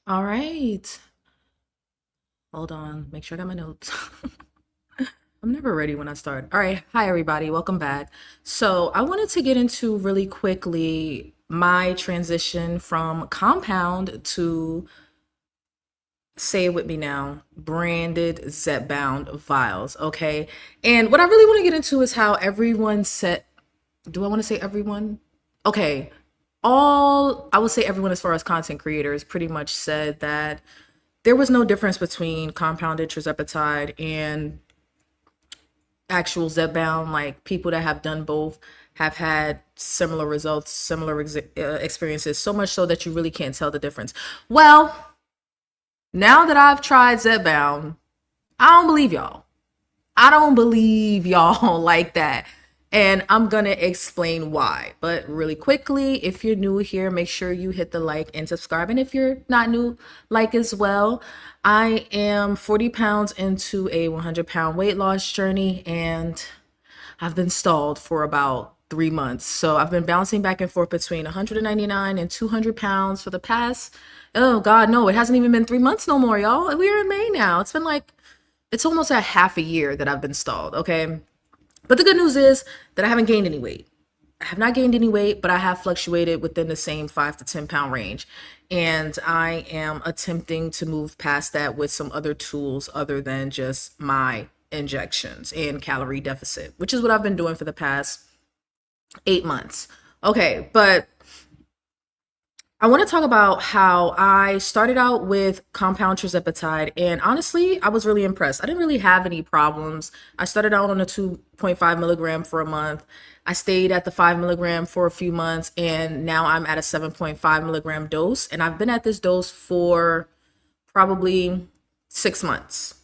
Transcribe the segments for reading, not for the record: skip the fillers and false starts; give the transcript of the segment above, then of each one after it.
All right. Hold on. Make sure I got my notes. I'm never ready when I start. All right. Hi, everybody. Welcome back. So, I wanted to get into really quickly my transition from compound to, say it with me now, branded ZEPBOUND vials. Okay. And what I really want to get into is how everyone said, do I want to say everyone? Okay. I would say everyone as far as content creators pretty much said that there was no difference between compounded tirzepatide and actual Zepbound. Like people that have done both have had similar results, similar experiences, so much so that you really can't tell the difference. Well, now that I've tried Zepbound, I don't believe y'all. I don't believe y'all like that. And I'm going to explain why. But really quickly, if you're new here, make sure you hit the like and subscribe. And if you're not new, like as well. I am 40 pounds into a 100-pound weight loss journey, and I've been stalled for about 3 months. So I've been bouncing back and forth between 199 and 200 pounds for the past, oh God, no, it hasn't even been 3 months no more, y'all. We're in May now. It's been like, it's almost a half a year that I've been stalled, okay? But the good news is that I haven't gained any weight. I have not gained any weight, but I have fluctuated within the same 5 to 10 pound range. And I am attempting to move past that with some other tools other than just my injections and calorie deficit, which is what I've been doing for the past 8 months. Okay, but I want to talk about how I started out with compound tirzepatide, and honestly, I was really impressed. I didn't really have any problems. I started out on a 2.5 milligram for a month. I stayed at the 5 milligram for a few months, and now I'm at a 7.5 milligram dose, and I've been at this dose for probably 6 months.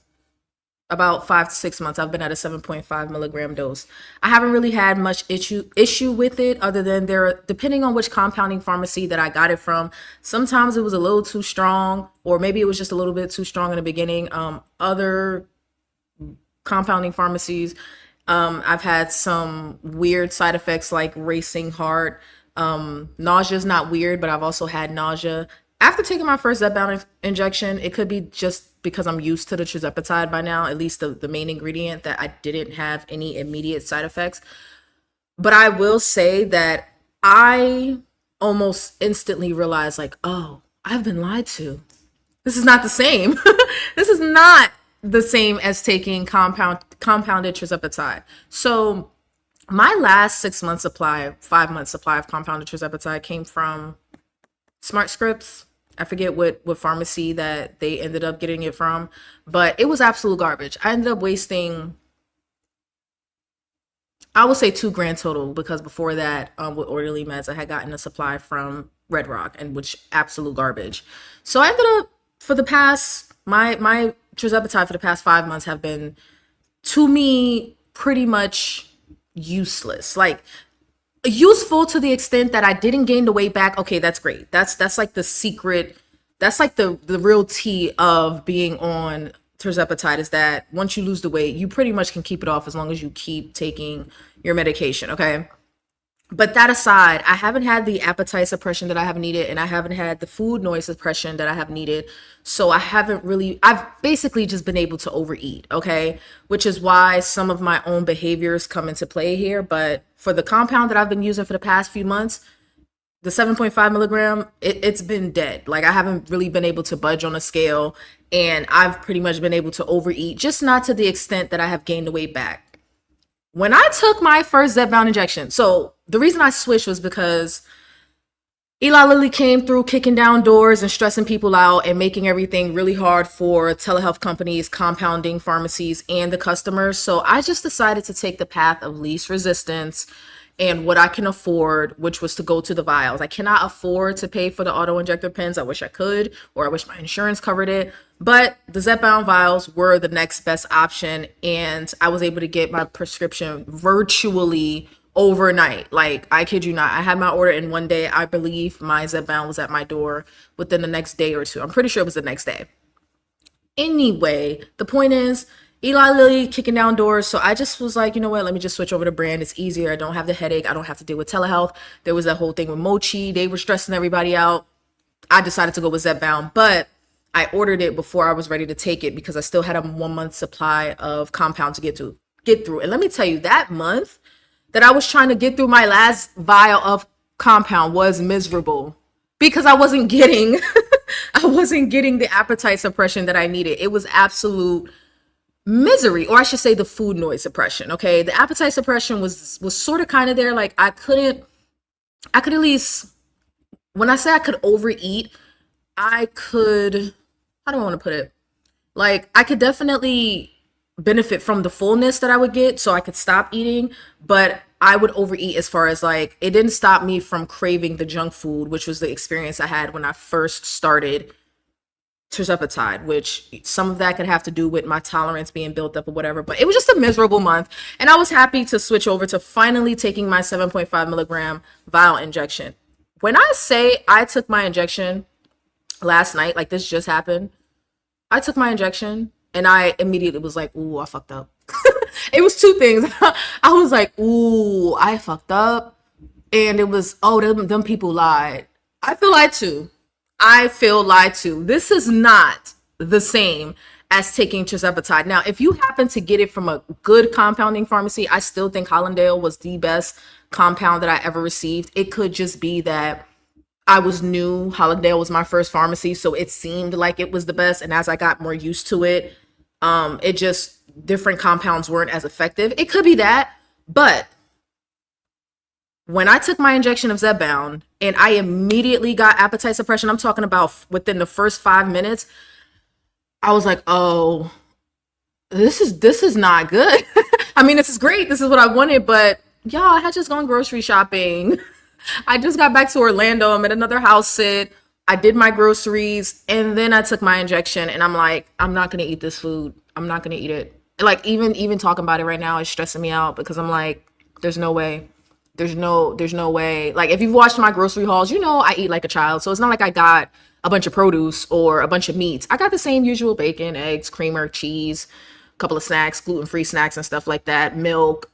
About 5 to 6 months I've been at a 7.5 milligram dose. I haven't really had much issue with it, other than there, depending on which compounding pharmacy that I got it from, sometimes it was a little too strong, or maybe it was just a little bit too strong in the beginning. Other compounding pharmacies, I've had some weird side effects like racing heart. Nausea is not weird, but I've also had nausea. After taking my first Zepbound injection, it could be just because I'm used to the tirzepatide by now, at least the main ingredient, that I didn't have any immediate side effects. But I will say that I almost instantly realized, like, oh, I've been lied to. This is not the same. This is not the same as taking compounded tirzepatide. So my last 6 months supply, 5 months supply of compounded tirzepatide came from Smart Scripts. I forget what pharmacy that they ended up getting it from, but it was absolute garbage. I ended up wasting, I would say, 2 grand total, because before that, with Orderly Meds, I had gotten a supply from Red Rock, and which absolute garbage. So I ended up, for the past, my tirzepatide for the past 5 months have been, to me, pretty much useless. Like, useful to the extent that I didn't gain the weight back. Okay, that's great. That's like the secret. That's like the real tea of being on tirzepatide, is that once you lose the weight, you pretty much can keep it off as long as you keep taking your medication. Okay. But that aside, I haven't had the appetite suppression that I have needed, and I haven't had the food noise suppression that I have needed. So I've basically just been able to overeat, okay? Which is why some of my own behaviors come into play here. But for the compound that I've been using for the past few months, the 7.5 milligram, it's been dead. Like, I haven't really been able to budge on a scale, and I've pretty much been able to overeat, just not to the extent that I have gained the weight back. When I took my first Zepbound injection, so the reason I switched was because Eli Lilly came through kicking down doors and stressing people out and making everything really hard for telehealth companies, compounding pharmacies, and the customers. So I just decided to take the path of least resistance and what I can afford, which was to go to the vials. I cannot afford to pay for the auto injector pens. I wish I could, or I wish my insurance covered it. But the Zepbound vials were the next best option, and I was able to get my prescription virtually overnight. Like, I kid you not, I had my order in one day. I believe my Zepbound was at my door within the next day or two. I'm pretty sure it was the next day. Anyway, the point is, Eli Lilly kicking down doors. So I just was like, you know what? Let me just switch over to brand. It's easier. I don't have the headache. I don't have to deal with telehealth. There was that whole thing with Mochi. They were stressing everybody out. I decided to go with ZEPBOUND, but I ordered it before I was ready to take it because I still had a 1 month supply of compound to get through. And let me tell you, that month that I was trying to get through my last vial of compound was miserable because I wasn't getting I wasn't getting the appetite suppression that I needed. It was absolute misery, or I should say the food noise suppression. Okay, the appetite suppression was sort of kind of there. Like I could at least, when I say I could overeat, I could, how do I want to put it? Like I could definitely benefit from the fullness that I would get, so I could stop eating, but I would overeat as far as like it didn't stop me from craving the junk food, which was the experience I had when I first started terzepatide, which some of that could have to do with my tolerance being built up or whatever, but it was just a miserable month. And I was happy to switch over to finally taking my 7.5 milligram vial injection. When I say I took my injection last night, like this just happened, I took my injection and I immediately was like, ooh, I fucked up. It was two things. I was like, ooh, I fucked up. And it was, oh, them people lied. I feel lied to. I feel lied to. This is not the same as taking tirzepatide. Now, if you happen to get it from a good compounding pharmacy, I still think Hollandale was the best compound that I ever received. It could just be that I was new. Hollandale was my first pharmacy, so it seemed like it was the best. And as I got more used to it, it just, different compounds weren't as effective. It could be that, but when I took my injection of ZEPBOUND and I immediately got appetite suppression, I'm talking about within the first 5 minutes, I was like, oh, this is not good. I mean, this is great. This is what I wanted, but y'all, I had just gone grocery shopping. I just got back to Orlando. I'm at another house sit. I did my groceries and then I took my injection and I'm like, I'm not going to eat this food. I'm not going to eat it. Like even talking about it right now is stressing me out because I'm like, there's no way. There's no way. Like if you've watched my grocery hauls, you know I eat like a child. So it's not like I got a bunch of produce or a bunch of meats. I got the same usual bacon, eggs, creamer, cheese, a couple of snacks, gluten-free snacks and stuff like that, milk.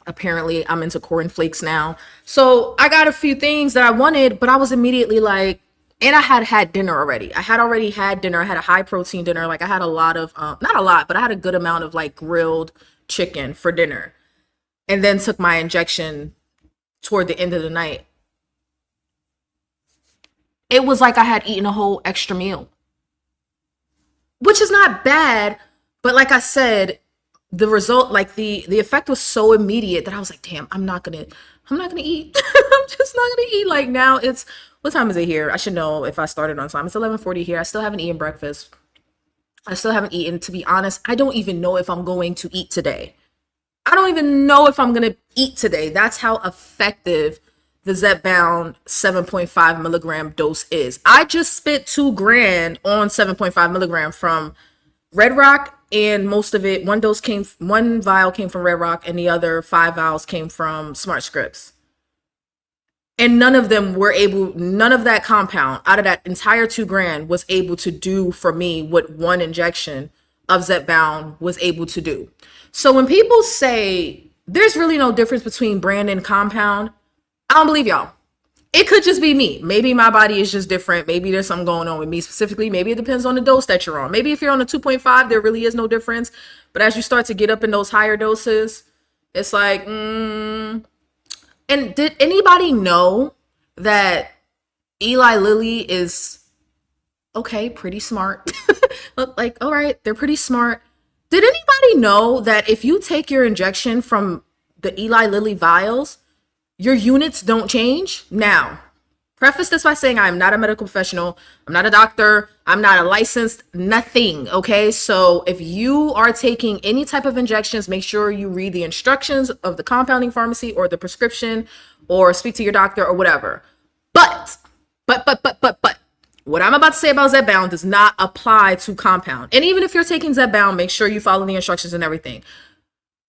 Apparently I'm into corn flakes now. So I got a few things that I wanted, but I was immediately like, and I had dinner already. I had already had dinner. I had a high protein dinner. Like I had a lot of, not a lot, but I had a good amount of like grilled chicken for dinner. And then took my injection toward the end of the night. It was like I had eaten a whole extra meal, which is not bad. But like I said, the result, like the effect was so immediate that I was like, damn, I'm not gonna eat. I'm just not gonna eat. Like now it's, what time is it here? I should know if I started on time. It's 11:40 here. I still haven't eaten breakfast. I still haven't eaten. To be honest, I don't even know if I'm going to eat today. I don't even know if I'm going to eat today. That's how effective the ZEPBOUND 7.5 milligram dose is. I just spent $2,000 on 7.5 milligram from Red Rock, and most of it, one vial came from Red Rock and the other 5 vials came from Smart Scripts. And none of that compound out of that entire $2,000 was able to do for me what one injection of ZEPBOUND was able to do. So when people say there's really no difference between brand and compound, I don't believe y'all. It could just be me. Maybe my body is just different. Maybe there's something going on with me specifically. Maybe it depends on the dose that you're on. Maybe if you're on a 2.5, there really is no difference. But as you start to get up in those higher doses, it's like, And did anybody know that Eli Lilly is, okay, pretty smart? Like, all right, they're pretty smart. Did anybody know that if you take your injection from the Eli Lilly vials, your units don't change? Now, preface this by saying I am not a medical professional. I'm not a doctor. I'm not a licensed nothing. Okay. So if you are taking any type of injections, make sure you read the instructions of the compounding pharmacy or the prescription or speak to your doctor or whatever. But what I'm about to say about ZEPBOUND does not apply to compound. And even if you're taking ZEPBOUND, make sure you follow the instructions and everything.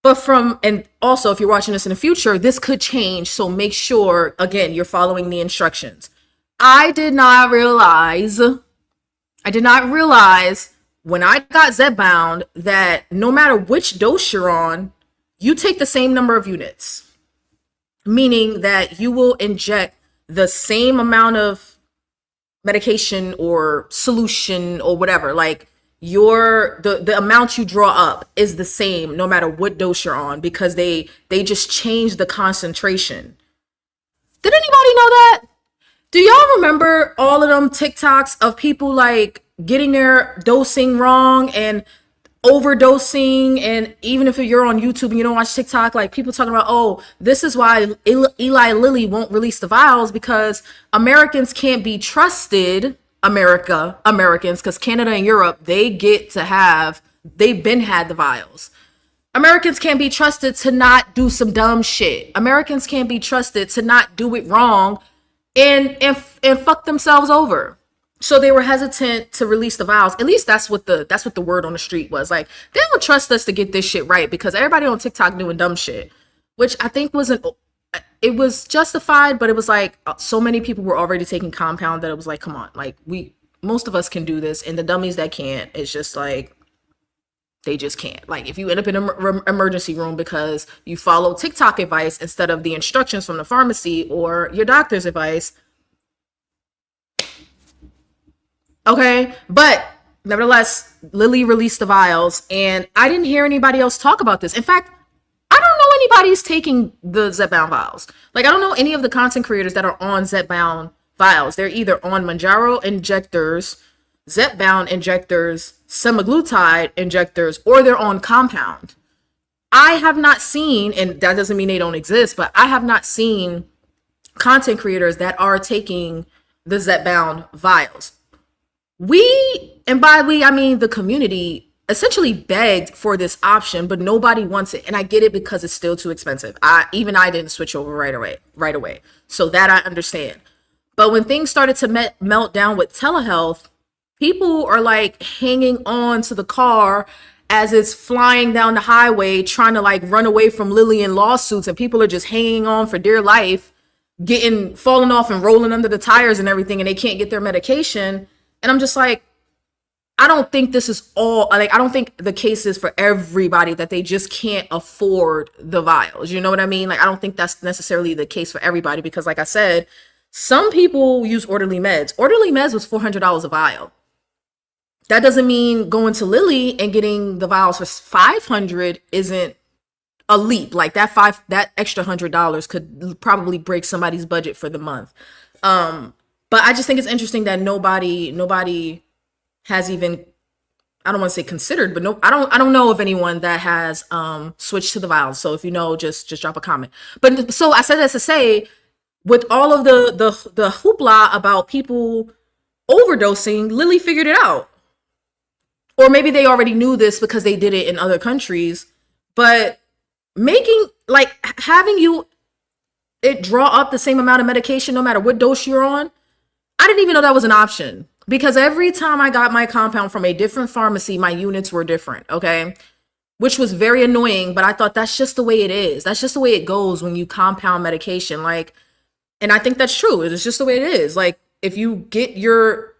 And also if you're watching this in the future, this could change. So make sure, again, you're following the instructions. I did not realize when I got ZEPBOUND that no matter which dose you're on, you take the same number of units, meaning that you will inject the same amount of medication or solution or whatever. Like the amount you draw up is the same no matter what dose you're on, because they just change the concentration. Did anybody know that? Do y'all remember all of them TikToks of people like getting their dosing wrong and overdosing? And even if you're on YouTube and you don't watch TikTok, like people talking about, oh, this is why Eli Lilly won't release the vials, because Americans can't be trusted. Americans, because Canada and Europe, they've been had the vials. Americans can't be trusted to not do some dumb shit. Americans can't be trusted to not do it wrong and fuck themselves over. So they were hesitant to release the vials. At least that's what the word on the street was. Like, they don't trust us to get this shit right, because everybody on TikTok doing dumb shit, which I think it was justified, but it was like so many people were already taking compound that it was like, come on, like most of us can do this, and the dummies that can't, it's just like they just can't. Like, if you end up in an emergency room because you follow TikTok advice instead of the instructions from the pharmacy or your doctor's advice, okay. But nevertheless, Lilly released the vials, and I didn't hear anybody else talk about this. In fact, I don't know anybody's taking the ZEPBOUND vials. Like, I don't know any of the content creators that are on ZEPBOUND vials. They're either on Manjaro injectors, ZEPBOUND injectors, semaglutide injectors, or they're on compound. I have not seen, and that doesn't mean they don't exist, but I have not seen content creators that are taking the ZEPBOUND vials. And by we, I mean the community, essentially begged for this option, but nobody wants it. And I get it, because it's still too expensive. I didn't switch over right away. So that I understand. But when things started to melt down with telehealth, people are like hanging on to the car as it's flying down the highway, trying to like run away from Lilly and lawsuits, and people are just hanging on for dear life, falling off and rolling under the tires and everything, and they can't get their medication. And I'm just like, I don't think this is all, like, I don't think the case is for everybody that they just can't afford the vials. You know what I mean? Like, I don't think that's necessarily the case for everybody, because like I said, some people use Orderly Meds. Orderly Meds was $400 a vial. That doesn't mean going to Lilly and getting the vials for $500 isn't a leap. Like, that extra $100 could probably break somebody's budget for the month. But I just think it's interesting that nobody has even, I don't want to say considered, but no, I don't know of anyone that has switched to the vials. So if you know, just drop a comment. But so I said that to say, with all of the hoopla about people overdosing, Lilly figured it out. Or maybe they already knew this because they did it in other countries. But having it draw up the same amount of medication no matter what dose you're on, I didn't even know that was an option, because every time I got my compound from a different pharmacy, my units were different, okay? Which was very annoying, but I thought that's just the way it is. That's just the way it goes when you compound medication. Like, and I think that's true. It's just the way it is. Like, if you get your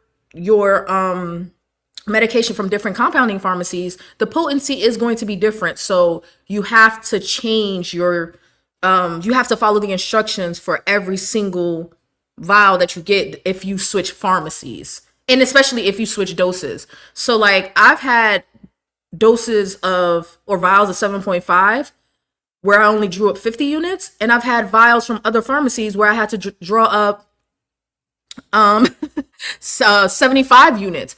medication from different compounding pharmacies, the potency is going to be different. So you have to change you have to follow the instructions for every single vial that you get if you switch pharmacies, and especially if you switch doses. So like, I've had vials of 7.5 where I only drew up 50 units, and I've had vials from other pharmacies where I had to draw up 75 units.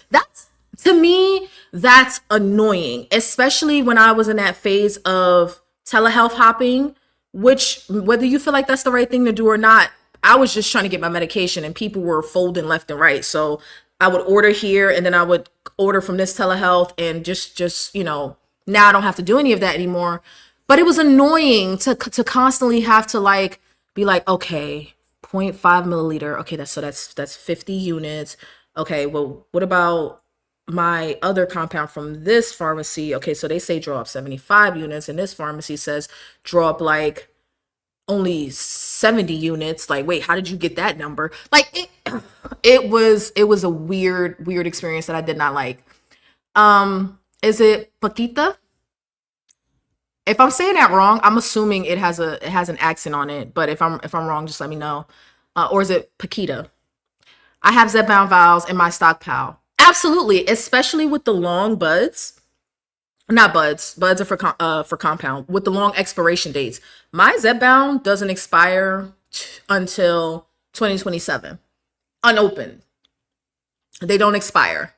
To me, that's annoying, especially when I was in that phase of telehealth hopping, which, whether you feel like that's the right thing to do or not, I was just trying to get my medication, and people were folding left and right. So I would order here, and then I would order from this telehealth, and just now I don't have to do any of that anymore. But it was annoying to constantly have to like be like, okay, 0.5 milliliter. Okay, that's 50 units. Okay, well, what about my other compound from this pharmacy? Okay, so they say draw up 75 units, and this pharmacy says draw up like only 70 units. Like, wait, how did you get that number? Like, it was a weird experience that I did not like. Is it Paquita? If I'm saying that wrong, I'm assuming it has an accent on it, but if I'm wrong, just let me know. Or is it Paquita? I have ZEPBOUND vials in my stockpile. Absolutely, especially with the long buds. Not buds. Buds are for compound with the long expiration dates. My ZEPBOUND doesn't expire until 2027, unopened. They don't expire.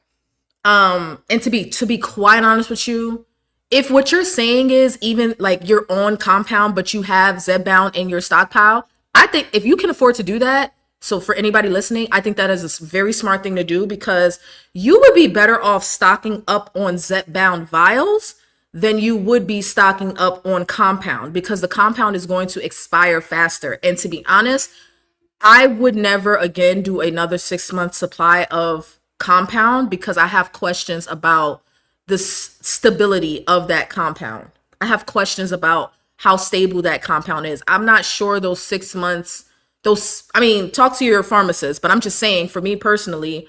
And to be quite honest with you, if what you're saying is even like you're on compound, but you have ZEPBOUND in your stockpile, I think if you can afford to do that, so for anybody listening, I think that is a very smart thing to do because you would be better off stocking up on ZEPBOUND vials than you would be stocking up on compound because the compound is going to expire faster. And to be honest, I would never again do another 6 month supply of compound because I have questions about the stability of that compound. I have questions about how stable that compound is. I'm not sure those 6 months, I mean, talk to your pharmacist, but I'm just saying for me personally,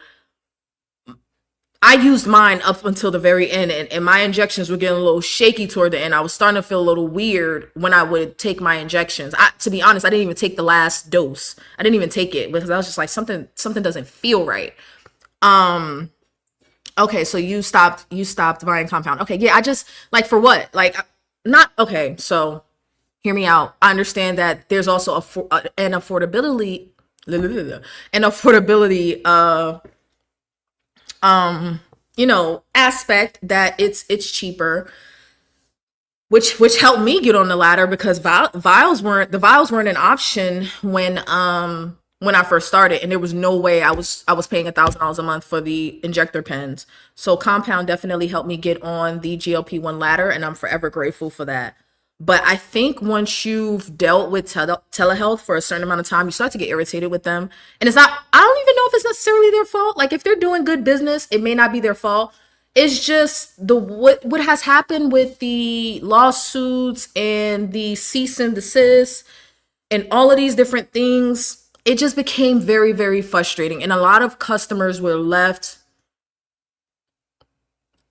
I used mine up until the very end, and my injections were getting a little shaky toward the end. I was starting to feel a little weird when I would take my injections. To be honest, I didn't even take the last dose. I didn't even take it because I was just like, something doesn't feel right. Okay, so you stopped buying compound. Okay, yeah, I just like for what? Like not okay, so hear me out. I understand that there's also an affordability an affordability aspect that it's cheaper, which helped me get on the ladder because vials weren't an option when I first started, and there was no way I was paying $1,000 a month for the injector pens. So compound definitely helped me get on the GLP-1 ladder, and I'm forever grateful for that. But I think once you've dealt with telehealth for a certain amount of time, you start to get irritated with them. And it's not, I don't even know if it's necessarily their fault. Like if they're doing good business, it may not be their fault. It's just what has happened with the lawsuits and the cease and desist and all of these different things. It just became very, very frustrating. And a lot of customers were left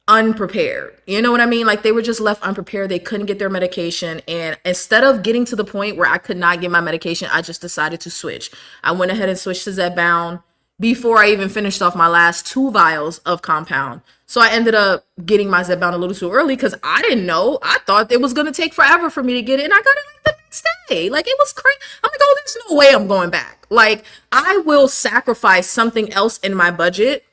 unprepared. You know what I mean? Like they were just left unprepared. They couldn't get their medication. And instead of getting to the point where I could not get my medication, I just decided to switch. I went ahead and switched to ZEPBOUND before I even finished off my last 2 vials of compound. So I ended up getting my ZEPBOUND a little too early because I didn't know. I thought it was going to take forever for me to get it. And I got it like the next day. Like it was crazy. I'm like, oh, there's no way I'm going back. Like I will sacrifice something else in my budget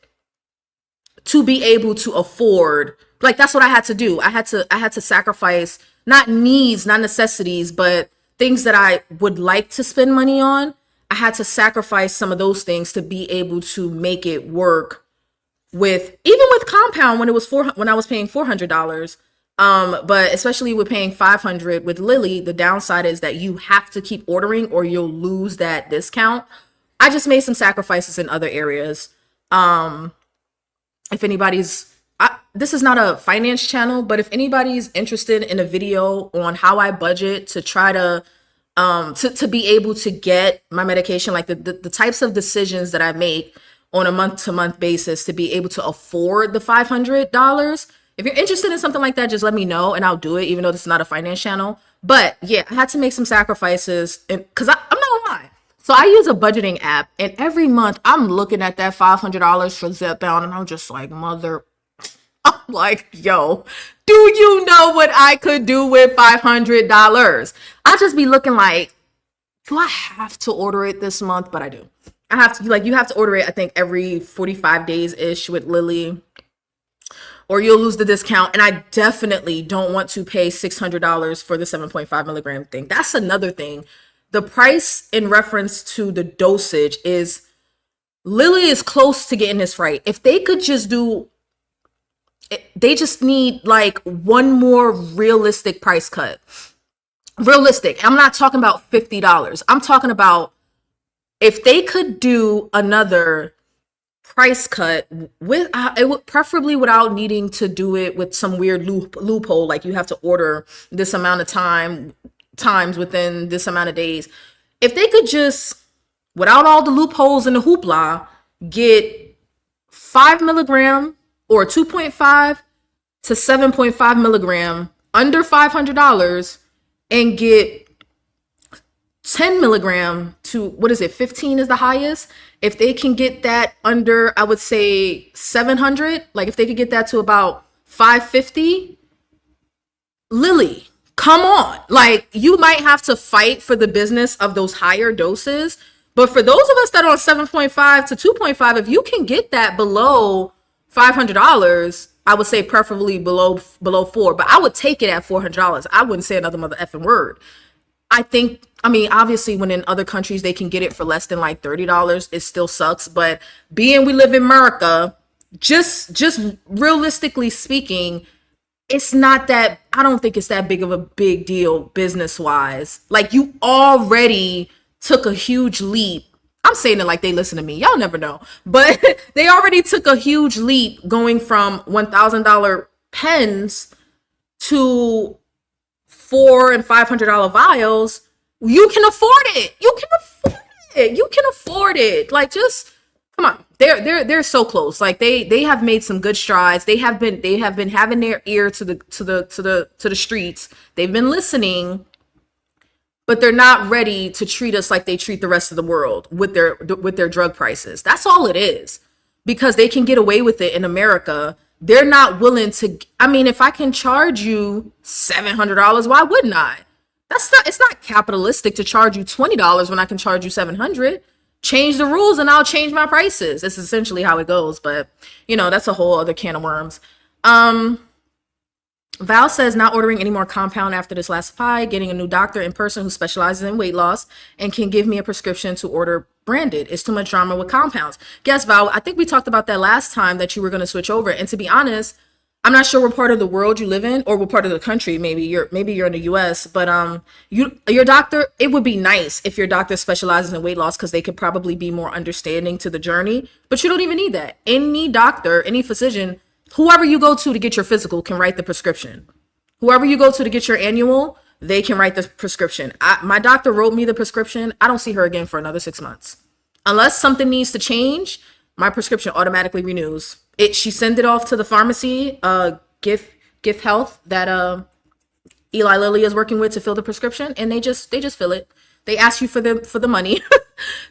to be able to afford, like that's what I had to do. I had to sacrifice not needs, not necessities, but things that I would like to spend money on. I had to sacrifice some of those things to be able to make it work with even with compound when I was paying $400. But especially with paying $500 with Lilly, the downside is that you have to keep ordering or you'll lose that discount. I just made some sacrifices in other areas. If anybody's, this is not a finance channel, but if anybody's interested in a video on how I budget to try to be able to get my medication, like the types of decisions that I make on a month-to-month basis to be able to afford the $500. If you're interested in something like that, just let me know and I'll do it, even though this is not a finance channel. But yeah, I had to make some sacrifices and because I'm not gonna lie. So I use a budgeting app and every month I'm looking at that $500 for ZEPBOUND and I'm just like, I'm like, yo, do you know what I could do with $500? I just be looking like, do I have to order it this month? But I do. I have to, like, you have to order it, I think, every 45 days ish with Lilly, or you'll lose the discount. And I definitely don't want to pay $600 for the 7.5 milligram thing. That's another thing. The price in reference to the dosage is Lilly is close to getting this right. If they could just do, they just need like one more realistic price cut. Realistic. I'm not talking about $50. I'm talking about if they could do another price cut with it would preferably without needing to do it with some weird loophole like you have to order this amount of times within this amount of days. If they could just, without all the loopholes and the hoopla, get 5 milligram or 2.5 to 7.5 milligram under $500 and get 10 milligram to, what is it, 15 is the highest. If they can get that under, I would say 700, like if they could get that to about 550, Lily, come on. Like, you might have to fight for the business of those higher doses. But for those of us that are on 7.5 to 2.5, if you can get that below $500, I would say preferably below four, but I would take it at $400. I wouldn't say another mother effing word. I think, I mean, obviously, when in other countries they can get it for less than like $30, it still sucks. But being we live in America, just realistically speaking, it's not that, I don't think it's that big of a big deal business wise. Like, you already took a huge leap. I'm saying it like they listen to me. Y'all never know. But they already took a huge leap going from $1,000 pens to $400 and $500 vials. You can afford it. You can afford it. You can afford it. Like, just come on. They're so close. Like, they have made some good strides. They have been having their ear to the streets. They've been listening, but they're not ready to treat us like they treat the rest of the world with their drug prices. That's all it is. Because they can get away with it in America. They're not willing to, I mean, if I can charge you $700, why wouldn't I? It's not capitalistic to charge you $20 when I can charge you 700. Change the rules and I'll change my prices. It's essentially how it goes, but that's a whole other can of worms. Val says not ordering any more compound after this last supply, getting a new doctor in person who specializes in weight loss and can give me a prescription to order branded. It's too much drama with compounds. Guess, Val, I think we talked about that last time that you were going to switch over. And to be honest, I'm not sure what part of the world you live in or what part of the country. Maybe you're in the US, but your doctor, it would be nice if your doctor specializes in weight loss because they could probably be more understanding to the journey. But you don't even need that. Any doctor, any physician, whoever you go to get your physical can write the prescription. Whoever you go to get your annual, they can write the prescription. My doctor wrote me the prescription. I don't see her again for another 6 months. Unless something needs to change, my prescription automatically renews. She sends it off to the pharmacy, Gift Health, that Eli Lilly is working with to fill the prescription, and they just fill it. They ask you for the money.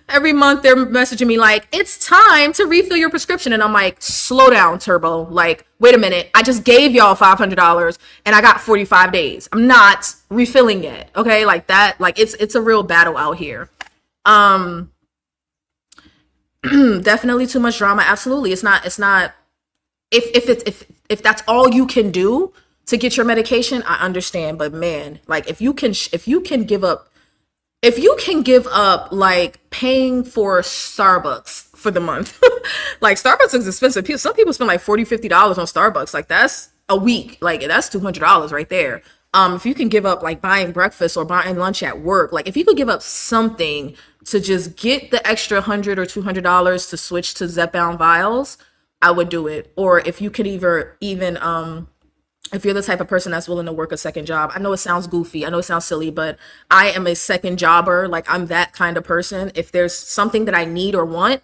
Every month they're messaging me like, it's time to refill your prescription. And I'm like, slow down, Turbo. Like, wait a minute. I just gave y'all $500 and I got 45 days. I'm not refilling it. Okay. Like that, like it's a real battle out here. Definitely too much drama. Absolutely. It's not, if that's all you can do to get your medication, I understand. But man, like if you can give up like paying for Starbucks for the month, like Starbucks is expensive. Some people spend like $40-$50 on Starbucks. Like that's a week. Like that's $200 right there. If you can give up like buying breakfast or buying lunch at work, like if you could give up something to just get the extra $100 or $200 to switch to ZEPBOUND vials, I would do it. Or if you could even if you're the type of person that's willing to work a second job. I know it sounds goofy, I know it sounds silly, but I am a second jobber. Like I'm that kind of person. If there's something that I need or want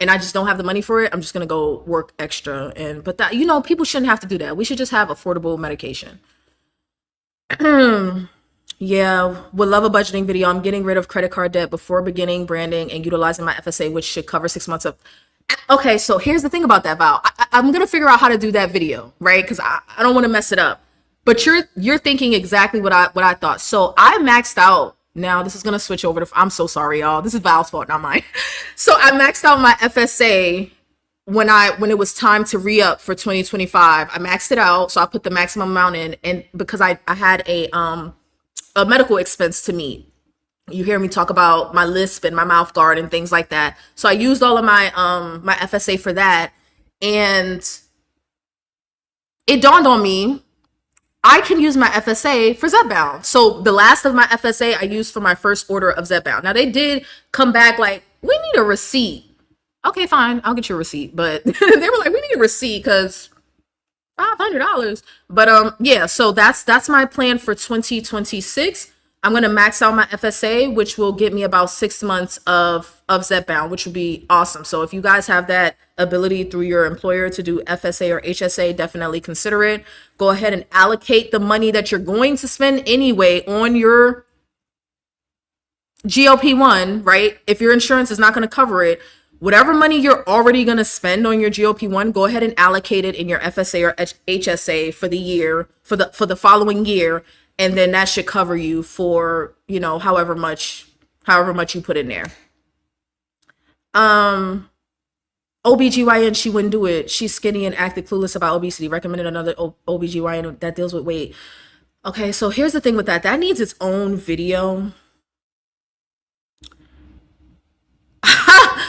and I just don't have the money for it, I'm just gonna go work extra. But that, people shouldn't have to do that. We should just have affordable medication. Yeah, would love a budgeting video. I'm getting rid of credit card debt before beginning branding and utilizing my FSA, which should cover 6 months of. Okay, so here's the thing about that, Val. I'm gonna figure out how to do that video, right? Because I don't want to mess it up. But you're thinking exactly what I thought. So I maxed out. Now this is gonna switch over to. I'm so sorry, y'all. This is Val's fault, not mine. So I maxed out my FSA when it was time to re-up for 2025. I maxed it out, so I put the maximum amount in, and because I had a medical expense to meet. You hear me talk about my lisp and my mouth guard and things like that. So I used all of my my FSA for that, and it dawned on me I can use my FSA for ZEPBOUND. So the last of my FSA I used for my first order of ZEPBOUND. Now they did come back like, we need a receipt. Okay, fine, I'll get you a receipt. But they were like, we need a receipt because $500. But yeah, so that's my plan for 2026. I'm gonna max out my FSA, which will get me about 6 months of ZEPBOUND, which would be awesome. So if you guys have that ability through your employer to do FSA or HSA, definitely consider it. Go ahead and allocate the money that you're going to spend anyway on your GLP-1, right? If your insurance is not going to cover it, whatever money you're already going to spend on your GLP-1, go ahead and allocate it in your FSA or HSA for the year, for the following year, and then that should cover you for, however much you put in there. OBGYN, she wouldn't do it. She's skinny and acted clueless about obesity. Recommended another OBGYN that deals with weight. Okay, so here's the thing with that. That needs its own video.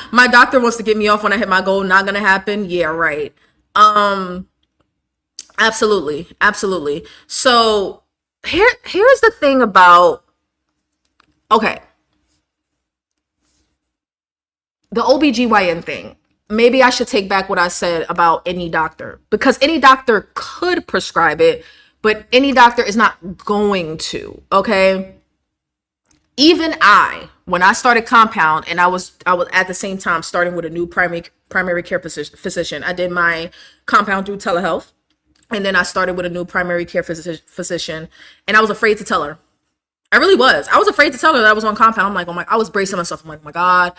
My doctor wants to get me off when I hit my goal. Not gonna happen. Yeah, right. Absolutely, absolutely. So here's the thing about, okay, the OBGYN thing. Maybe I should take back what I said about any doctor, because any doctor could prescribe it, but any doctor is not going to. Okay. Even when I started Compound, and I was at the same time starting with a new primary care physician. I did my Compound through telehealth, and then I started with a new primary care physician, and I was afraid to tell her. I really was. I was afraid to tell her that I was on Compound. I'm like, oh my, I was bracing myself. I'm like, oh my God,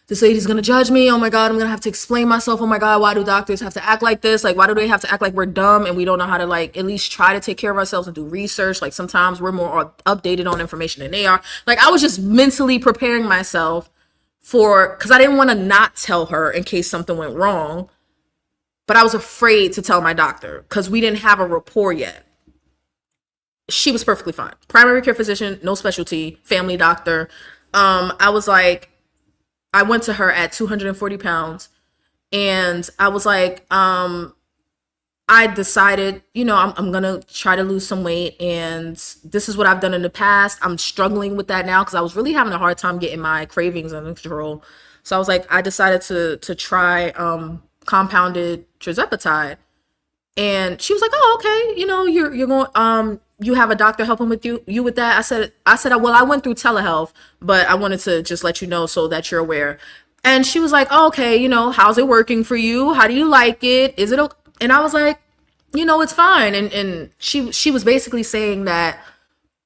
this lady's gonna judge me. Oh my God, I'm gonna have to explain myself. Oh my God, why do doctors have to act like this? Like, why do they have to act like we're dumb and we don't know how to, like, at least try to take care of ourselves and do research? Like, sometimes we're more updated on information than they are. Like, I was just mentally preparing myself because I didn't want to not tell her in case something went wrong. But I was afraid to tell my doctor because we didn't have a rapport yet. She was perfectly fine. Primary care physician, no specialty, family doctor. I was like, I went to her at 240 pounds, and I was like, I decided, I'm going to try to lose some weight, and this is what I've done in the past. I'm struggling with that now because I was really having a hard time getting my cravings under control. So I was like, I decided to try compounded tirzepatide. And she was like, oh, okay, you're going, you have a doctor helping with you with that. I said, well, I went through telehealth, but I wanted to just let you know so that you're aware. And she was like, oh, okay, how's it working for you? How do you like it? Is it okay? And I was like, it's fine. And she was basically saying that,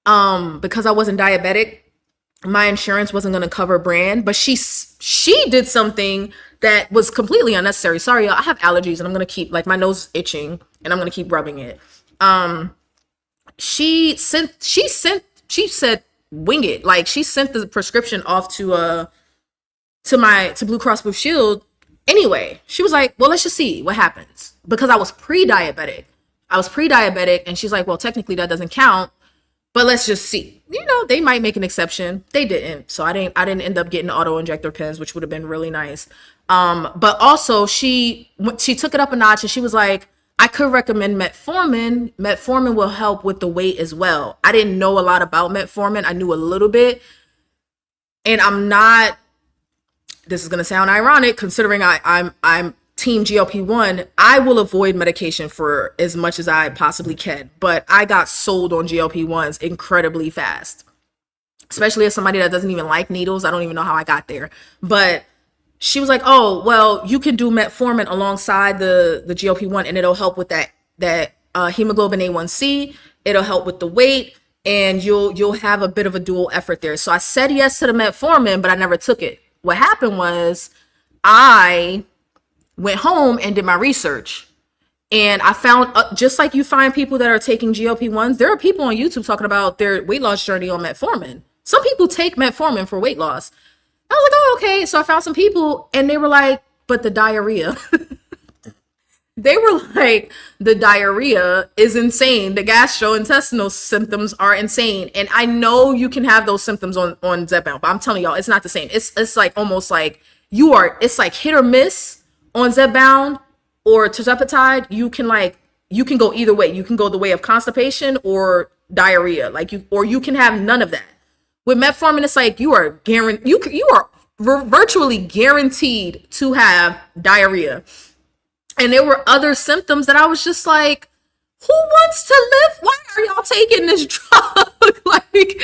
because I wasn't diabetic, my insurance wasn't going to cover brand, but she did something that was completely unnecessary. Sorry, y'all, I have allergies and I'm going to keep, like, my nose is itching and I'm going to keep rubbing it. She said, wing it. Like, she sent the prescription off to Blue Cross Blue Shield. Anyway, she was like, well, let's just see what happens, because I was pre-diabetic. And she's like, well, technically that doesn't count, but let's just see. They might make an exception. They didn't. So I didn't end up getting auto injector pens, which would have been really nice. But also she took it up a notch, and she was like, I could recommend metformin. Metformin will help with the weight as well. I didn't know a lot about metformin. I knew a little bit. And this is going to sound ironic considering I'm team GLP-1. I will avoid medication for as much as I possibly can, but I got sold on GLP-1s incredibly fast, especially as somebody that doesn't even like needles. I don't even know how I got there, but she was like, oh, well, you can do metformin alongside the GLP-1, and it'll help with that hemoglobin A1C. It'll help with the weight, and you'll have a bit of a dual effort there. So I said yes to the metformin, but I never took it. What happened was I went home and did my research, and I found, just like you find people that are taking GLP-1s, there are people on YouTube talking about their weight loss journey on metformin. Some people take metformin for weight loss. I was like, oh, okay. So I found some people, and they were like, but the diarrhea. They were like, the diarrhea is insane. The gastrointestinal symptoms are insane. And I know you can have those symptoms on ZEPBOUND, but I'm telling y'all, it's not the same. It's like almost like it's like hit or miss on ZEPBOUND or tirzepatide. You can go either way. You can go the way of constipation or diarrhea, or you can have none of that. With metformin, it's like you are virtually guaranteed to have diarrhea. And there were other symptoms that I was just like, who wants to live? Why are y'all taking this drug? Like,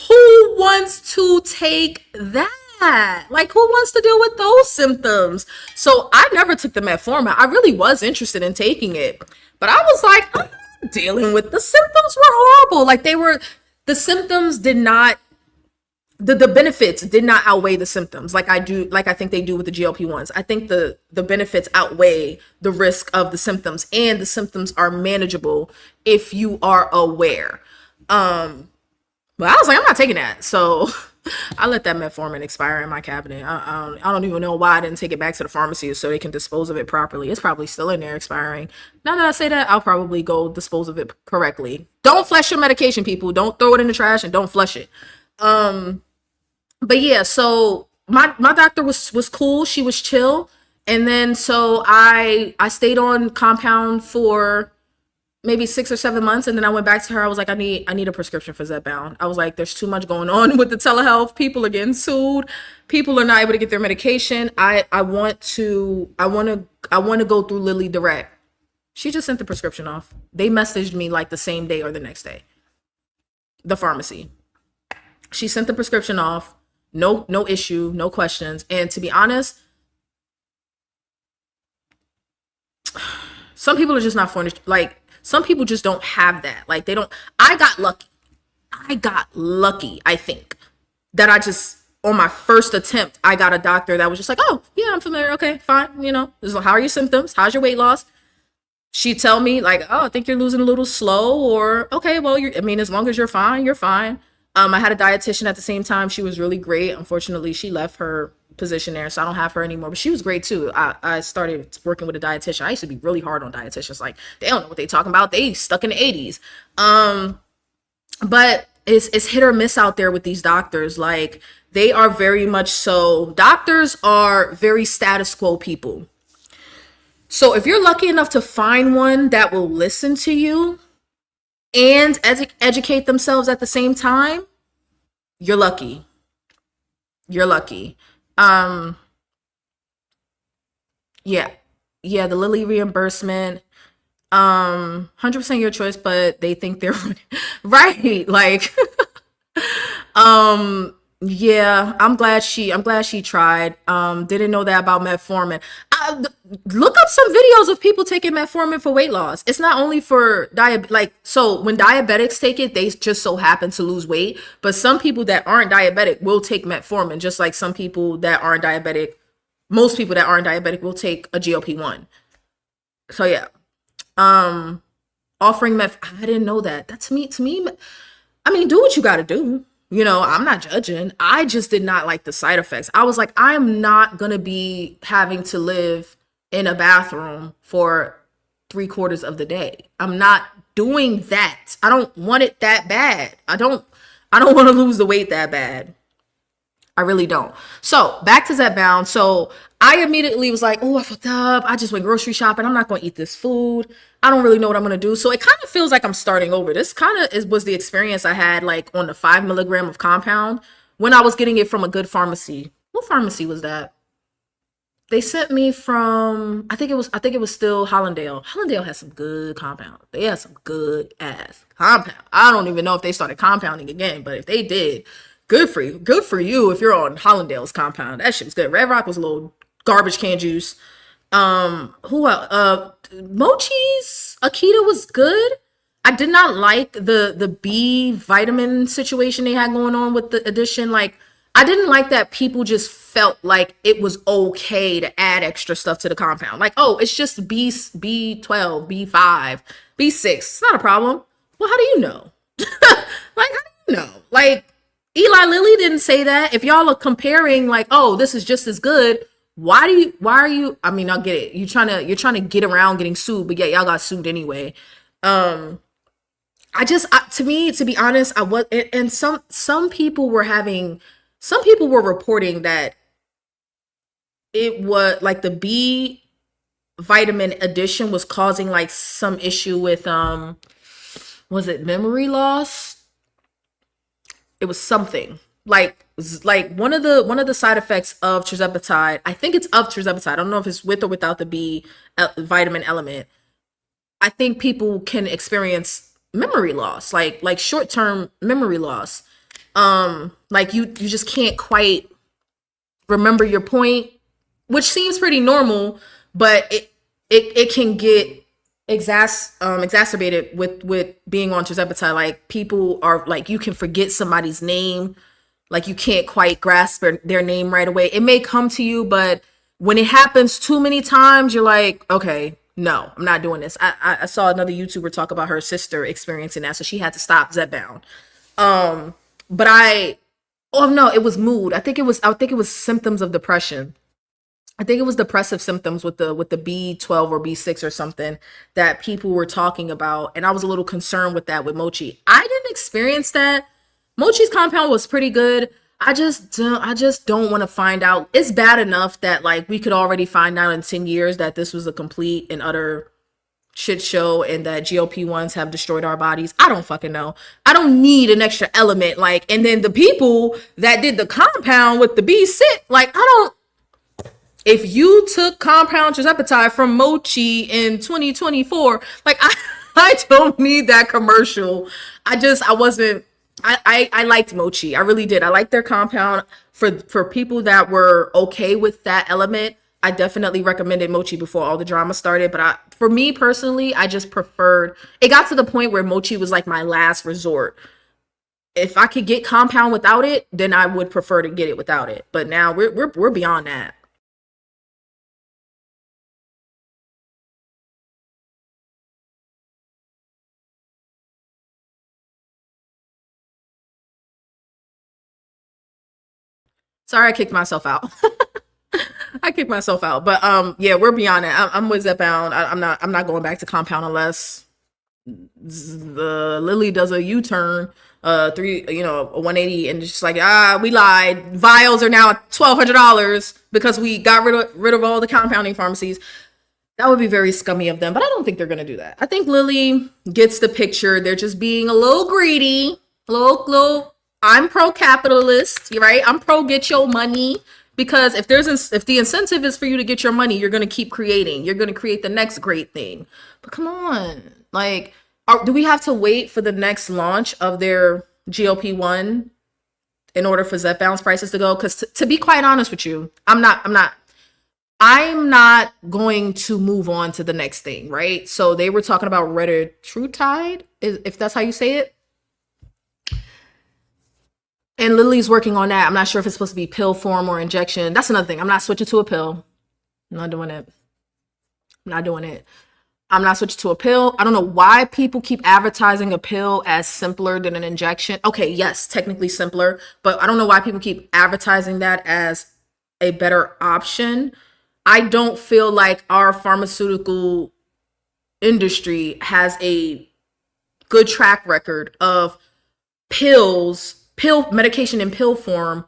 who wants to take that? Like, who wants to deal with those symptoms? So I never took the metformin. I really was interested in taking it, but I was like, I'm not dealing with the symptoms. Were horrible. Like, the symptoms did not the benefits did not outweigh the symptoms like I think they do with the GLP-1s. I think the benefits outweigh the risk of the symptoms, and the symptoms are manageable if you are aware. Um but I was like, I'm not taking that. So I let that metformin expire in my cabinet. I don't even know why I didn't take it back to the pharmacy so they can dispose of it properly. It's probably still in there expiring. Now that I say that, I'll probably go dispose of it correctly. Don't flush your medication, people. Don't throw it in the trash, and don't flush it. Um, but yeah, so my doctor was cool. She was chill. And then so I stayed on compound for maybe 6 or 7 months, and then I went back to her. I was like, I need a prescription for ZEPBOUND. I was like, there's too much going on with the telehealth. People are getting sued. People are not able to get their medication. I want to go through Lilly Direct. She just sent the prescription off. They messaged me like the same day or the next day. The pharmacy. She sent the prescription off. No issue, no questions. And to be honest, some people are just not furnished. Like, some people just don't have that. Like, they don't. I got lucky. I think, that I just, on my first attempt, I got a doctor that was just like, oh, yeah, I'm familiar. Okay, fine. This is, how are your symptoms? How's your weight loss? She'd tell me like, oh, I think you're losing a little slow, or okay, well, I mean, as long as you're fine, you're fine. I had a dietitian at the same time. She was really great. Unfortunately, she left her position there, so I don't have her anymore. But she was great too. I started working with a dietitian. I used to be really hard on dietitians. Like, they don't know what they talking about. They stuck in the 80s. But it's hit or miss out there with these doctors. Like, they are very much so. Doctors are very status quo people. So if you're lucky enough to find one that will listen to you and educate themselves at the same time, you're lucky. You're lucky. Um, yeah. Yeah, the Lilly reimbursement, 100% your choice, but they think they're right. Like, yeah, I'm glad she tried. Didn't know that about metformin. Look up some videos of people taking metformin for weight loss. It's not only for like, so when diabetics take it, they just so happen to lose weight. But some people that aren't diabetic will take metformin, just like some people that aren't diabetic. Most people that aren't diabetic will take a GLP-1. So yeah, um, offering I didn't know that. That to me, I mean, do what you got to do. I'm not judging. I just did not like the side effects. I was like, I'm not going to be having to live in a bathroom for 3/4 of the day. I'm not doing that. I don't want it that bad. I don't want to lose the weight that bad. I really don't. So back to ZEPBOUND. So I immediately was like, oh, I fucked up. I just went grocery shopping. I'm not going to eat this food. I don't really know what I'm going to do. So it kind of feels like I'm starting over. This kind of was the experience I had like on the 5 milligram of compound when I was getting it from a good pharmacy. What pharmacy was that? They sent me from, I think it was still Hollandale. Hollandale has some good compound. They had some good ass compound. I don't even know if they started compounding again, but if they did, good for you. Good for you if you're on Hollandale's compound. That shit was good. Red Rock was a little garbage can juice. Who else? Mochi's Akita was good. I did not like the B vitamin situation they had going on with the addition. Like, I didn't like that people just felt like it was okay to add extra stuff to the compound. Like, oh, it's just B12, B5, B6. It's not a problem. Well, how do you know? Like, how do you know? Like, Eli Lilly didn't say that. If y'all are comparing, like, oh, this is just as good, why are you, I mean, I'll get it. You're trying to get around getting sued, but yeah, y'all got sued anyway. Um, to me, to be honest, I was, and some people were reporting that it was like the B vitamin addition was causing like some issue with, was it memory loss? It was something like one of the side effects of tirzepatide. I think it's of tirzepatide. I don't know if it's with or without the B vitamin element. I think people can experience memory loss, like short-term memory loss. Like you just can't quite remember your point, which seems pretty normal, but it can get exacerbated with being on tirzepatide. Like, people are like, you can forget somebody's name Like you can't quite grasp their name right away. It may come to you, but when it happens too many times, you're like, okay, no, I'm not doing this. I saw another YouTuber talk about her sister experiencing that, so she had to stop ZEPBOUND. But oh no, it was mood. I think it was symptoms of depression. I think it was depressive symptoms with the B12 or B6 or something that people were talking about, and I was a little concerned with that with Mochi. I didn't experience that. Mochi's compound was pretty good. I just don't want to find out. It's bad enough that like we could already find out in 10 years that this was a complete and utter shit show and that GLP-1s have destroyed our bodies. I don't fucking know. I don't need an extra element. Like, and then the people that did the compound with the B6, like, I don't, if you took compound tirzepatide from Mochi in 2024, like I don't need that commercial. I wasn't, I liked Mochi. I really did. I liked their compound for people that were okay with that element. I definitely recommended Mochi before all the drama started, but for me personally, I just preferred, it got to the point where Mochi was like my last resort. If I could get compound without it, then I would prefer to get it without it. But now we're beyond that. Sorry, I kicked myself out. I kicked myself out. But yeah, we're beyond it. I'm with ZEPBOUND. I'm not going back to compound unless the Lily does a U-turn, a 180, and it's just like, we lied. Vials are now $1,200 because we got rid of all the compounding pharmacies. That would be very scummy of them, but I don't think they're gonna do that. I think Lily gets the picture. They're just being a little greedy, a little. I'm pro-capitalist, you're right? I'm pro get your money because if the incentive is for you to get your money, you're gonna keep creating. You're gonna create the next great thing. But come on, like, do we have to wait for the next launch of their GLP-1 in order for ZEPBOUND's prices to go? Because to be quite honest with you, I'm not going to move on to the next thing, right? So they were talking about retatrutide, if that's how you say it. And Lily's working on that. I'm not sure if it's supposed to be pill form or injection. That's another thing. I'm not switching to a pill. I'm not doing it. I'm not doing it. I'm not switching to a pill. I don't know why people keep advertising a pill as simpler than an injection. Okay, yes, technically simpler, but I don't know why people keep advertising that as a better option. I don't feel like our pharmaceutical industry has a good track record of pill medication in pill form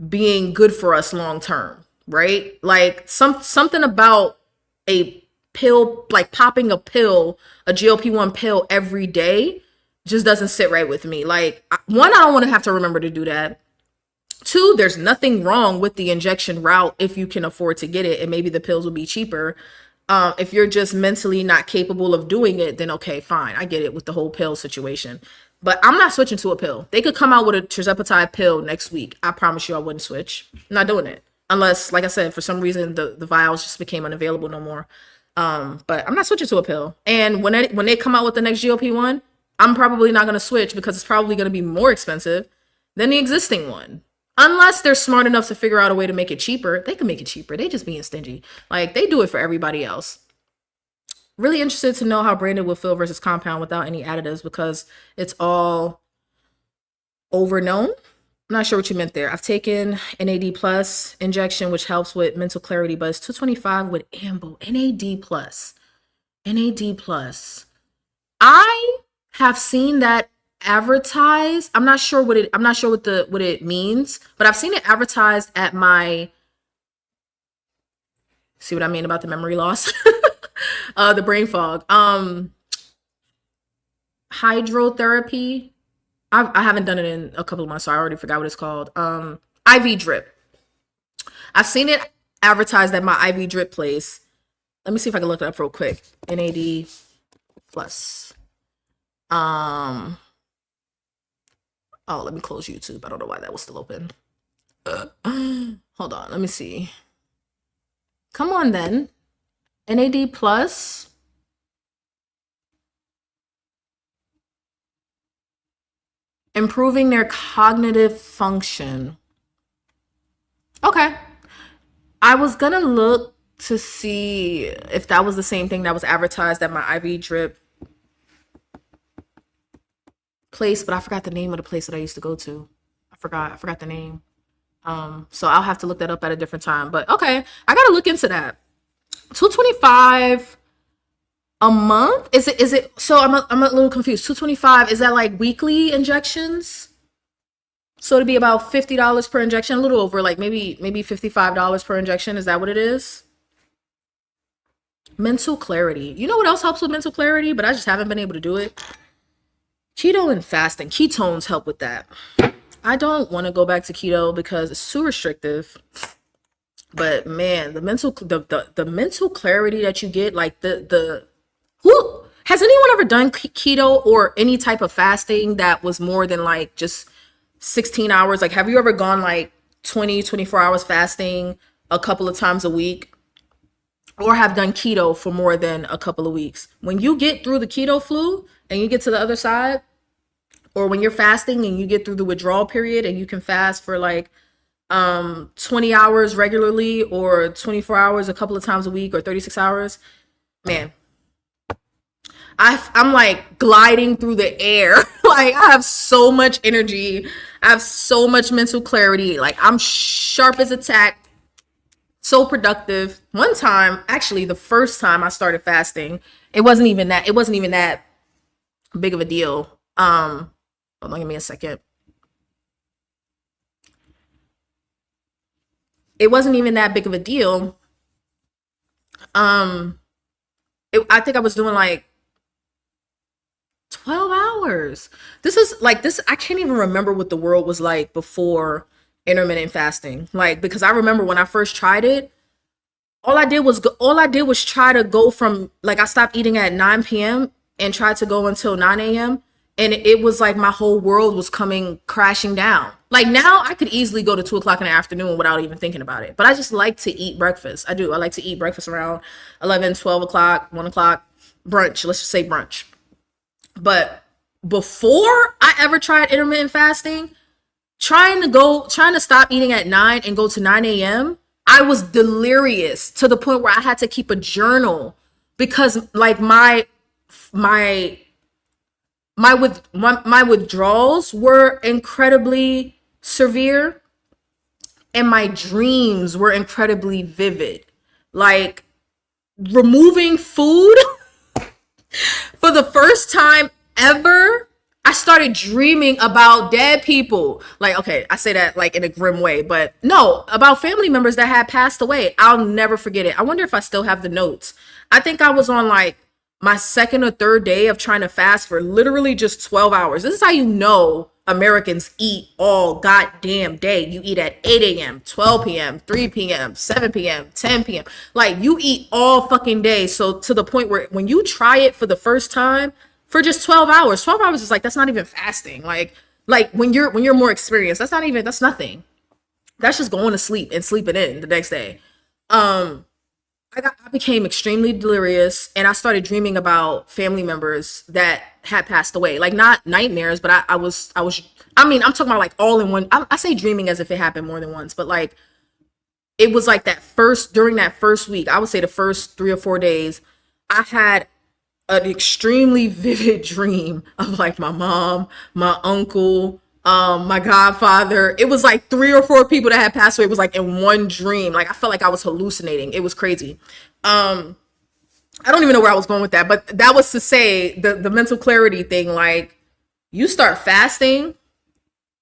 being good for us long term, right? Like something about a pill, like popping a pill, a GLP-1 pill every day just doesn't sit right with me. Like, one, I don't want to have to remember to do that. Two, there's nothing wrong with the injection route if you can afford to get it, and maybe the pills will be cheaper. If you're just mentally not capable of doing it, then okay, fine. I get it with the whole pill situation. But I'm not switching to a pill. They could come out with a tirzepatide pill next week. I promise you I wouldn't switch. I'm not doing it. Unless, like I said, for some reason the vials just became unavailable no more. But I'm not switching to a pill. And when they come out with the next GLP-1, I'm probably not going to switch because it's probably going to be more expensive than the existing one. Unless they're smart enough to figure out a way to make it cheaper. They can make it cheaper. They just being stingy. Like, they do it for everybody else. Really interested to know how branded will feel versus compound without any additives because it's all overknown. I'm not sure what you meant there. I've taken NAD plus injection, which helps with mental clarity, but it's 225 with Ambo. NAD plus. NAD plus. I have seen that advertised. I'm not sure what it means, but I've seen it advertised at my, see what I mean about the memory loss? The brain fog. Hydrotherapy. I haven't done it in a couple of months, so I already forgot what it's called. IV drip. I've seen it advertised at my IV drip place. Let me see if I can look it up real quick. NAD plus. Oh, let me close YouTube. I don't know why that was still open. Hold on, let me see. Come on then. NAD plus. Improving their cognitive function. Okay. I was gonna look to see if that was the same thing that was advertised at my IV drip place, but I forgot the name of the place that I used to go to. I forgot the name. So I'll have to look that up at a different time. But okay, I gotta look into that. 225 a month? Is it so I'm a little confused. 225, is that like weekly injections? So it'd be about $50 per injection, a little over, like maybe $55 per injection. Is that what it is? Mental clarity. You know what else helps with mental clarity, but I just haven't been able to do it? Keto and fasting. Ketones help with that. I don't want to go back to keto because it's too restrictive. But man, the mental clarity that you get, like the who has anyone ever done keto or any type of fasting that was more than like just 16 hours? Like, have you ever gone like 24 hours fasting a couple of times a week, or have done keto for more than a couple of weeks? When you get through the keto flu and you get to the other side, or when you're fasting and you get through the withdrawal period and you can fast for like 20 hours regularly, or 24 hours a couple of times a week, or 36 hours, man, I'm like gliding through the air. Like, I have so much energy. I have so much mental clarity. Like, I'm sharp as a tack, so productive. One time, actually, the first time I started fasting, it wasn't even that big of a deal. Hold on, give me a second. It wasn't even that big of a deal. Um, I think I was doing like 12 hours. This is like this. I can't even remember what the world was like before intermittent fasting. Like, because I remember when I first tried it, all I did was try to go from, like, I stopped eating at 9 p.m. and tried to go until 9 a.m. And it was like my whole world was coming crashing down. Like, now I could easily go to 2 o'clock in the afternoon without even thinking about it. But I just like to eat breakfast. I do. I like to eat breakfast around 11, 12 o'clock, 1 o'clock, brunch. Let's just say brunch. But before I ever tried intermittent fasting, trying to stop eating at 9 and go to 9 a.m., I was delirious to the point where I had to keep a journal, because like my my withdrawals were incredibly severe, and my dreams were incredibly vivid. Like, removing food for the first time ever, I started dreaming about dead people. Like, okay, I say that like in a grim way, but no, about family members that had passed away. I'll never forget it. I wonder if I still have the notes. I think I was on like my second or third day of trying to fast for literally just 12 hours. This is how you know Americans eat all goddamn day. You eat at 8 a.m., 12 p.m., 3 p.m., 7 p.m., 10 p.m. Like, you eat all fucking day. So to the point where when you try it for the first time for just 12 hours is like, that's not even fasting. Like when you're more experienced, that's nothing. That's just going to sleep and sleeping in the next day. Um, I became extremely delirious, and I started dreaming about family members that had passed away. Like, not nightmares, but I mean, I'm talking about like all in one. I say dreaming as if it happened more than once, but like, it was like during that first week, I would say the first 3 or 4 days, I had an extremely vivid dream of like my mom, my uncle, my godfather. It was like 3 or 4 people that had passed away. It was like in one dream. Like, I felt like I was hallucinating. It was crazy. Um, I don't even know where I was going with that, but that was to say the mental clarity thing. Like, you start fasting,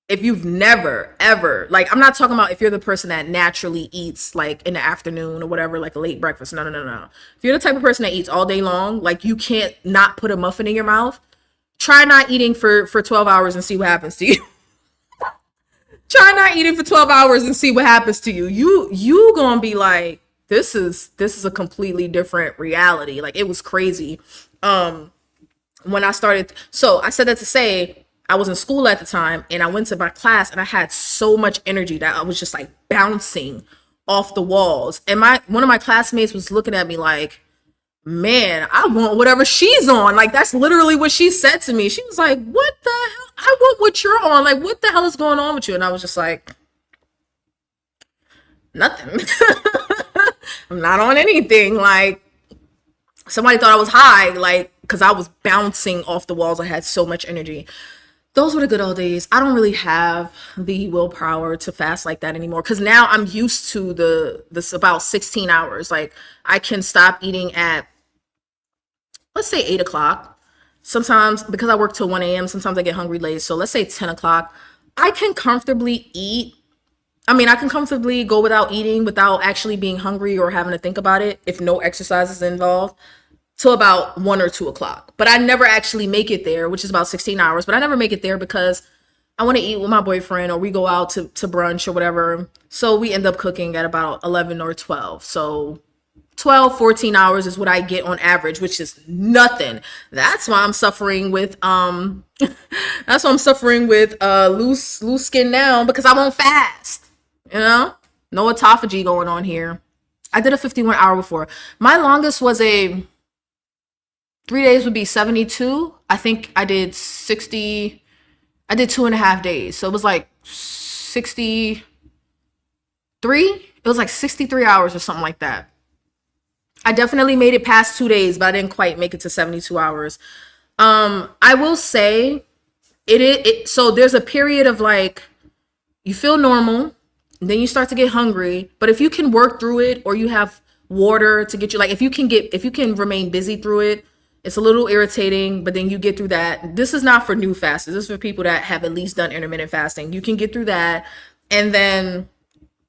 if you've never ever, like, I'm not talking about if you're the person that naturally eats like in the afternoon or whatever, like a late breakfast. No, no, no, no. If you're the type of person that eats all day long, like, you can't not put a muffin in your mouth. Try not eating for 12 hours and see what happens to you. Try not eating for 12 hours and see what happens to you. You gonna be like, this is a completely different reality. Like, it was crazy. When I started, so I said that to say, I was in school at the time, and I went to my class, and I had so much energy that I was just like bouncing off the walls. And one of my classmates was looking at me like, man, I want whatever she's on. Like, that's literally what she said to me. She was like, what the hell? I want what you're on. Like, what the hell is going on with you? And I was just like, nothing. I'm not on anything. Like, somebody thought I was high, like, because I was bouncing off the walls. I had so much energy. Those were the good old days. I don't really have the willpower to fast like that anymore because now I'm used to this about 16 hours. Like, I can stop eating at, let's say, 8 o'clock. Sometimes because I work till 1 a.m., sometimes I get hungry late. So let's say 10 o'clock. I can comfortably eat. I mean, I can comfortably go without eating without actually being hungry or having to think about it if no exercise is involved till about 1 or 2 o'clock. But I never actually make it there, which is about 16 hours. But I never make it there because I want to eat with my boyfriend or we go out to brunch or whatever. So we end up cooking at about 11 or 12. So 12, 14 hours is what I get on average, which is nothing. That's why I'm suffering with that's why I'm suffering with loose skin now because I won't fast. You know? No autophagy going on here. I did a 51-hour before. My longest was a 3 days would be 72. I think I did 60. I did 2.5 days. So it was like 63. It was like 63 hours or something like that. I definitely made it past 2 days, but I didn't quite make it to 72 hours. I will say so there's a period of like you feel normal, and then you start to get hungry. But if you can work through it or you have water to get you like if you can remain busy through it, it's a little irritating, but then you get through that. This is not for new fasters. This is for people that have at least done intermittent fasting. You can get through that. And then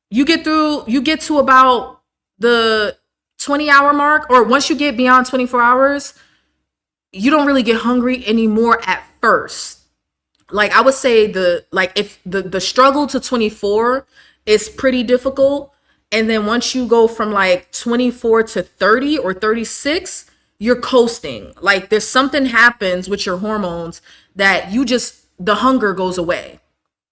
you get to about the 20-hour mark, or once you get beyond 24 hours, you don't really get hungry anymore at first. Like I would say if the struggle to 24 is pretty difficult. And then once you go from like 24 to 30 or 36, you're coasting. Like there's something happens with your hormones that the hunger goes away.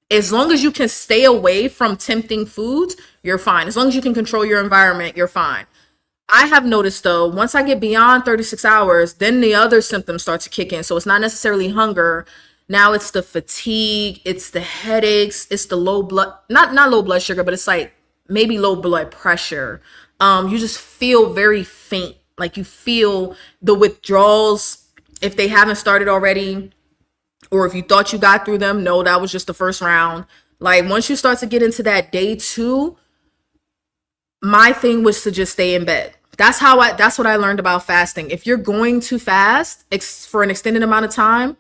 As long as you can stay away from tempting foods, you're fine. As long as you can control your environment, you're fine. I have noticed though, once I get beyond 36 hours, then the other symptoms start to kick in. So it's not necessarily hunger. Now it's the fatigue, it's the headaches, it's the not low blood sugar, but it's like maybe low blood pressure. You just feel very faint. Like you feel the withdrawals, if they haven't started already, or if you thought you got through them, no, that was just the first round. Like once you start to get into that day 2, my thing was to just stay in bed. That's what I learned about fasting. If you're going to fast for an extended amount of time,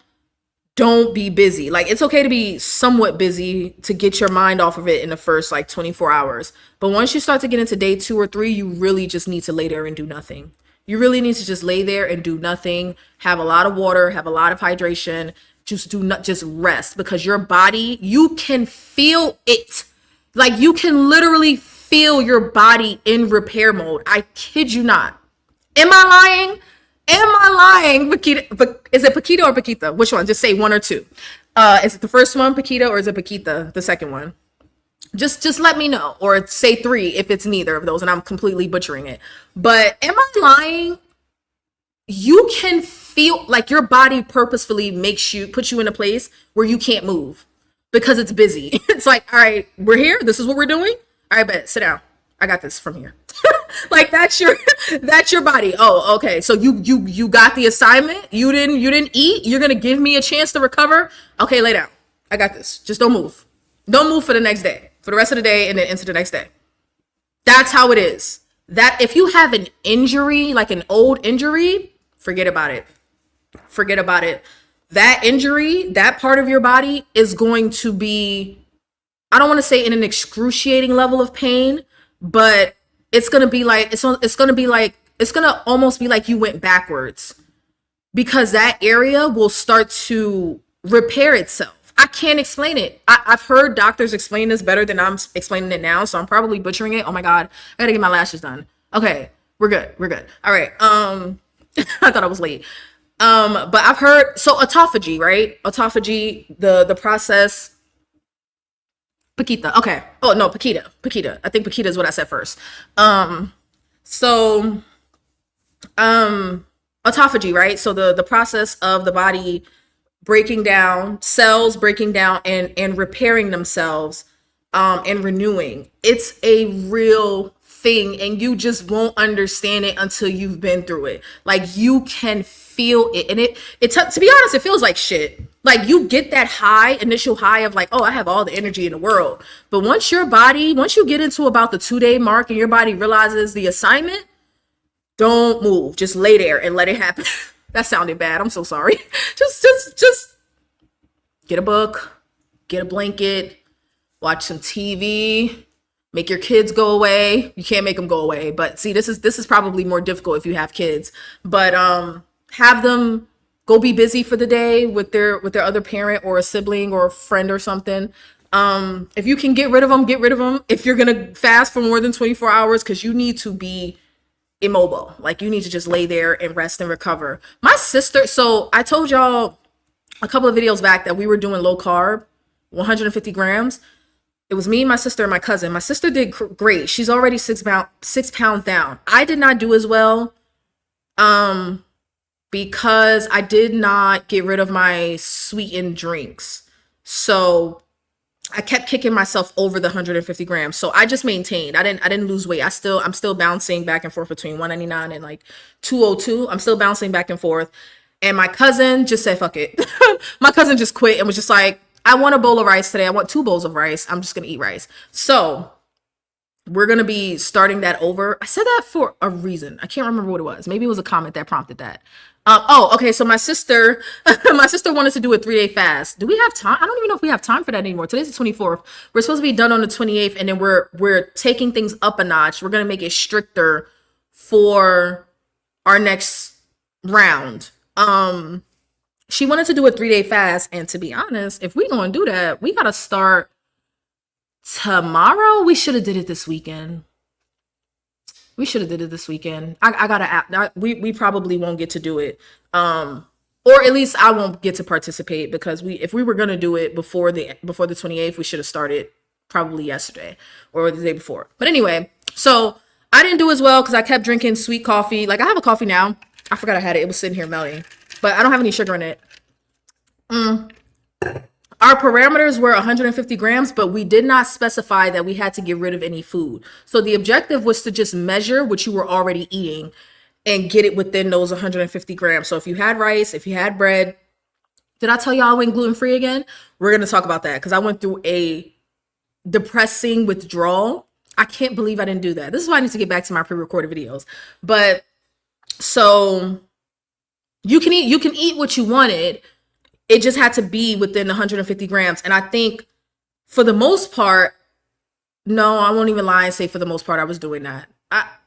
don't be busy. Like it's okay to be somewhat busy to get your mind off of it in the first like 24 hours. But once you start to get into day 2 or 3, you really just need to lay there and do nothing. You really need to just lay there and do nothing, have a lot of water, have a lot of hydration, just rest, because your body, you can feel it. Like you can literally feel your body in repair mode. I kid you not. Am I lying? Am I lying? Paquita, is it Paquita or Paquita? Which one? Just say one or two. Is it the first one, Paquita, or is it Paquita, the second one? Just let me know, or say 3 if it's neither of those and I'm completely butchering it. But am I lying? You can feel like your body purposefully puts you in a place where you can't move because it's busy. It's like, all right, we're here. This is what we're doing. All right, bet, sit down. I got this from here. Like that's your body. Oh, okay. So you got the assignment. You didn't eat. You're gonna give me a chance to recover. Okay, lay down. I got this. Just don't move. Don't move for the next day, for the rest of the day, and then into the next day. That's how it is. That if you have an injury, like an old injury, forget about it. Forget about it. That injury, that part of your body is going to be, I don't want to say in an excruciating level of pain, but it's going to be like, it's going to almost be like you went backwards, because that area will start to repair itself. I can't explain it. I've heard doctors explain this better than I'm explaining it now, so I'm probably butchering it. Oh my God, I gotta get my lashes done. Okay, we're good. All right. I thought I was late. But I've heard, so autophagy, right? Autophagy, the process. Paquita. Okay. Oh no, Paquita. I think Paquita is what I said first. So autophagy, right? So the process of the body breaking down, cells breaking down and repairing themselves, and renewing. It's a real thing, and you just won't understand it until you've been through it. Like, you can feel it, and to be honest, it feels like shit. Like, you get that initial high of like, oh, I have all the energy in the world. But once you get into about the 2 day mark and your body realizes the assignment, don't move. Just lay there and let it happen. That sounded bad. I'm so sorry. Just get a book, get a blanket, watch some TV, make your kids go away. You can't make them go away, but see, this is probably more difficult if you have kids. But have them go be busy for the day with their other parent or a sibling or a friend or something. If you can get rid of them, get rid of them. If you're gonna fast for more than 24 hours, because you need to be immobile. Like, you need to just lay there and rest and recover. My sister, so I told y'all a couple of videos back that we were doing low carb, 150 grams. It was me, my sister, and my cousin. My sister did great. She's already 6 pounds down. I did not do as well, because I did not get rid of my sweetened drinks. So I kept kicking myself over the 150 grams. So I just maintained. I didn't lose weight. I'm still bouncing back and forth between 199 and like 202. I'm still bouncing back and forth. And my cousin just said, fuck it. My cousin just quit and was just like, I want a bowl of rice today. I want 2 bowls of rice. I'm just going to eat rice. So we're going to be starting that over. I said that for a reason. I can't remember what it was. Maybe it was a comment that prompted that. Okay. So my sister wanted to do a 3-day fast. Do we have time? I don't even know if we have time for that anymore. Today's the 24th. We're supposed to be done on the 28th. And then we're taking things up a notch. We're going to make it stricter for our next round. She wanted to do a 3-day fast. And to be honest, if we're going to do that, we got to start tomorrow. We should have did it this weekend. I gotta app. We probably won't get to do it. Or at least I won't get to participate, because if we were gonna do it before the 28th, we should have started probably yesterday or the day before. But anyway, so I didn't do as well because I kept drinking sweet coffee. Like, I have a coffee now. I forgot I had it. It was sitting here melting, but I don't have any sugar in it. Our parameters were 150 grams, but we did not specify that we had to get rid of any food. So the objective was to just measure what you were already eating and get it within those 150 grams. So if you had rice, if you had bread, did I tell y'all I went gluten-free again? We're going to talk about that, because I went through a depressing withdrawal. I can't believe I didn't do that. This is why I need to get back to my pre-recorded videos. But so you can eat what you wanted. It just had to be within 150 grams. And I think for the most part, no, I won't even lie and say for the most part I was doing that.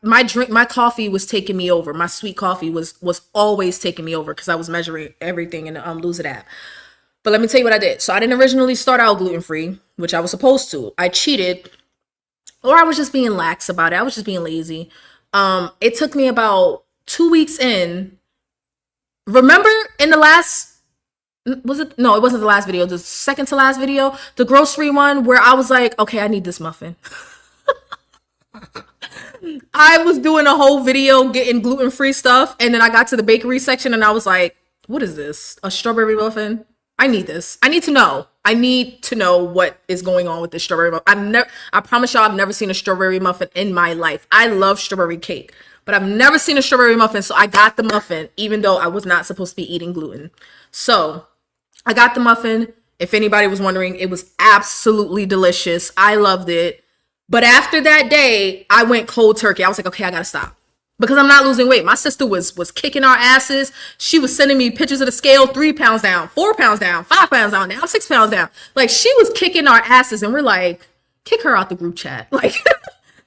My coffee was taking me over. My sweet coffee was always taking me over, because I was measuring everything in the Lose It app. But let me tell you what I did. So I didn't originally start out gluten-free, which I was supposed to. I cheated, or I was just being lax about it. I was just being lazy. It took me about 2 weeks in. Remember in the last, was it? No, it wasn't the last video. The second to last video, the grocery one, where I was like, okay, I need this muffin. I was doing a whole video getting gluten-free stuff, and then I got to the bakery section and I was like, what is this? A strawberry muffin? I need this. I need to know. I need to know what is going on with this strawberry muffin. I promise y'all, I've never seen a strawberry muffin in my life. I love strawberry cake, but I've never seen a strawberry muffin. So I got the muffin, even though I was not supposed to be eating gluten. So I got the muffin. If anybody was wondering, it was absolutely delicious. I loved it. But after that day, I went cold turkey. I was like, okay, I gotta stop, because I'm not losing weight. My sister was kicking our asses. She was sending me pictures of the scale, 3 pounds down, 4 pounds down, 5 pounds down, now 6 pounds down. Like, she was kicking our asses, and we're like, kick her out the group chat. Like,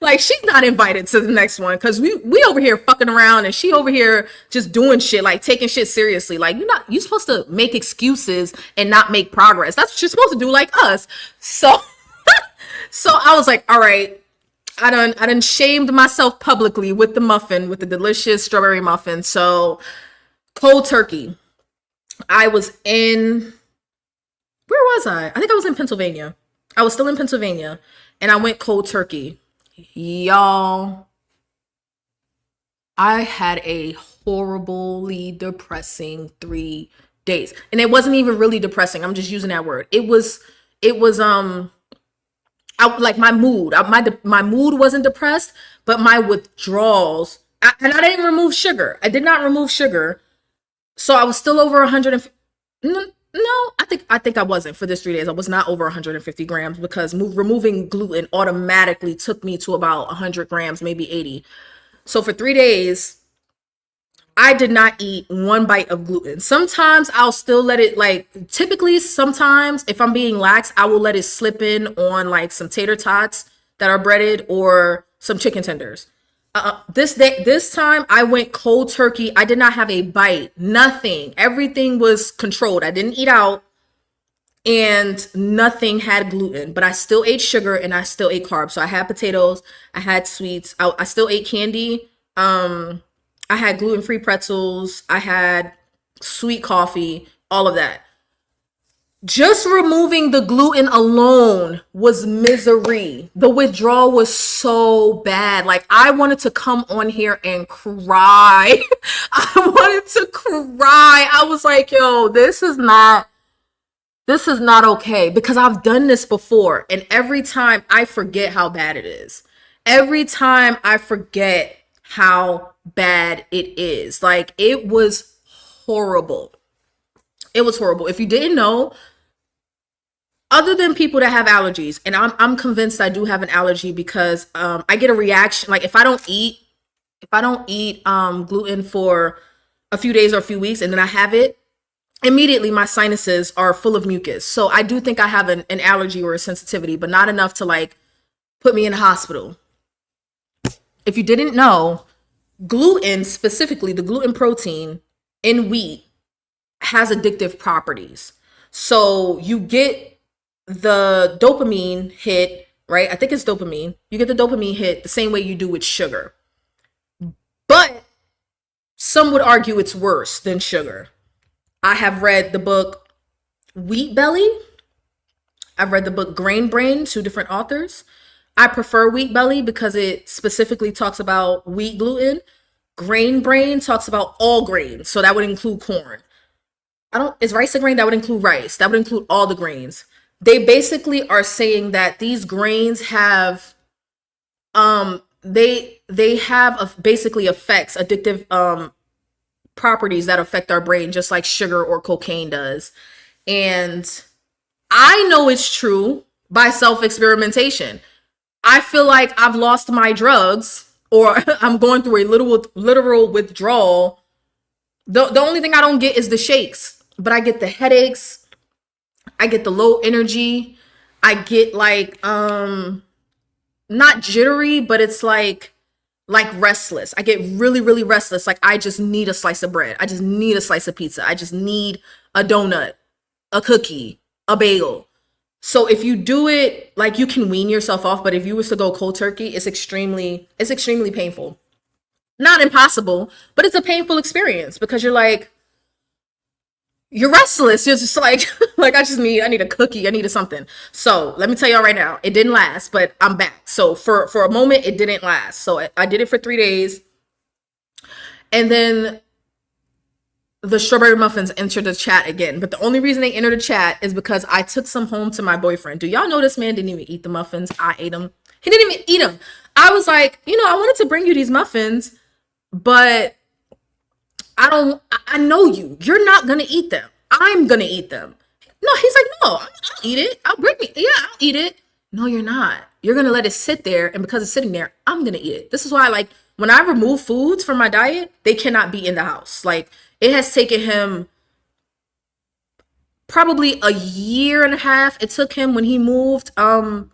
like, she's not invited to the next one, because we over here fucking around, and she over here just doing shit, like taking shit seriously. Like, you're supposed to make excuses and not make progress. That's what you're supposed to do, like us. So I was like, all right, I done shamed myself publicly with the muffin, with the delicious strawberry muffin. So cold turkey. I was in, where was I? I think I was in Pennsylvania. I was still in Pennsylvania, and I went cold turkey. Y'all, I had a horribly depressing 3 days. And it wasn't even really depressing. I'm just using that word. It was like my mood. My mood wasn't depressed, but my withdrawals. And I didn't remove sugar. I did not remove sugar, so I was still over 100. No, no, I think I wasn't for this 3 days. I was not over 150 grams because removing gluten automatically took me to about 100 grams, maybe 80. So for 3 days, I did not eat one bite of gluten. Sometimes I'll still let it, like, typically sometimes if I'm being lax, I will let it slip in on like some tater tots that are breaded or some chicken tenders. This time I went cold turkey. I did not have a bite, nothing. Everything was controlled. I didn't eat out and nothing had gluten, but I still ate sugar and I still ate carbs. So I had potatoes, I had sweets, I still ate candy. I had gluten-free pretzels, I had sweet coffee, all of that. Just removing the gluten alone was misery. The withdrawal was so bad. Like, I wanted to come on here and cry. I wanted to cry. I was like, yo, this is not okay, because I've done this before and every time I forget how bad it is. Every time I forget how bad it is. Like, it was horrible. It was horrible. If you didn't know, other than people that have allergies, and I'm convinced I do have an allergy because I get a reaction. Like, if I don't eat gluten for a few days or a few weeks and then I have it, immediately my sinuses are full of mucus. So I do think I have an allergy or a sensitivity, but not enough to like put me in the hospital. If you didn't know, gluten, specifically the gluten protein in wheat, has addictive properties. So you get the dopamine hit, right? I think it's dopamine. You get the dopamine hit the same way you do with sugar. But some would argue it's worse than sugar. I have read the book Wheat Belly. I've read the book Grain Brain, 2 different authors. I prefer Wheat Belly because it specifically talks about wheat gluten. Grain Brain talks about all grains, so that would include corn. Is rice a grain? That would include rice. That would include all the grains. They basically are saying that these grains have, they have basically effects, addictive properties that affect our brain, just like sugar or cocaine does. And I know it's true by self-experimentation. I feel like I've lost my drugs or I'm going through a literal withdrawal. The only thing I don't get is the shakes, but I get the headaches. I get the low energy. I get like, not jittery, but it's like restless. I get really, really restless. Like, I just need a slice of bread. I just need a slice of pizza. I just need a donut, a cookie, a bagel. So if you do it, like, you can wean yourself off, but if you was to go cold turkey, it's extremely painful. Not impossible, but it's a painful experience because you're restless. You're just like, I need a cookie. I need something. So let me tell y'all right now, it didn't last, but I'm back. So for a moment, it didn't last. So I did it for 3 days. And then the strawberry muffins entered the chat again. But the only reason they entered the chat is because I took some home to my boyfriend. Do y'all know this man didn't even eat the muffins? I ate them. He didn't even eat them. I was like, I wanted to bring you these muffins, but I know you. You're not going to eat them. I'm going to eat them. No, he's like, no, I'll eat it. I'll eat it. No, you're not. You're going to let it sit there. And because it's sitting there, I'm going to eat it. This is why, like, when I remove foods from my diet, they cannot be in the house. Like, it has taken him probably a year and a half. It took him when he moved to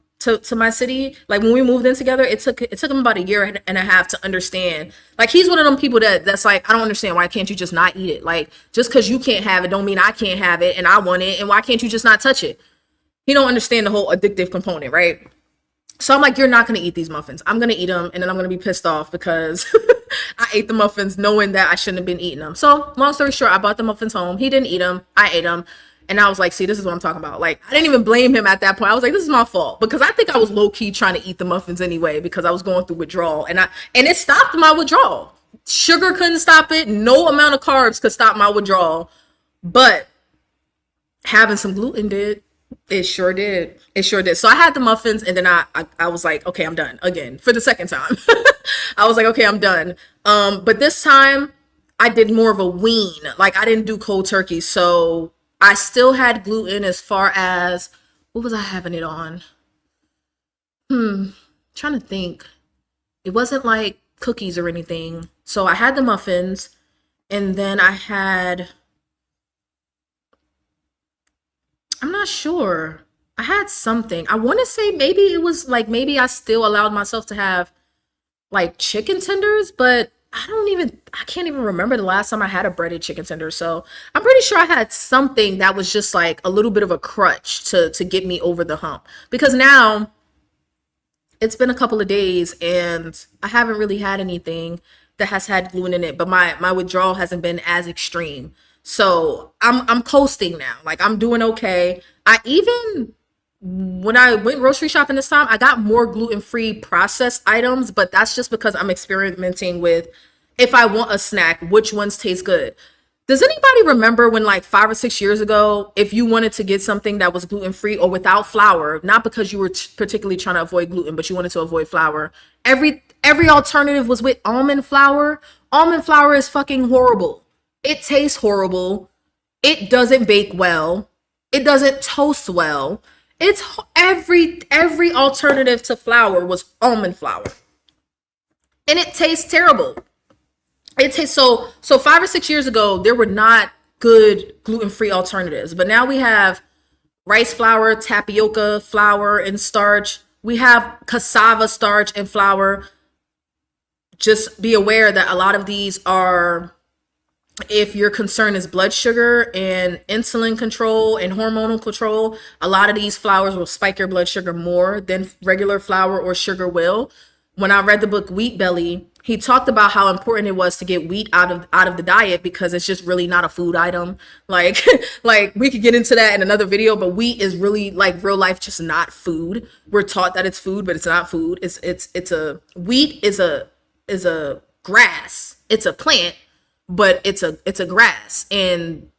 my city. Like, when we moved in together, it took him about a year and a half to understand. Like, he's one of them people that's like, I don't understand, why can't you just not eat it? Like, just because you can't have it don't mean I can't have it and I want it, and why can't you just not touch it? He don't understand the whole addictive component, right? So I'm like, you're not going to eat these muffins. I'm going to eat them, and then I'm going to be pissed off because I ate the muffins knowing that I shouldn't have been eating them. So long story short, I brought the muffins home. He didn't eat them. I ate them. And I was like, see, this is what I'm talking about. Like, I didn't even blame him at that point. I was like, this is my fault, because I think I was low key trying to eat the muffins anyway, because I was going through withdrawal, and it stopped my withdrawal. Sugar couldn't stop it. No amount of carbs could stop my withdrawal. But having some gluten did. It sure did. It sure did. So I had the muffins, and then I was like, okay, I'm done again for the second time. I was like, okay, I'm done. But this time I did more of a wean. Like I didn't do cold turkey. So I still had gluten as far as what was I having it on? Trying to think. It wasn't like cookies or anything. So I had the muffins, and then I had, I'm not sure. I had something. I want to say maybe it was like maybe I still allowed myself to have like chicken tenders, but I can't even remember the last time I had a breaded chicken tender. So I'm pretty sure I had something that was just like a little bit of a crutch to get me over the hump. Because now it's been a couple of days and I haven't really had anything that has had gluten in it, but my withdrawal hasn't been as extreme. So I'm coasting now. Like I'm doing okay. I even when I went grocery shopping this time, I got more gluten-free processed items, but that's just because I'm experimenting with if I want a snack, which ones taste good. Does anybody remember when like 5 or 6 years ago, if you wanted to get something that was gluten-free or without flour, not because you were particularly trying to avoid gluten, but you wanted to avoid flour, every alternative was with almond flour. Almond flour is fucking horrible. It tastes horrible. It doesn't bake well. It doesn't toast well. Every alternative to flour was almond flour, and it tastes terrible. It tastes so 5 or 6 years ago there were not good gluten-free alternatives, but now we have rice flour, tapioca flour and starch. We have cassava starch and flour. Just be aware that a lot of these are, if your concern is blood sugar and insulin control and hormonal control, a lot of these flours will spike your blood sugar more than regular flour or sugar will. When I read the book Wheat Belly, he talked about how important it was to get wheat out of the diet because it's just really not a food item. Like like we could get into that in another video, but wheat is really like real life just not food. We're taught that it's food, but it's not food. It's a wheat is a grass. It's a plant, but it's a grass, and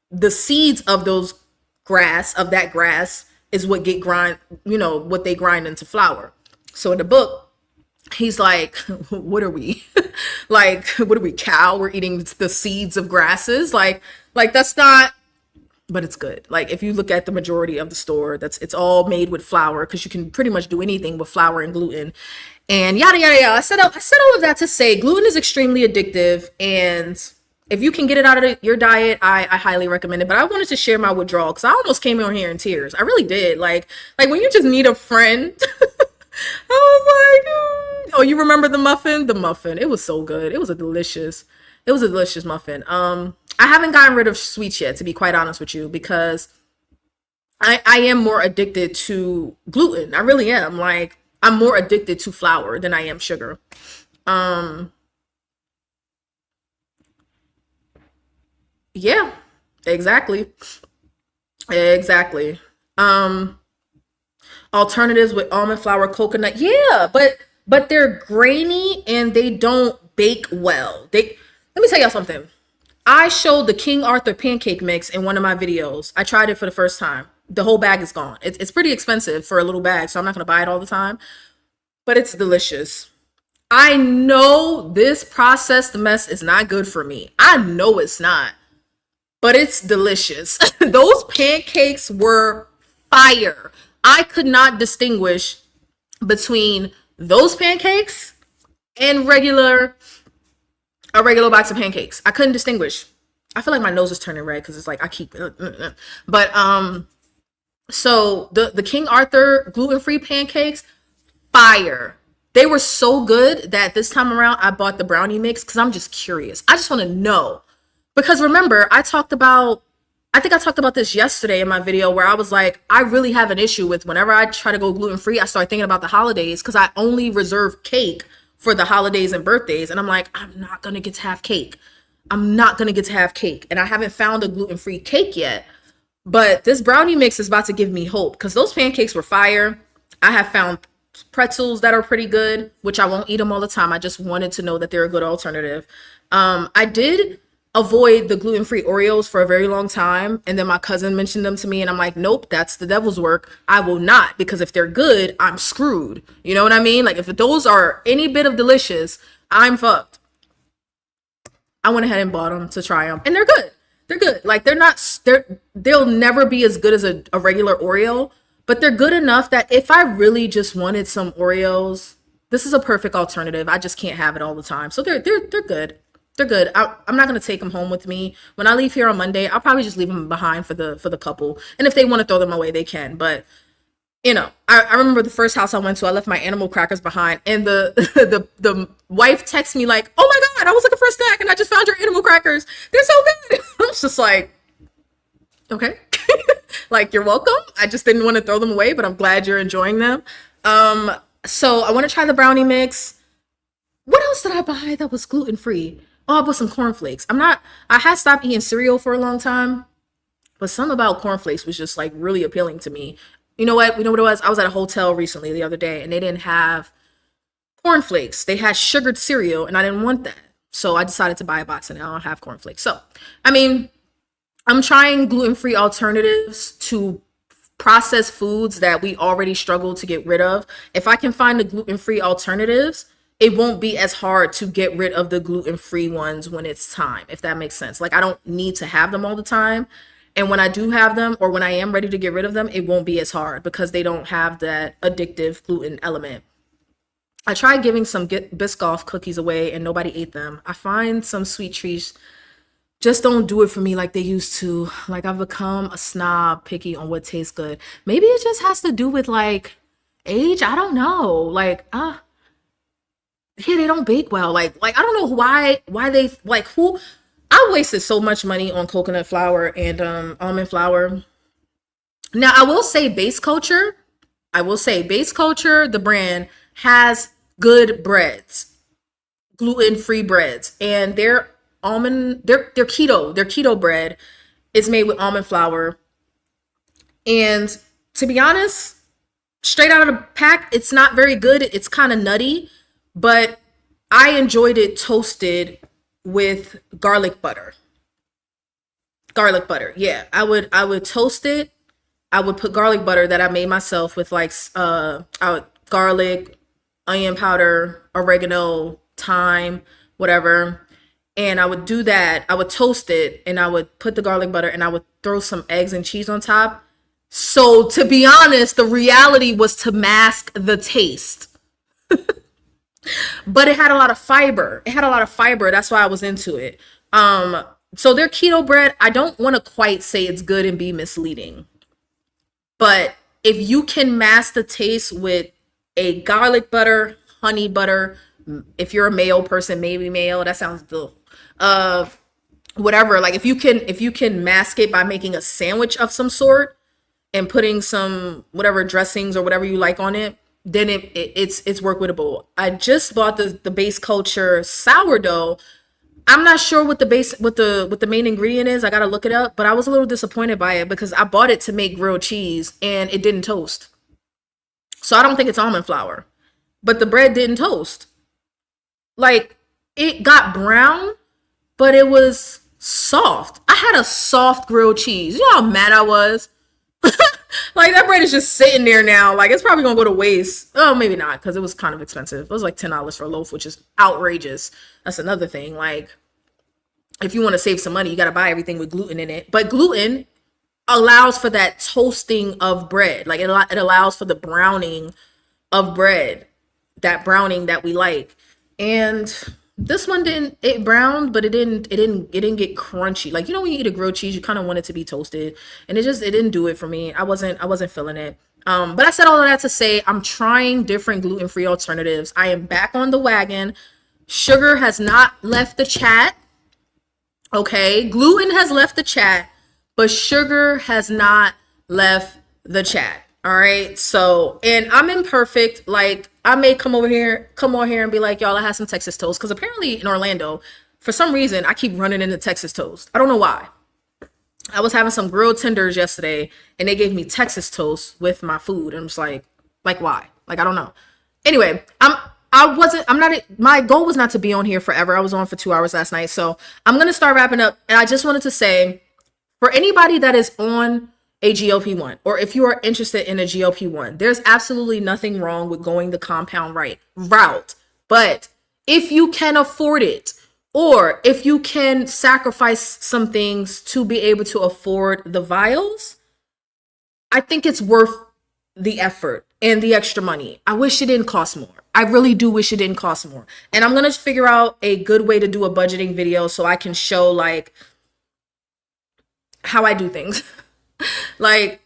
the seeds of that grass is what get grind, what they grind into flour. So in the book, he's like, what are we? Like, what are we, cow? We're eating the seeds of grasses? Like that's not, but it's good. Like if you look at the majority of the store, it's all made with flour because you can pretty much do anything with flour and gluten. And yada yada yada. I said all of that to say gluten is extremely addictive, and if you can get it out of your diet, I highly recommend it. But I wanted to share my withdrawal because I almost came on here in tears. I really did. Like when you just need a friend. I was like, oh, you remember the muffin? The muffin. It was so good. It was a delicious muffin. I haven't gotten rid of sweets yet, to be quite honest with you, because I am more addicted to gluten. I really am. Like I'm more addicted to flour than I am sugar. Um, yeah, exactly. Exactly. Um, Alternatives with almond flour, coconut. Yeah, but they're grainy and they don't bake well. They Let me tell y'all something. I showed the King Arthur pancake mix in one of my videos. I tried it for the first time. The whole bag is gone. It's pretty expensive for a little bag, so I'm not gonna buy it all the time. But it's delicious. I know this processed mess is not good for me. I know it's not, but it's delicious. Those pancakes were fire. I could not distinguish between those pancakes and a regular box of pancakes. I couldn't distinguish. I feel like my nose is turning red because it's like I keep but so the King Arthur gluten-free pancakes, fire. They were so good that this time around I bought the brownie mix because I'm just curious. I just want to know. Because remember, I think I talked about this yesterday in my video where I was like, I really have an issue with whenever I try to go gluten free, I start thinking about the holidays because I only reserve cake for the holidays and birthdays. And I'm like, I'm not going to get to have cake. I'm not going to get to have cake. And I haven't found a gluten free cake yet. But this brownie mix is about to give me hope because those pancakes were fire. I have found pretzels that are pretty good, which I won't eat them all the time. I just wanted to know that they're a good alternative. I did avoid the gluten-free Oreos for a very long time. And then my cousin mentioned them to me and I'm like, nope, that's the devil's work. I will not, because if they're good, I'm screwed. You know what I mean? Like if those are any bit of delicious, I'm fucked. I went ahead and bought them to try them and they're good. They're good. Like they'll never be as good as a regular Oreo, but they're good enough that if I really just wanted some Oreos, this is a perfect alternative. I just can't have it all the time. So they're good. They're good. I'm not gonna take them home with me. When I leave here on Monday, I'll probably just leave them behind for the couple. And if they want to throw them away, they can. But I remember the first house I went to, I left my animal crackers behind, and the the wife texts me like, "Oh my God, I was looking for a snack and I just found your animal crackers. They're so good." I was just like, okay, like you're welcome. I just didn't want to throw them away, but I'm glad you're enjoying them. So I want to try the brownie mix. What else did I buy that was gluten free? Oh, I bought some cornflakes. I had stopped eating cereal for a long time, but something about cornflakes was just like really appealing to me. You know what? You know what it was? I was at a hotel recently the other day and they didn't have cornflakes. They had sugared cereal and I didn't want that. So I decided to buy a box and now I don't have cornflakes. So, I mean, I'm trying gluten-free alternatives to processed foods that we already struggle to get rid of. If I can find the gluten-free alternatives, it won't be as hard to get rid of the gluten-free ones when it's time, if that makes sense. Like I don't need to have them all the time. And when I do have them, or when I am ready to get rid of them, it won't be as hard because they don't have that addictive gluten element. I tried giving some Biscoff cookies away and nobody ate them. I find some sweet treats just don't do it for me like they used to. Like I've become a snob, picky on what tastes good. Maybe it just has to do with like age. I don't know. Like, yeah, they don't bake well. Like I don't know why they like who. I wasted so much money on coconut flour and almond flour. Now I will say Base Culture. I will say Base Culture, the brand, has good breads, gluten-free breads, and their keto bread is made with almond flour. And to be honest, straight out of the pack, it's not very good. It's kind of nutty, but I enjoyed it toasted with garlic butter. Garlic butter. Yeah, I would toast it. I would put garlic butter that I made myself with like garlic, onion powder, oregano, thyme, whatever. And I would do that. I would toast it and I would put the garlic butter and I would throw some eggs and cheese on top. So to be honest, the reality was to mask the taste. But it had a lot of fiber. It had a lot of fiber. That's why I was into it. So their keto bread, I don't want to quite say it's good and be misleading. But if you can mask the taste with a garlic butter, honey butter, if you're a mayo person, maybe mayo, that sounds good. Whatever. Like if you can mask it by making a sandwich of some sort and putting some whatever dressings or whatever you like on it, then it's workable. I just bought the Base Culture sourdough. I'm not sure what the main ingredient is. I gotta look it up, but I was a little disappointed by it because I bought it to make grilled cheese and it didn't toast. So I don't think it's almond flour, but the bread didn't toast. Like it got brown, but it was soft. I had a soft grilled cheese. You know how mad I was? Like that bread is just sitting there now. Like it's probably gonna go to waste. Oh, maybe not, because it was kind of expensive. It was like $10 for a loaf, which is outrageous. That's another thing. Like if you want to save some money, you gotta buy everything with gluten in it. But gluten allows for that toasting of bread. Like it allows for the browning of bread, that browning that we like. And this one it browned, but it didn't get crunchy. Like, you know, when you eat a grilled cheese, you kind of want it to be toasted, and it didn't do it for me. I wasn't feeling it. But I said all of that to say I'm trying different gluten-free alternatives. I am back on the wagon. Sugar has not left the chat. Okay, gluten has left the chat, but sugar has not left the chat. All right. So, and I'm imperfect. Like I may come on here and be like, y'all, I had some Texas toast. Cause apparently in Orlando, for some reason, I keep running into Texas toast. I don't know why. I was having some grilled tenders yesterday and they gave me Texas toast with my food. And I'm just like why? Like, I don't know. Anyway, I'm not, my goal was not to be on here forever. I was on for 2 hours last night. So I'm going to start wrapping up. And I just wanted to say, for anybody that is on a GLP-1, or if you are interested in a GLP-1, there's absolutely nothing wrong with going the compound route. But if you can afford it, or if you can sacrifice some things to be able to afford the vials, I think it's worth the effort and the extra money. I wish it didn't cost more. I really do wish it didn't cost more. And I'm going to figure out a good way to do a budgeting video so I can show like how I do things. Like,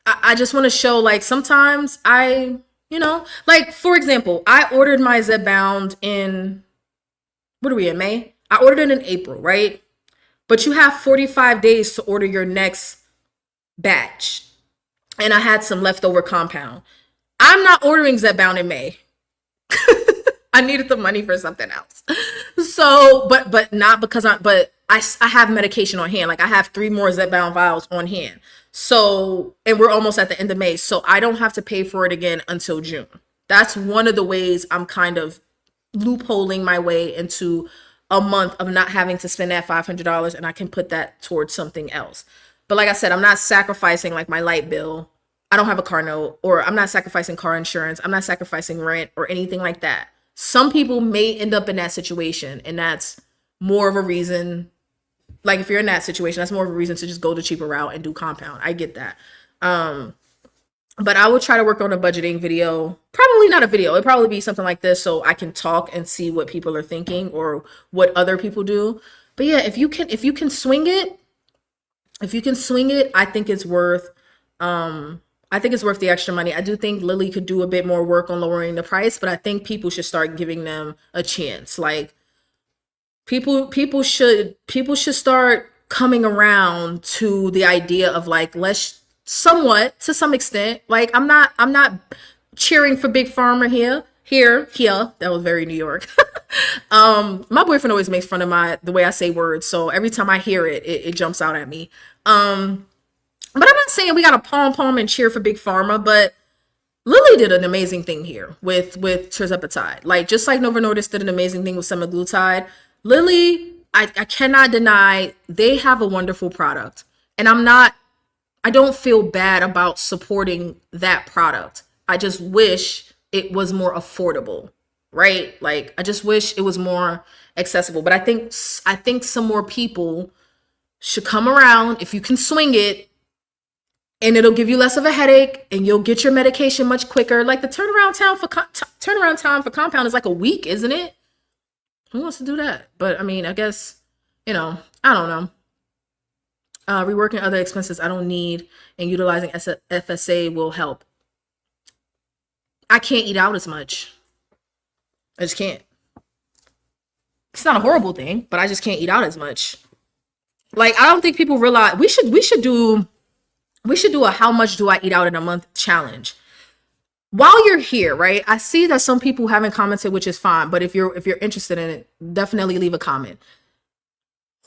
I just want to show like sometimes like for example, I ordered my ZEPBOUND in, what are we in, May? I ordered it in April, right? But you have 45 days to order your next batch. And I had some leftover compound. I'm not ordering ZEPBOUND in May. I needed the money for something else. So, but not because I have medication on hand. Like I have 3 more ZEPBOUND vials on hand. So, and we're almost at the end of May. So I don't have to pay for it again until June. That's one of the ways I'm kind of loopholing my way into a month of not having to spend that $500, and I can put that towards something else. But like I said, I'm not sacrificing like my light bill. I don't have a car note, or I'm not sacrificing car insurance. I'm not sacrificing rent or anything like that. Some people may end up in that situation, and that's more of a reason. Like if you're in that situation, that's more of a reason to just go the cheaper route and do compound. I get that. But I will try to work on a budgeting video. Probably not a video. It'll probably be something like this so I can talk and see what people are thinking or what other people do. But yeah, if you can swing it, I think it's worth the extra money. I do think Lily could do a bit more work on lowering the price, but I think people should start giving them a chance. Like people should start coming around to the idea of like, let's somewhat to some extent, like I'm not cheering for big pharma here. That was very New York. My boyfriend always makes fun of the way I say words, so every time I hear it jumps out at me. But I'm not saying we got to pom and cheer for big pharma, but Lily did an amazing thing here with tirzepatide. Like just like Novo Nordisk did an amazing thing with semaglutide, Lilly, I cannot deny they have a wonderful product, and I don't feel bad about supporting that product. I just wish it was more affordable, right? Like I just wish it was more accessible. But I think some more people should come around if you can swing it, and it'll give you less of a headache, and you'll get your medication much quicker. Like the turnaround time for compound is like a week, isn't it? Who wants to do that? But I mean, I guess, I don't know. Reworking other expenses I don't need and utilizing FSA will help. I can't eat out as much. I just can't. It's not a horrible thing, but I just can't eat out as much. Like I don't think people realize we should do a how much do I eat out in a month challenge. While you're here, right? I see that some people haven't commented, which is fine, but if you're interested in it, definitely leave a comment.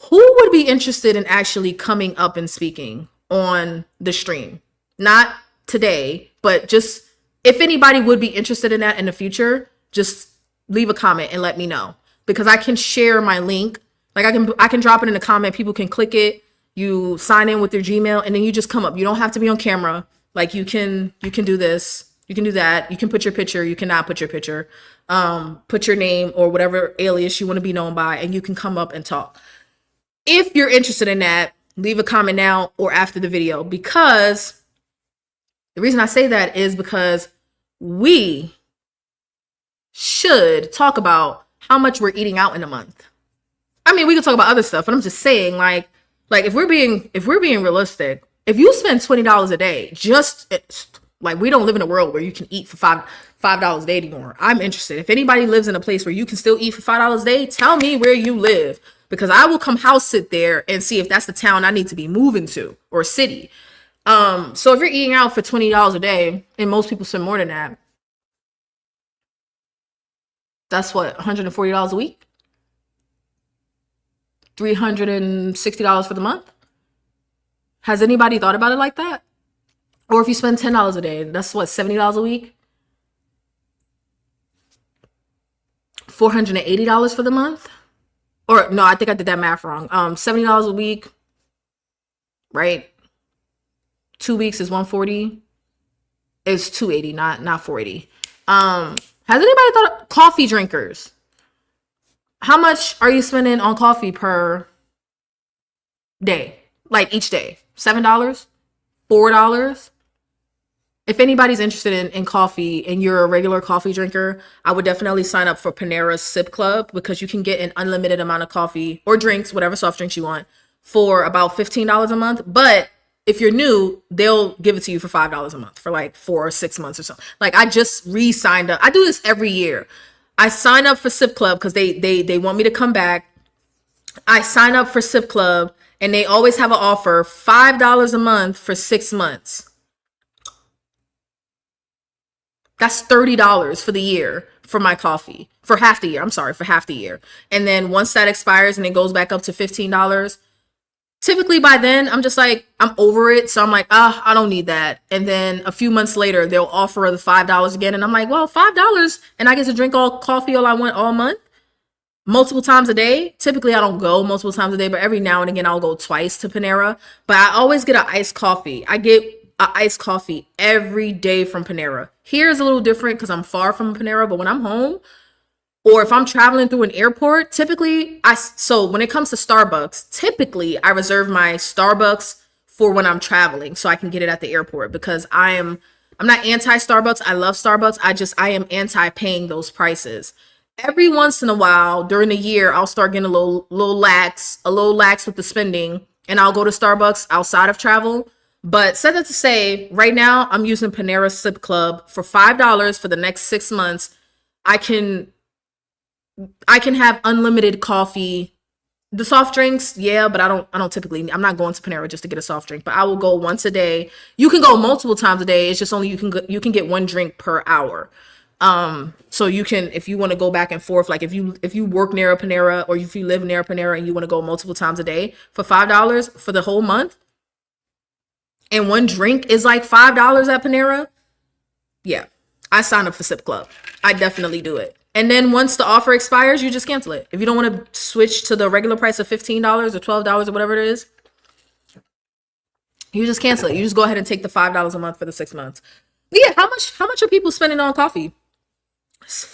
Who would be interested in actually coming up and speaking on the stream? Not today, but just if anybody would be interested in that in the future, just leave a comment and let me know, because I can share my link. Like I can drop it in the comment. People can click it. You sign in with your Gmail, and then you just come up. You don't have to be on camera. Like you can do this. You can do that. You can put your picture. You cannot put your picture. Put your name or whatever alias you want to be known by, and you can come up and talk. If you're interested in that, leave a comment now or after the video, because the reason I say that is because we should talk about how much we're eating out in a month. I mean, we can talk about other stuff, but I'm just saying, like if we're being realistic, if you spend $20 a day, like we don't live in a world where you can eat for $5 a day anymore. I'm interested. If anybody lives in a place where you can still eat for $5 a day, tell me where you live, because I will come house sit there and see if that's the town I need to be moving to or city. So if you're eating out for $20 a day, and most people spend more than that, that's what, $140 a week? $360 for the month? Has anybody thought about it like that? Or if you spend $10 a day, that's what, $70 a week? $480 for the month. Or no, I think I did that math wrong. $70 a week, right? 2 weeks is 140. It's 280, not 480. Has anybody thought of coffee drinkers? How much are you spending on coffee per day? Like each day? $7? $4? If anybody's interested in coffee and you're a regular coffee drinker, I would definitely sign up for Panera's Sip Club because you can get an unlimited amount of coffee or drinks, whatever soft drinks you want, for about $15 a month. But if you're new, they'll give it to you for $5 a month for like 4 or 6 months or so. Like I just re-signed up. I do this every year. I sign up for Sip Club because they want me to come back. I sign up for Sip Club and they always have an offer, $5 a month for 6 months. That's $30 for the year for my coffee. For half the year. I'm sorry, for half the year. And then once that expires and it goes back up to $15, typically by then I'm just like, I'm over it. So I'm like, I don't need that. And then a few months later, they'll offer the $5 again. And I'm like, well, $5 and I get to drink all coffee all I want all month, multiple times a day. Typically I don't go multiple times a day, but every now and again I'll go twice to Panera. But I always get an iced coffee. I get an iced coffee every day from Panera. Here's a little different because I'm far from Panera, but when I'm home or if I'm traveling through an airport, typically so when it comes to Starbucks, typically I reserve my Starbucks for when I'm traveling so I can get it at the airport because I'm not anti-Starbucks. I love Starbucks. I am anti-paying those prices. Every once in a while during the year, I'll start getting a little lax with the spending and I'll go to Starbucks outside of travel. But said that to say, right now I'm using Panera Sip Club for $5 for the next 6 months. I can have unlimited coffee. The soft drinks, yeah, but I'm not going to Panera just to get a soft drink, but I will go once a day. You can go multiple times a day. It's just only you can get one drink per hour. So you can, if you want to go back and forth, like if you work near a Panera or if you live near a Panera and you want to go multiple times a day for $5 for the whole month, and one drink is like $5 at Panera, yeah, I sign up for Sip Club. I definitely do it. And then once the offer expires, you just cancel it. If you don't want to switch to the regular price of $15 or $12 or whatever it is, you just cancel it. You just go ahead and take the $5 a month for the 6 months. But yeah, how much are people spending on coffee? It's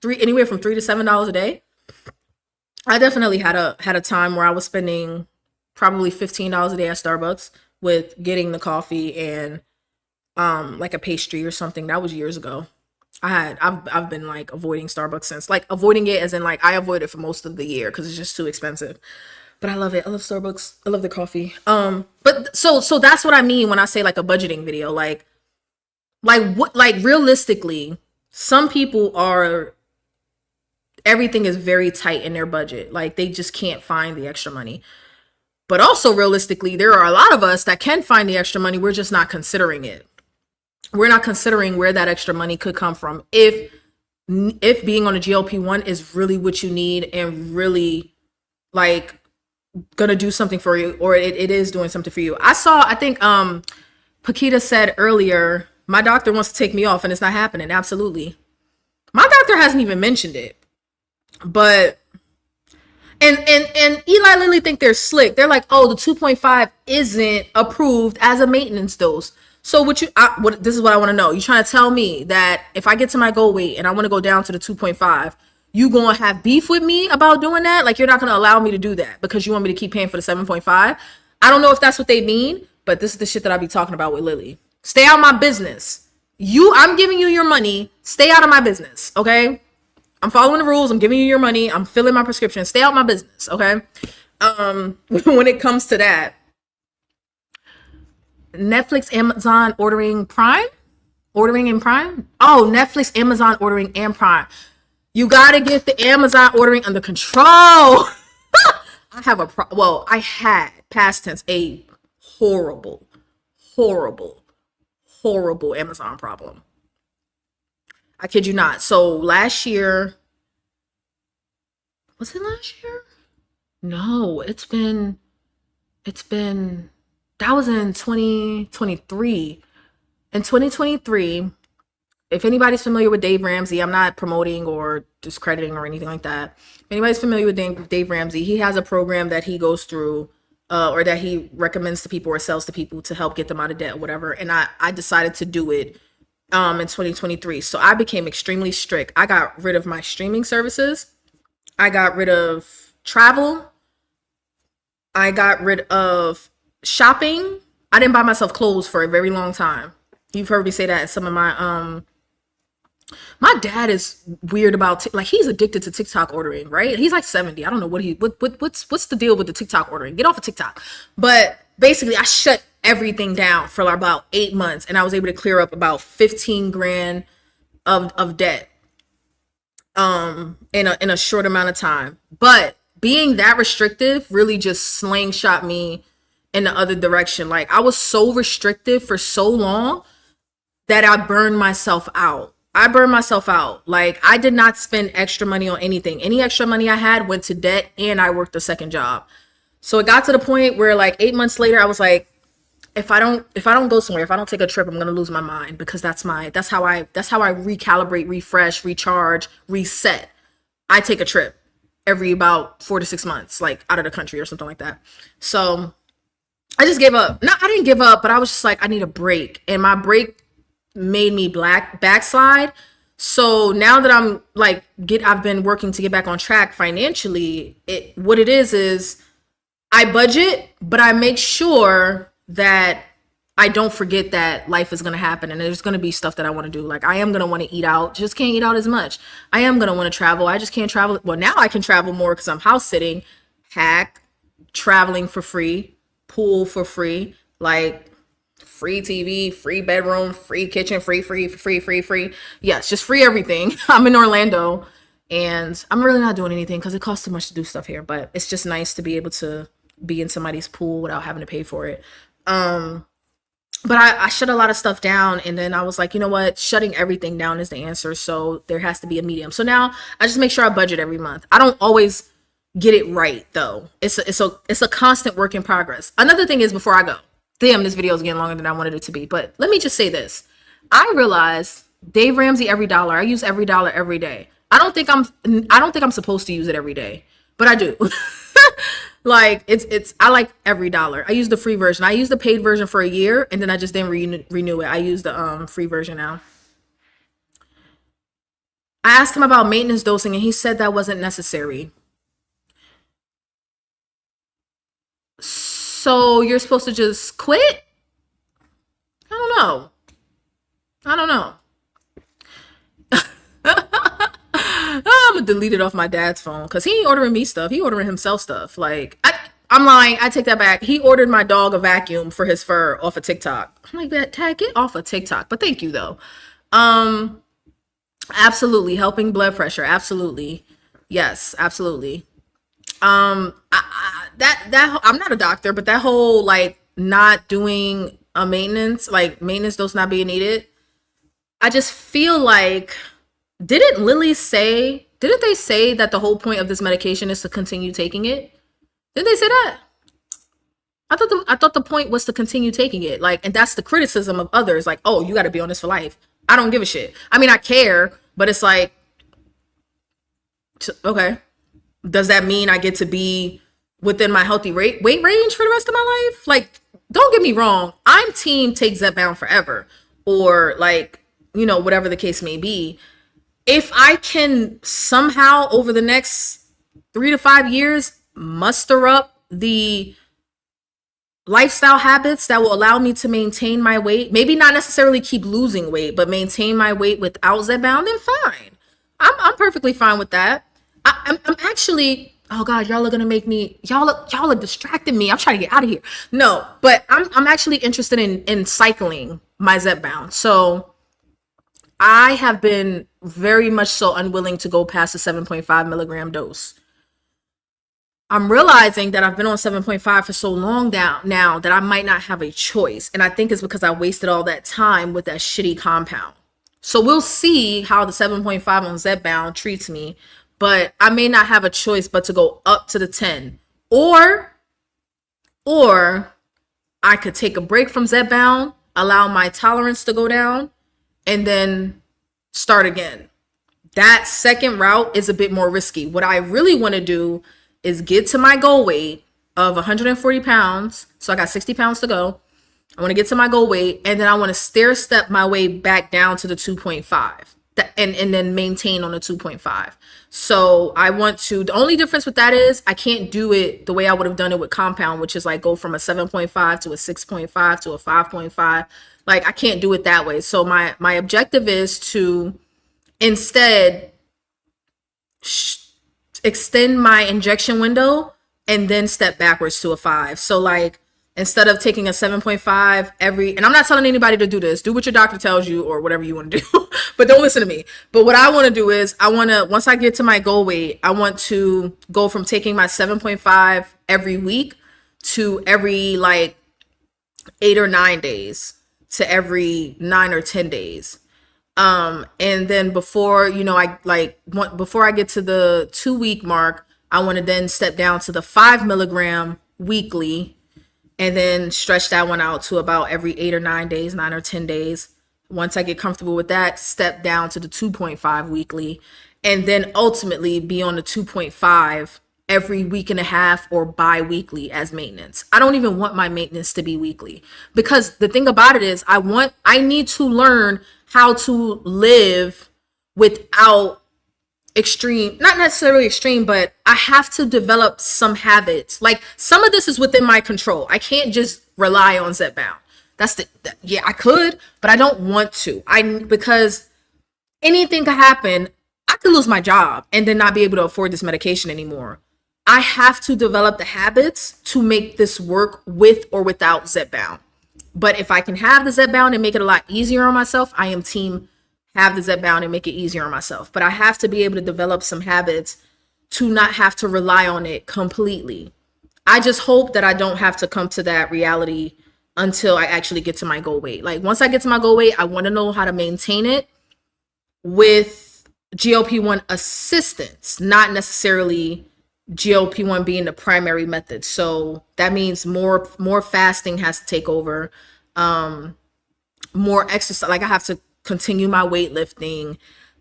anywhere from $3 to $7 a day. I definitely had a time where I was spending probably $15 a day at Starbucks with getting the coffee and like a pastry or something. That was years ago. I've been like avoiding Starbucks since, like avoiding it as in like I avoid it for most of the year because it's just too expensive. But I love it. I love Starbucks. I love the coffee. But so that's what I mean when I say like a budgeting video. Like what, like realistically, some people everything is very tight in their budget. Like they just can't find the extra money. But also realistically, there are a lot of us that can find the extra money. We're just not considering it. We're not considering where that extra money could come from. If being on a GLP-1 is really what you need and really like gonna do something for you, or it is doing something for you. I think Paquita said earlier, my doctor wants to take me off and it's not happening. Absolutely. My doctor hasn't even mentioned it. But and Eli Lilly think they're slick. They're like, oh, the 2.5 isn't approved as a maintenance dose. So this is what I want to know. You trying to tell me that if I get to my goal weight and I want to go down to the 2.5, you going to have beef with me about doing that? Like you're not going to allow me to do that because you want me to keep paying for the 7.5? I don't know if that's what they mean, but this is the shit that I be talking about with Lily. Stay out of my business. I'm giving you your money. Stay out of my business, okay? I'm following the rules. I'm giving you your money. I'm filling my prescription. Stay out my business, okay? When it comes to that, Netflix, Amazon ordering in Prime? Oh, Netflix, Amazon ordering and Prime. You got to get the Amazon ordering under control. I had past tense a horrible Amazon problem. I kid you not. So last year, was it last year? No, that was in 2023. In 2023, if anybody's familiar with Dave Ramsey, I'm not promoting or discrediting or anything like that. If anybody's familiar with Dave Ramsey, he has a program that he goes through, or that he recommends to people or sells to people to help get them out of debt or whatever. And I decided to do it in 2023. So I became extremely strict. I got rid of my streaming services. I got rid of travel. I got rid of shopping. I didn't buy myself clothes for a very long time. You've heard me say that in some of my dad is weird about like he's addicted to TikTok ordering, right? He's like 70. I don't know what's the deal with the TikTok ordering. Get off of TikTok. But basically I shut everything down for like about 8 months and I was able to clear up about 15 grand of debt in a short amount of time. But being that restrictive really just slingshot me in the other direction. Like I was so restrictive for so long that I burned myself out. I burned myself out. Like I did not spend extra money on anything. Any extra money I had went to debt and I worked a second job. So it got to the point where like 8 months later I was like, if I don't go somewhere, if I don't take a trip, I'm gonna lose my mind because that's how I recalibrate, refresh, recharge, reset. I take a trip every about 4 to 6 months, like out of the country or something like that. So I just gave up. No, I didn't give up, but I was just like, I need a break. And my break made me backslide. So now that I've been working to get back on track financially, what it is I budget, but I make sure that I don't forget that life is going to happen and there's going to be stuff that I want to do. Like I am going to want to eat out, just can't eat out as much. I am going to want to travel. I just can't travel. Well, now I can travel more because I'm house sitting, hack, traveling for free, pool for free, like free TV, free bedroom, free kitchen, free. Yes, just free everything. I'm in Orlando and I'm really not doing anything because it costs too much to do stuff here, but it's just nice to be able to be in somebody's pool without having to pay for it. But I shut a lot of stuff down and then I was like, you know what? Shutting everything down is the answer. So there has to be a medium. So now I just make sure I budget every month. I don't always get it right though. It's a constant work in progress. Another thing is before I go, damn, this video is getting longer than I wanted it to be, but let me just say this. I realize Dave Ramsey every dollar. I use every dollar every day. I don't think I'm supposed to use it every day, but I do. Like I like every dollar. I use the free version. I used the paid version for a year and then I just didn't renew it. I use the free version now. I asked him about maintenance dosing and he said that wasn't necessary. So you're supposed to just quit? I don't know. I'm gonna delete it off my dad's phone because he ain't ordering me stuff. He ordering himself stuff. Like I'm lying. I take that back. He ordered my dog a vacuum for his fur off of TikTok. I'm like, that tag get off of TikTok. But thank you though. Absolutely helping blood pressure. Absolutely, yes, absolutely. That I'm not a doctor, but that whole like not doing a maintenance dose not being needed. I just feel like didn't they say that the whole point of this medication is to continue taking it? Didn't they say that? I thought the point was to continue taking it. Like, and that's the criticism of others. Like, oh, you got to be on this for life. I don't give a shit. I mean, I care, but it's like, okay, does that mean I get to be within my healthy weight range for the rest of my life? Like, don't get me wrong. I'm team take ZEPBOUND forever, or like, whatever the case may be. If I can somehow over the next 3 to 5 years muster up the lifestyle habits that will allow me to maintain my weight, maybe not necessarily keep losing weight, but maintain my weight without ZEPBOUND, then fine. I'm perfectly fine with that. I'm actually, oh God, y'all are gonna make me, y'all are distracting me. I'm trying to get out of here. No, but I'm actually interested in cycling my ZEPBOUND. So I have been very much so unwilling to go past the 7.5 milligram dose. I'm realizing that I've been on 7.5 for so long now that I might not have a choice. And I think it's because I wasted all that time with that shitty compound. So we'll see how the 7.5 on ZEPBOUND treats me, but I may not have a choice but to go up to the 10. Or I could take a break from ZEPBOUND, allow my tolerance to go down, and then start again. That second route is a bit more risky. What I really want to do is get to my goal weight of 140 pounds. So I got 60 pounds to go. I want to get to my goal weight, and then I want to stair step my way back down to the 2.5 and then maintain on the 2.5. So I want to, the only difference with that is I can't do it the way I would have done it with compound, which is like go from a 7.5 to a 6.5 to a 5.5. Like I can't do it that way. So my objective is to instead extend my injection window and then step backwards to a 5. So like instead of taking a 7.5 every, and I'm not telling anybody to do this, do what your doctor tells you or whatever you want to do, but don't listen to me. But what I want to do is I want to, once I get to my goal weight, I want to go from taking my 7.5 every week to every like 8 or 9 days to every 9 or 10 days. And then before, you know, before I get to the 2 week mark, I want to then step down to the 5 milligram weekly and then stretch that one out to about every 8 or 9 days, 9 or 10 days. Once I get comfortable with that, step down to the 2.5 weekly, and then ultimately be on the 2.5 every week and a half or bi-weekly as maintenance. I don't even want my maintenance to be weekly, because the thing about it is I need to learn how to live without extreme, not necessarily extreme, but I have to develop some habits. Like some of this is within my control. I can't just rely on ZEPBOUND. Yeah, I could, but I don't want to. Because anything could happen. I could lose my job and then not be able to afford this medication anymore. I have to develop the habits to make this work with or without ZEPBOUND. But if I can have the ZEPBOUND and make it a lot easier on myself, I am team have the ZEPBOUND and make it easier on myself. But I have to be able to develop some habits to not have to rely on it completely. I just hope that I don't have to come to that reality until I actually get to my goal weight. Like once I get to my goal weight, I want to know how to maintain it with GLP-1 assistance, not necessarily GLP-1 being the primary method. So that means more fasting has to take over, more exercise. Like I have to continue my weightlifting.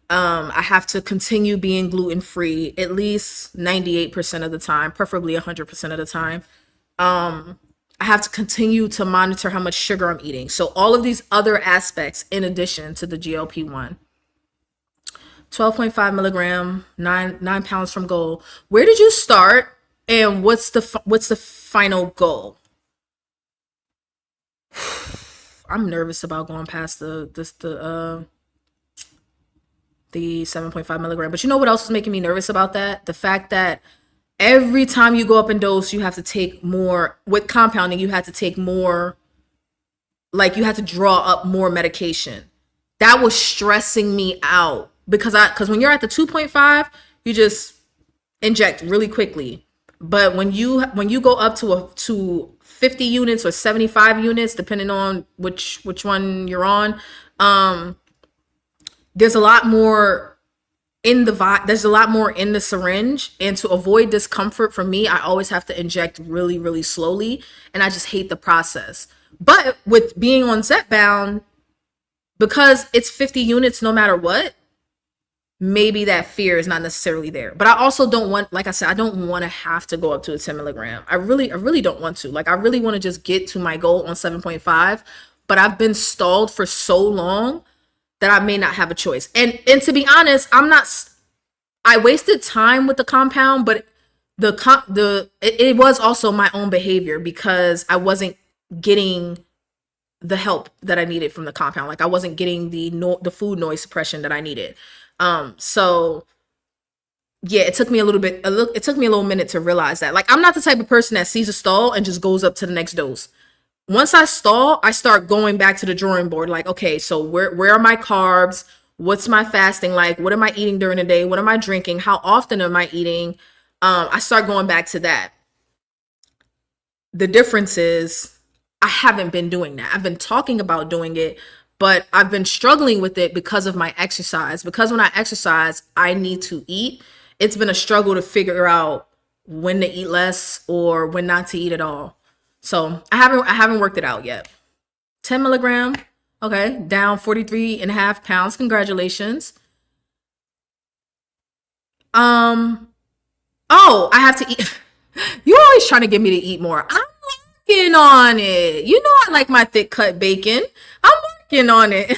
I have to continue being gluten-free at least 98% of the time, preferably 100% of the time. I have to continue to monitor how much sugar I'm eating. So all of these other aspects in addition to the GLP-1. 12.5 milligram, 9 pounds from goal. Where did you start, and what's the final goal? I'm nervous about going past the 7.5 milligram. But you know what else is making me nervous about that? The fact that every time you go up in dose, you have to take more. With compounding, you have to take more. Like you have to draw up more medication. That was stressing me out. Because when you're at the 2.5, you just inject really quickly. But when you go up to 50 units or 75 units, depending on which one you're on, there's a lot more in the syringe, and to avoid discomfort for me, I always have to inject really, really slowly, and I just hate the process. But with being on ZEPBOUND, because it's 50 units no matter what, maybe that fear is not necessarily there. But I also don't want, like I said, I don't want to have to go up to a 10 milligram. I really don't want to. Like, I really want to just get to my goal on 7.5, but I've been stalled for so long that I may not have a choice. And to be honest, I wasted time with the compound, but it was also my own behavior, because I wasn't getting the help that I needed from the compound. Like I wasn't getting the food noise suppression that I needed. So yeah, it took me a little minute to realize that. Like I'm not the type of person that sees a stall and just goes up to the next dose. Once I stall, I start going back to the drawing board. Like, okay, so where are my carbs? What's my fasting like? What am I eating during the day? What am I drinking? How often am I eating? I start going back to that. The difference is I haven't been doing that. I've been talking about doing it, but I've been struggling with it because of my exercise. Because when I exercise, I need to eat. It's been a struggle to figure out when to eat less or when not to eat at all. So I haven't worked it out yet. 10 milligram, Okay, down 43 and a half pounds. Congratulations. Um, oh, I have to eat. You always trying to get me to eat more. I'm working on it. You know I like my thick cut bacon. I'm working on it.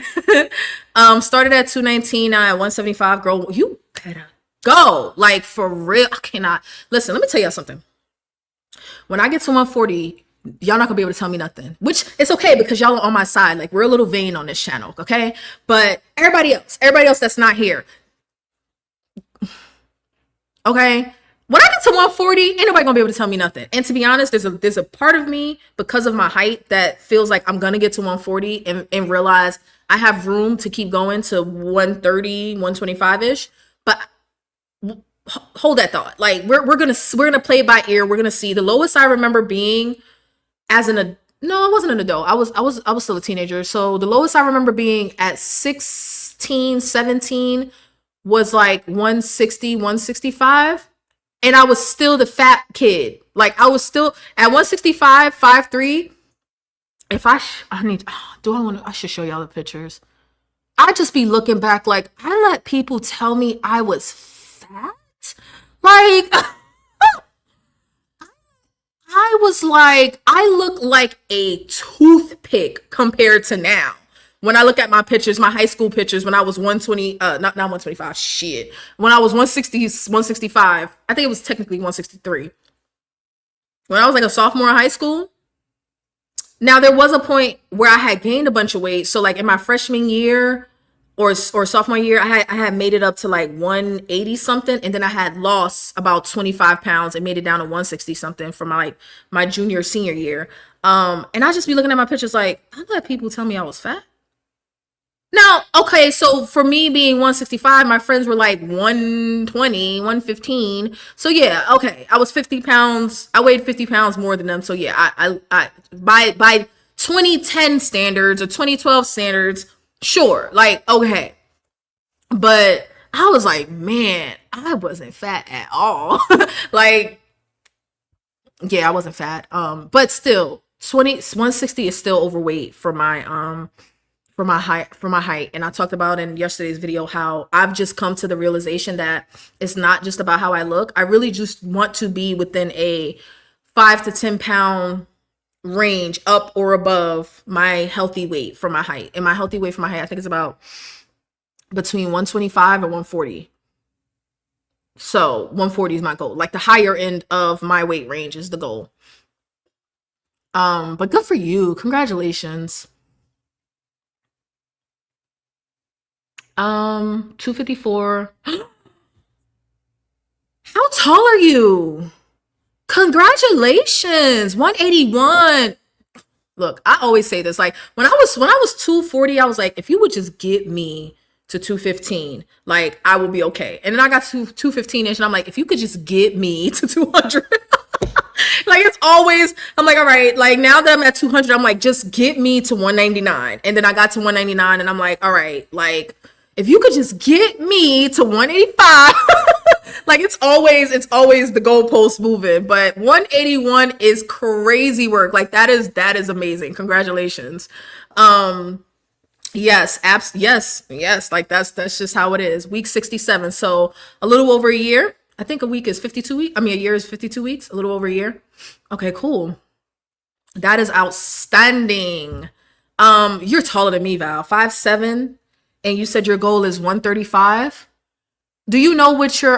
Started at 219, now at 175. Girl, you better go. Like for real. I cannot. Listen, let me tell y'all something. When I get to 140, y'all not gonna be able to tell me nothing. Which it's okay because y'all are on my side. Like we're a little vain on this channel, okay? But everybody else that's not here, okay? When I get to 140, ain't nobody gonna be able to tell me nothing. And to be honest, there's a part of me because of my height that feels like I'm gonna get to 140 and realize I have room to keep going to 130, 125 ish. But hold that thought. Like we're gonna play it by ear. We're gonna see. The lowest I remember being as no, I wasn't an adult. I was still a teenager. So the lowest I remember being at 16, 17 was like 160, 165. And I was still the fat kid. Like I was still at 165, 5'3". If I need, do I want to, I should show y'all the pictures. I just be looking back like I let people tell me I was fat. Like I was like, I look like a toothpick compared to now. When I look at my pictures, my high school pictures, when I was 120, not 125, shit. When I was 160, 165, I think it was technically 163. When I was like a sophomore in high school. Now there was a point where I had gained a bunch of weight. So like in my freshman year or sophomore year, I had made it up to like 180 something, and then I had lost about 25 pounds and made it down to 160 something for my junior senior year. And I just be looking at my pictures like I let people tell me I was fat. Now, okay, so for me being 165, my friends were like 120, 115. So yeah, okay, I was 50 pounds. I weighed 50 pounds more than them. So yeah, I by 2010 standards or 2012 standards, sure, like okay. But I was like, man, I wasn't fat at all. Like, yeah, I wasn't fat. But still, 160 is still overweight for my height. And I talked about in yesterday's video how I've just come to the realization that it's not just about how I look. I really just want to be within a 5 to 10 pound range up or above my healthy weight for my height. And my healthy weight for my height, I think it's about between 125 and 140. So 140 is my goal. Like the higher end of my weight range is the goal. But good for you. Congratulations. 254. How tall are you? Congratulations. 181. Look, I always say this. Like when I was 240, I was like, if you would just get me to 215, like I will be okay. And then I got to 215 ish, and I'm like, if you could just get me to 200. Like it's always, I'm like, all right, like now that I'm at 200, I'm like, just get me to 199. And then I got to 199 and I'm like, all right, like if you could just get me to 185. Like it's always the goalpost moving, but 181 is crazy work. Like that is amazing. Congratulations. Yes, yes, like that's just how it is. Week 67. So a little over a year. I think a week is 52 weeks. I mean, a year is 52 weeks, a little over a year. Okay, cool. That is outstanding. You're taller than me, Val. 5'7", and you said your goal is 135. Do you know what your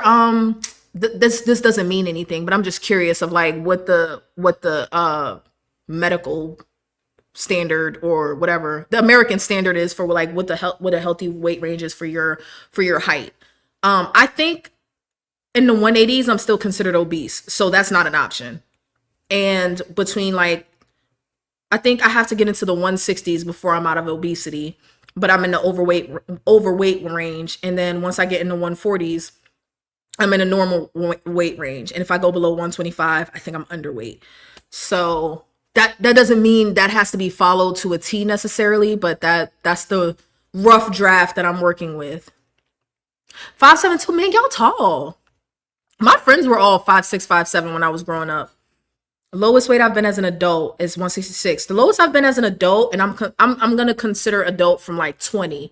this doesn't mean anything, but I'm just curious of like what the medical standard or whatever the American standard is for like what a healthy weight range is for your height. I think in the 180s I'm still considered obese, so that's not an option. And between like I think I have to get into the 160s before I'm out of obesity, but I'm in the overweight range. And then once I get in the 140s, I'm in a normal weight range. And if I go below 125, I think I'm underweight. So that doesn't mean that has to be followed to a T necessarily, but that's the rough draft that I'm working with. 5'7", man, y'all tall. My friends were all 5'6", 5'7" when I was growing up. Lowest weight I've been as an adult is 166. The lowest I've been as an adult, and I'm gonna consider adult from like 20.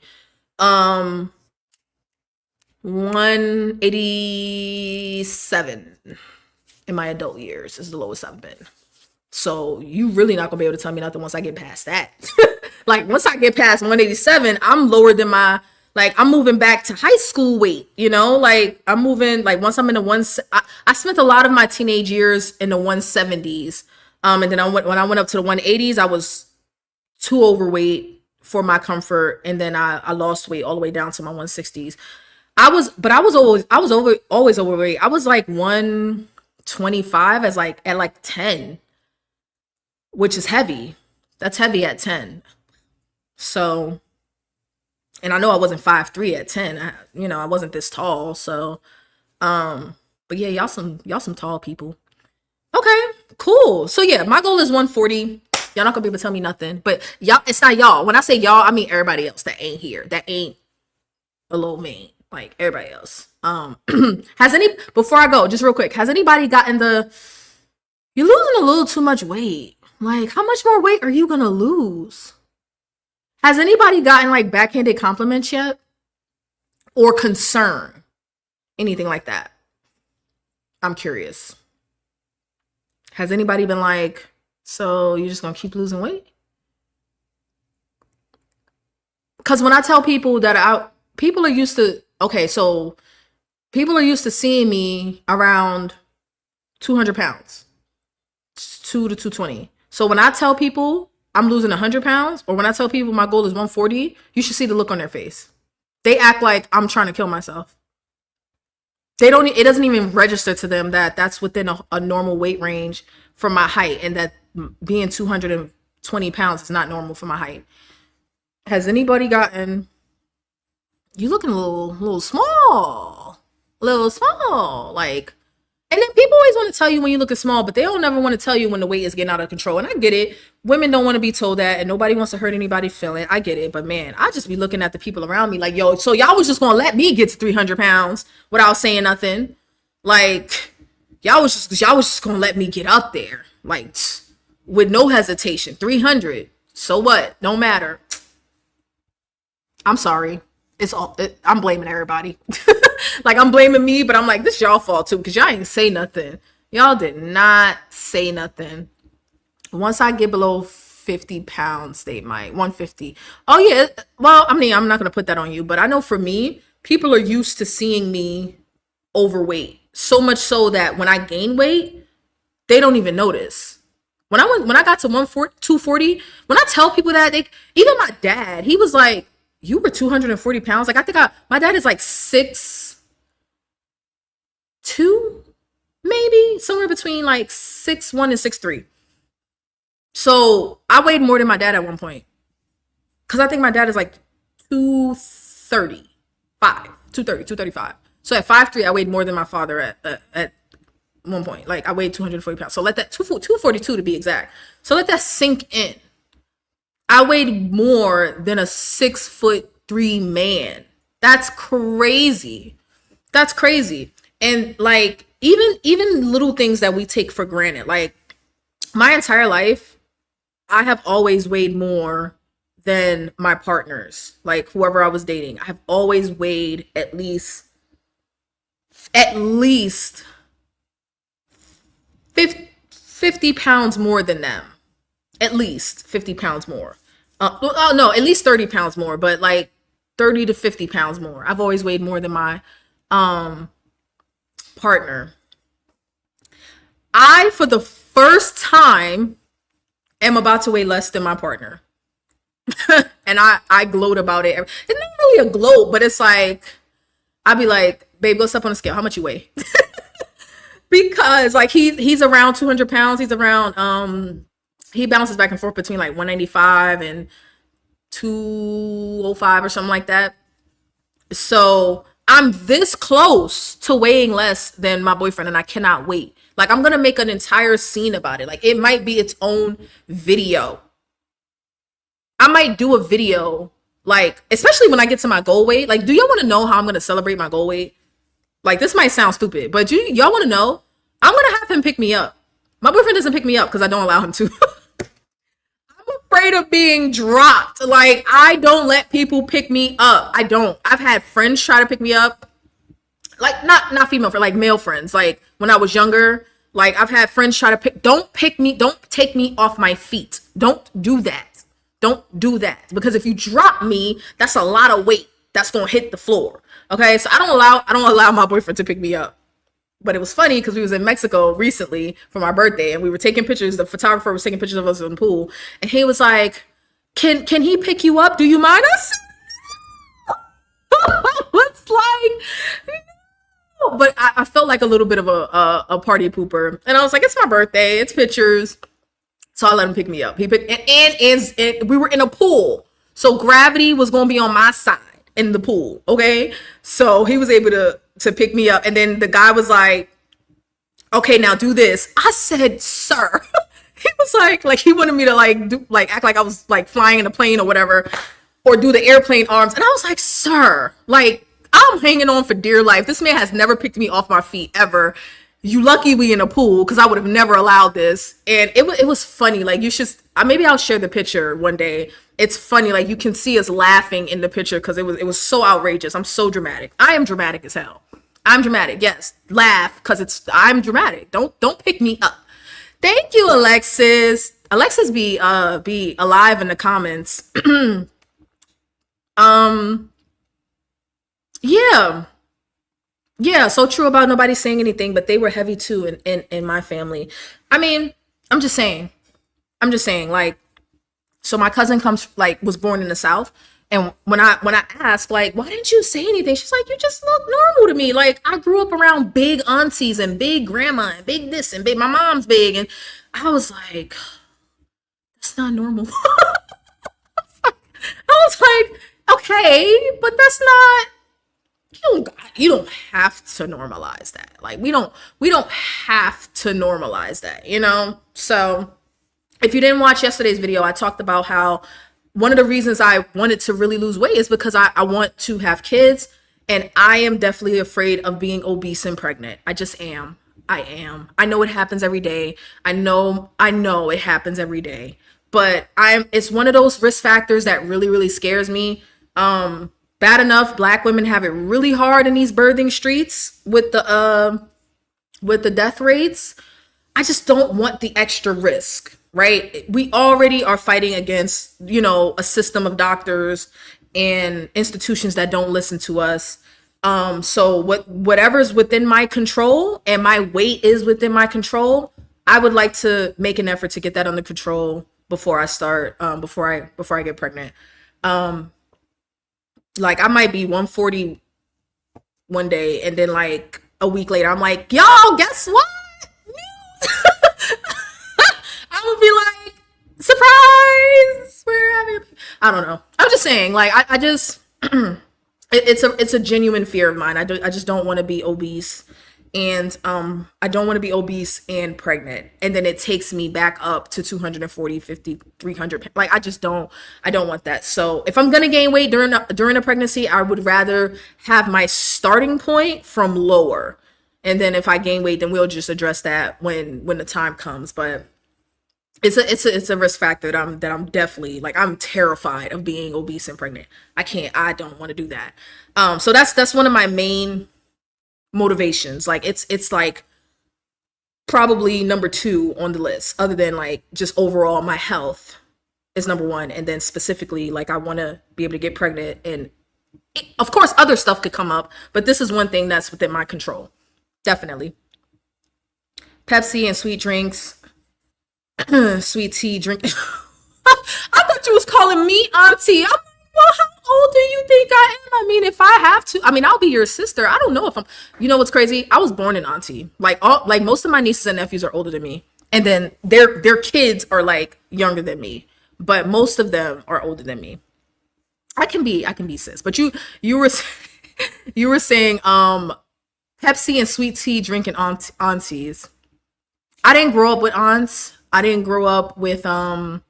Um, 187 in my adult years is the lowest I've been. So you really not gonna be able to tell me nothing once I get past that. Like once I get past 187, I'm lower than my, like I'm moving back to high school weight, you know? Like I'm moving, like once I'm in the I spent a lot of my teenage years in the 170s. And then when I went up to the 180s, I was too overweight for my comfort, and then I lost weight all the way down to my 160s. I was always overweight. I was like 125 as like at like 10, which is heavy. That's heavy at 10. So, and I know I wasn't 5'3" at 10. I wasn't this tall. So, but yeah, y'all some tall people. Okay, cool. So yeah, my goal is 140. Y'all not gonna be able to tell me nothing. But y'all, it's not y'all. When I say y'all, I mean everybody else that ain't here. That ain't a little mean. Like everybody else. Before I go, just real quick, has anybody gotten you're losing a little too much weight? Like, how much more weight are you gonna lose? Has anybody gotten like backhanded compliments yet? Or concern? Anything like that? I'm curious. Has anybody been like, so you're just gonna keep losing weight? Because when I tell people that people are used to, okay, so people are used to seeing me around 200 pounds, 2 to 220. So when I tell people I'm losing 100 pounds, or when I tell people my goal is 140, you should see the look on their face. They act like I'm trying to kill myself. It doesn't even register to them that that's within a normal weight range for my height, and that being 220 pounds is not normal for my height. Has anybody gotten, you looking a little small, like, and then people always want to tell you when you're looking small, but they don't ever want to tell you when the weight is getting out of control. And I get it. Women don't want to be told that, and nobody wants to hurt anybody's feeling. I get it. But man, I just be looking at the people around me like, yo, so y'all was just going to let me get to 300 pounds without saying nothing. Like, y'all was just going to let me get up there. Like, with no hesitation. 300. So what? Don't matter. I'm sorry. I'm blaming everybody. Like, I'm blaming me, but I'm like, this y'all fault too, because y'all ain't say nothing. Y'all did not say nothing. Once I get below 50 pounds, they might. 150. Oh yeah. Well, I mean, I'm not gonna put that on you, but I know for me, people are used to seeing me overweight. So much so that when I gain weight, they don't even notice. When I got to 240, when I tell people that, even my dad, he was like, you were 240 pounds. Like, I think my dad is like 6'2", maybe somewhere between like 6'1" and 6'3". So I weighed more than my dad at one point. Cause I think my dad is like 235. So at 5'3", I weighed more than my father at one point. Like, I weighed 240 pounds. So let that 242 to be exact. So let that sink in. I weighed more than a 6'3" man. That's crazy. That's crazy. And like, even little things that we take for granted, like my entire life, I have always weighed more than my partners, like whoever I was dating. I have always weighed at least 50 pounds more than them. At least 50 pounds more. No, at least 30 pounds more, but like 30 to 50 pounds more. I've always weighed more than my partner. I, for the first time, am about to weigh less than my partner. And I gloat about it. It's not really a gloat, but it's like, I'd be like, babe, go step on the scale. How much you weigh? Because like he's around 200 pounds. He's around, he bounces back and forth between like 195 and 205 or something like that. So I'm this close to weighing less than my boyfriend, and I cannot wait. Like, I'm going to make an entire scene about it. Like, it might be its own video. I might do a video, like, especially when I get to my goal weight. Like, do y'all want to know how I'm going to celebrate my goal weight? Like, this might sound stupid, but y'all want to know? I'm going to have him pick me up. My boyfriend doesn't pick me up because I don't allow him to. I'm afraid of being dropped. Like, I don't let people pick me up. I don't. I've had friends try to pick me up, like not female friends, like male friends. Like when I was younger, like I've had friends try to don't pick me, don't take me off my feet. Don't do that. Don't do that, because if you drop me, that's a lot of weight that's gonna hit the floor. Okay, so I don't allow my boyfriend to pick me up. But it was funny because we was in Mexico recently for my birthday, and we were taking pictures. The photographer was taking pictures of us in the pool, and he was like, "Can he pick you up? Do you mind us?" It's like, no. But I felt like a little bit of a party pooper, and I was like, "It's my birthday. It's pictures." So I let him pick me up. He picked, and we were in a pool, so gravity was gonna be on my side in the pool. Okay, so he was able to pick me up, and then the guy was like, "Okay, now do this." I said, "Sir." He was like he wanted me to like do like act like I was like flying in a plane or whatever, or do the airplane arms, and I was like, "Sir, like I'm hanging on for dear life. This man has never picked me off my feet ever. You lucky we in a pool, because I would have never allowed this." And it was funny. Like, you should, maybe I'll share the picture one day. It's funny. Like, you can see us laughing in the picture because it was so outrageous. I'm so dramatic. I am dramatic as hell. I'm dramatic. Yes, laugh because I'm dramatic. Don't pick me up. Thank you, Alexis. Alexis be alive in the comments. um yeah. Yeah, so true about nobody saying anything, but they were heavy too in my family. I mean, I'm just saying. I'm just saying, like, so my cousin was born in the South. And when I asked, like, why didn't you say anything? She's like, you just look normal to me. Like, I grew up around big aunties and big grandma and big this and big, my mom's big. And I was like, that's not normal. I was like, okay, but that's not, you don't have to normalize that. Like, we don't have to normalize that, you know? So if you didn't watch yesterday's video, I talked about how one of the reasons I wanted to really lose weight is because I want to have kids, and I am definitely afraid of being obese and pregnant. I just am. I am. I know it happens every day. I know it happens every day. But it's one of those risk factors that really, really scares me. Bad enough Black women have it really hard in these birthing streets with the death rates. I just don't want the extra risk, right? We already are fighting against, a system of doctors and institutions that don't listen to us. So whatever's within my control, and my weight is within my control, I would like to make an effort to get that under control before I start, before I get pregnant. Like, I might be 140 one day, and then like a week later, I'm like, y'all, guess what? I would be like, surprise, we're having. I don't know. I'm just saying, like, I just, it's a genuine fear of mine. I just don't want to be obese, and I don't want to be obese and pregnant, and then it takes me back up to 240, 50, 300. Like, I don't want that. So if I'm gonna gain weight during a pregnancy, I would rather have my starting point from lower, and then if I gain weight, then we'll just address that when the time comes. But it's a risk factor that I'm definitely, like, I'm terrified of being obese and pregnant. I don't want to do that. So that's one of my main motivations. Like, it's like probably number 2 on the list, other than like just overall my health is number 1, and then specifically, like, I want to be able to get pregnant, and of course other stuff could come up, but this is one thing that's within my control. Definitely. Pepsi and sweet drinks. Sweet tea drink. I thought you was calling me auntie. I'm like, well, how old do you think I am? I mean, if I have to, I'll be your sister. I don't know if I'm, what's crazy? I was born an auntie. Like, most of my nieces and nephews are older than me. And then their kids are like younger than me, but most of them are older than me. I can be sis. But you were you were saying Pepsi and sweet tea drinking aunties. I didn't grow up with aunts. I didn't grow up with aunts.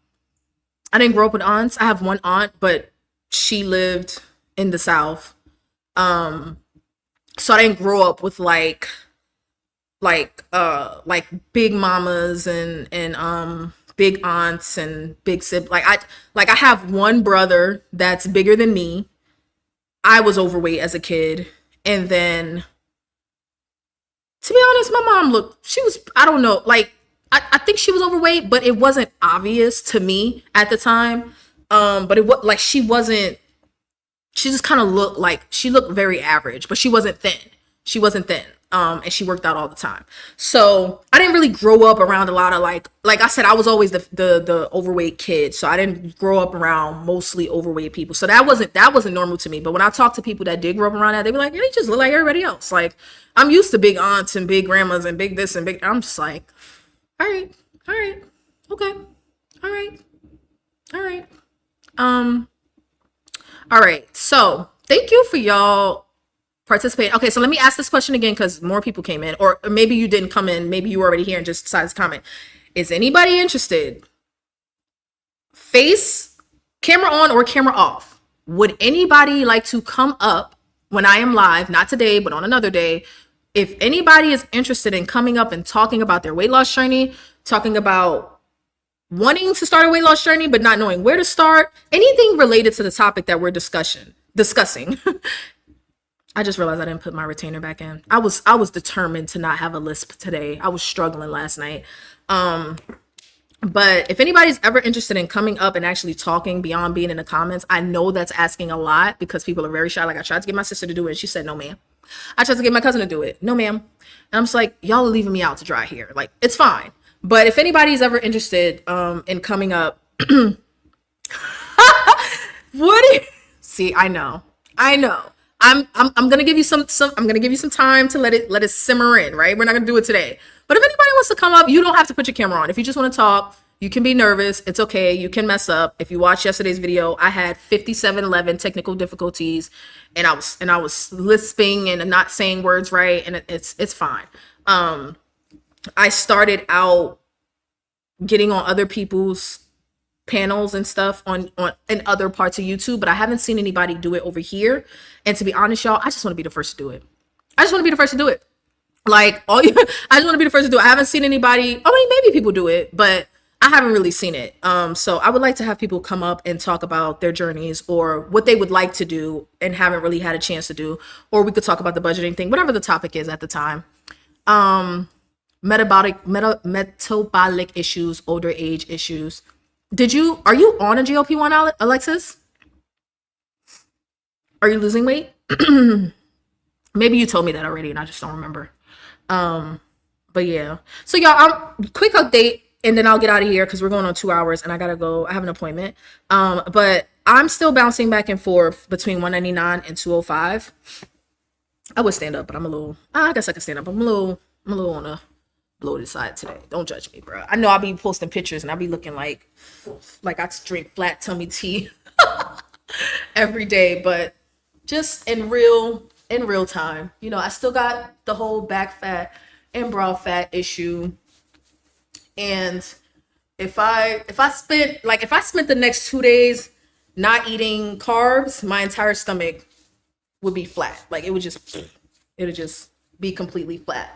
I have one aunt, but she lived in the South. So I didn't grow up with like like big mamas and big aunts and big siblings. I have one brother that's bigger than me. I was overweight as a kid, and then to be honest, my mom looked, she was, I don't know, like, I think she was overweight, but it wasn't obvious to me at the time. But it was like, she just kind of looked like, she looked very average, but she wasn't thin. She wasn't thin. And she worked out all the time. So I didn't really grow up around a lot of like I said, I was always the overweight kid. So I didn't grow up around mostly overweight people. So that wasn't normal to me. But when I talk to people that did grow up around that, they be like, yeah, you just look like everybody else. Like, I'm used to big aunts and big grandmas and big this and big, I'm just like, all right, all right, okay, all right, all right. Um, all right. So thank you for y'all participating. Okay, so let me ask this question again because more people came in, or maybe you didn't come in. Maybe you were already here and just decided to comment. Is anybody interested? Face camera on or camera off. Would anybody like to come up when I am live? Not today, but on another day. If anybody is interested in coming up and talking about their weight loss journey, talking about wanting to start a weight loss journey but not knowing where to start, anything related to the topic that we're discussing. I just realized I didn't put my retainer back in. I was determined to not have a lisp today. I was struggling last night. But if anybody's ever interested in coming up and actually talking beyond being in the comments, I know that's asking a lot because people are very shy. Like, I tried to get my sister to do it and she said, no, ma'am. I tried to get my cousin to do it. No, ma'am. And I'm just like, y'all are leaving me out to dry here. Like, it's fine. But if anybody's ever interested in coming up, see, I know. I'm gonna give you some I'm gonna give you some time to let it simmer in, right? We're not gonna do it today. But if anybody wants to come up, you don't have to put your camera on. If you just want to talk, you can be nervous. It's okay. You can mess up. If you watch yesterday's video, I had 5711 technical difficulties and I was lisping and not saying words right, and it's fine. I started out getting on other people's panels and stuff on in other parts of YouTube, but I haven't seen anybody do it over here. And to be honest, y'all, I just want to be the first to do it. I just want to be the first to do it. Like, I just want to be the first to do it. I haven't seen anybody. I mean, maybe people do it, but I haven't really seen it. So I would like to have people come up and talk about their journeys or what they would like to do and haven't really had a chance to do. Or we could talk about the budgeting thing, whatever the topic is at the time. Metabolic issues, older age issues. Are you on a GLP-1, Alexis? Are you losing weight? Maybe you told me that already and I just don't remember. But yeah. So y'all, quick update and then I'll get out of here because we're going on 2 hours and I gotta go. I have an appointment. But I'm still bouncing back and forth between 199 and 205. I would stand up, but I guess I can stand up. I'm a little on a bloated side today. Don't judge me, bro. I know I'll be posting pictures and I'll be looking like I drink flat tummy tea every day, but just in real time. You know, I still got the whole back fat and bra fat issue. And if I spent the next 2 days not eating carbs, my entire stomach would be flat. Like it would just be completely flat.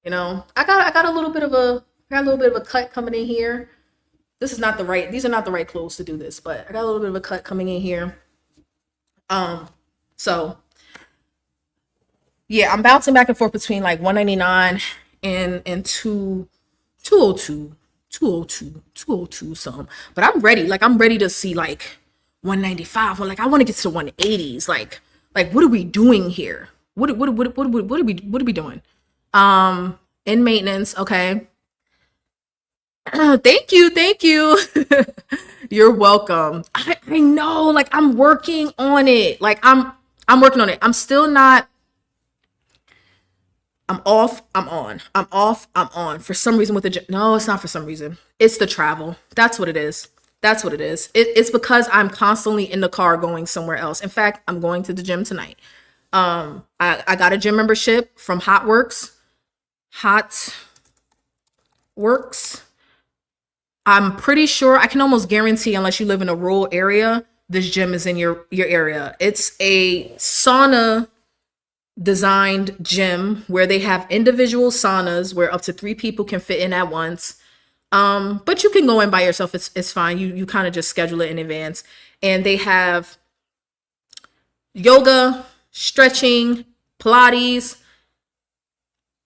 You know, I got a little bit of a cut coming in here. These are not the right clothes to do this, but I got a little bit of a cut coming in here. So yeah, I'm bouncing back and forth between like 199 and 202 something. But I'm ready. Like I'm ready to see like 195 or like I want to get to 180s. Like what are we doing here? What are we doing? In maintenance, okay. Thank you. You're welcome. I know, like I'm working on it. Like I'm working on it. I'm still not. I'm off, I'm on. I'm off, I'm on. For some reason with the no, it's not for some reason. It's the travel. That's what it is. It's because I'm constantly in the car going somewhere else. In fact, I'm going to the gym tonight. I got a gym membership from Hotworks. I'm pretty sure, I can almost guarantee, unless you live in a rural area, this gym is in your area. It's a sauna designed gym where they have individual saunas where up to 3 people can fit in at once. But you can go in by yourself. It's fine. You kind of just schedule it in advance. And they have yoga, stretching, Pilates,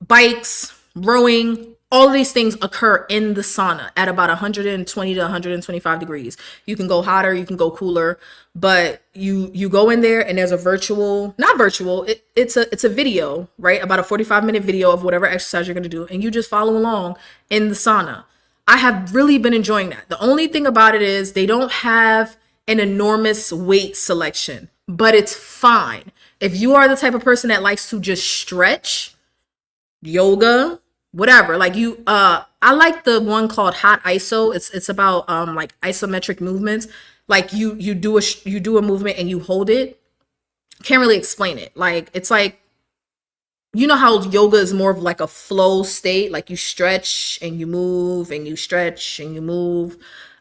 bikes, rowing, all of these things occur in the sauna at about 120 to 125 degrees. You can go hotter, you can go cooler, but you go in there and there's a virtual, not virtual, it's a video, right? About a 45-minute video of whatever exercise you're going to do, and you just follow along in the sauna. I have really been enjoying that. The only thing about it is they don't have an enormous weight selection, but it's fine. If you are the type of person that likes to just stretch, yoga, whatever, like I like the one called hot iso. It's about like isometric movements. Like you do a movement and you hold it. Can't really explain it. Like it's like, you know how yoga is more of like a flow state, like you stretch and you move and you stretch and you move.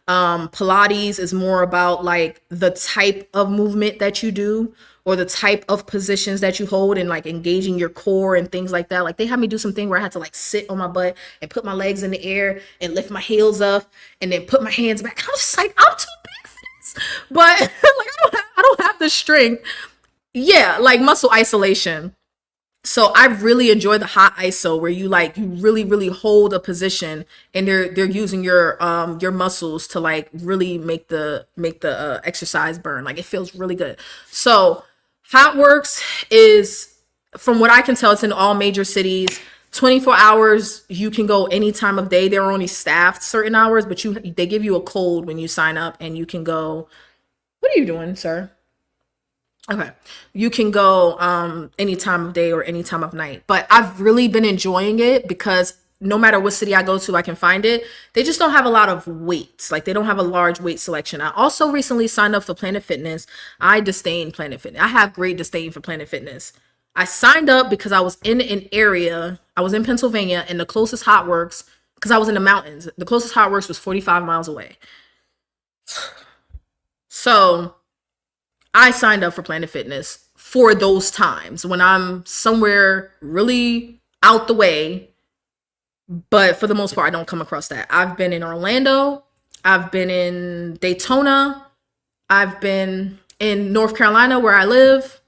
Pilates is more about like the type of movement that you do or the type of positions that you hold and like engaging your core and things like that. Like they had me do something where I had to like sit on my butt and put my legs in the air and lift my heels up and then put my hands back. I was just like, I'm too big for this, but like I don't have the strength. Yeah, like muscle isolation. So I really enjoy the hot ISO where you really hold a position and they're using your muscles to like really make the exercise burn. Like it feels really good. So Hot Works is, from what I can tell, it's in all major cities. 24 hours, you can go any time of day. They're only staffed certain hours, but they give you a code when you sign up and you can go. What are you doing, sir? Okay. You can go any time of day or any time of night. But I've really been enjoying it because no matter what city I go to, I can find it. They just don't have a lot of weights. Like they don't have a large weight selection. I also recently signed up for Planet Fitness. I disdain Planet Fitness. I have great disdain for Planet Fitness. I signed up because I was in an area, I was in Pennsylvania, and the closest Hot Works, because I was in the mountains, the closest Hot Works was 45 miles away. So I signed up for Planet Fitness for those times when I'm somewhere really out the way. But for the most part, I don't come across that. I've been in Orlando. I've been in Daytona. I've been in North Carolina where I live.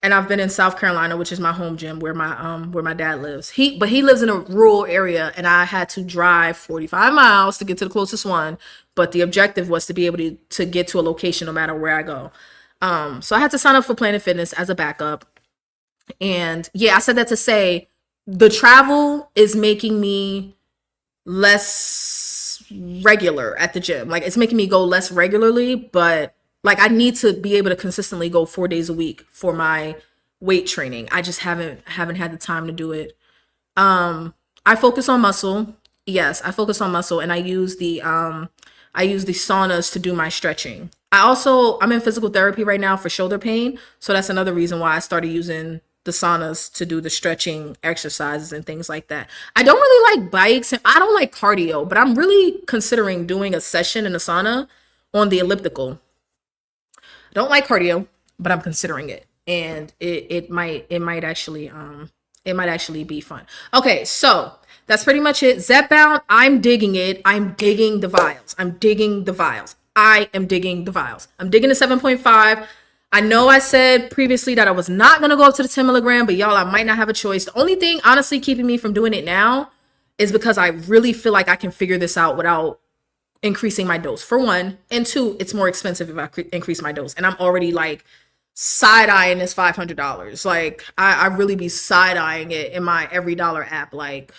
And I've been in South Carolina, which is my home gym where my dad lives. But he lives in a rural area and I had to drive 45 miles to get to the closest one. But the objective was to be able to get to a location no matter where I go. So I had to sign up for Planet Fitness as a backup. And yeah, I said that to say the travel is making me less regular at the gym. Like it's making me go less regularly, but like I need to be able to consistently go 4 days a week for my weight training. I just haven't had the time to do it. I focus on muscle. Yes, I focus on muscle and I use the saunas to do my stretching. I'm in physical therapy right now for shoulder pain, so that's another reason why I started using the saunas to do the stretching exercises and things like that. I don't really like bikes and I don't like cardio, but I'm really considering doing a session in a sauna on the elliptical. I don't like cardio, but I'm considering it. And it might actually be fun. Okay, so that's pretty much it. ZEPBOUND, I'm digging it. I'm digging the vials. I'm digging the vials. I am digging the vials. I'm digging the 7.5. I know I said previously that I was not going to go up to the 10 milligram, but y'all, I might not have a choice. The only thing honestly keeping me from doing it now is because I really feel like I can figure this out without increasing my dose, for one. And two, it's more expensive if I increase my dose. And I'm already like side-eyeing this $500. Like I really be side-eyeing it in my every dollar app. Like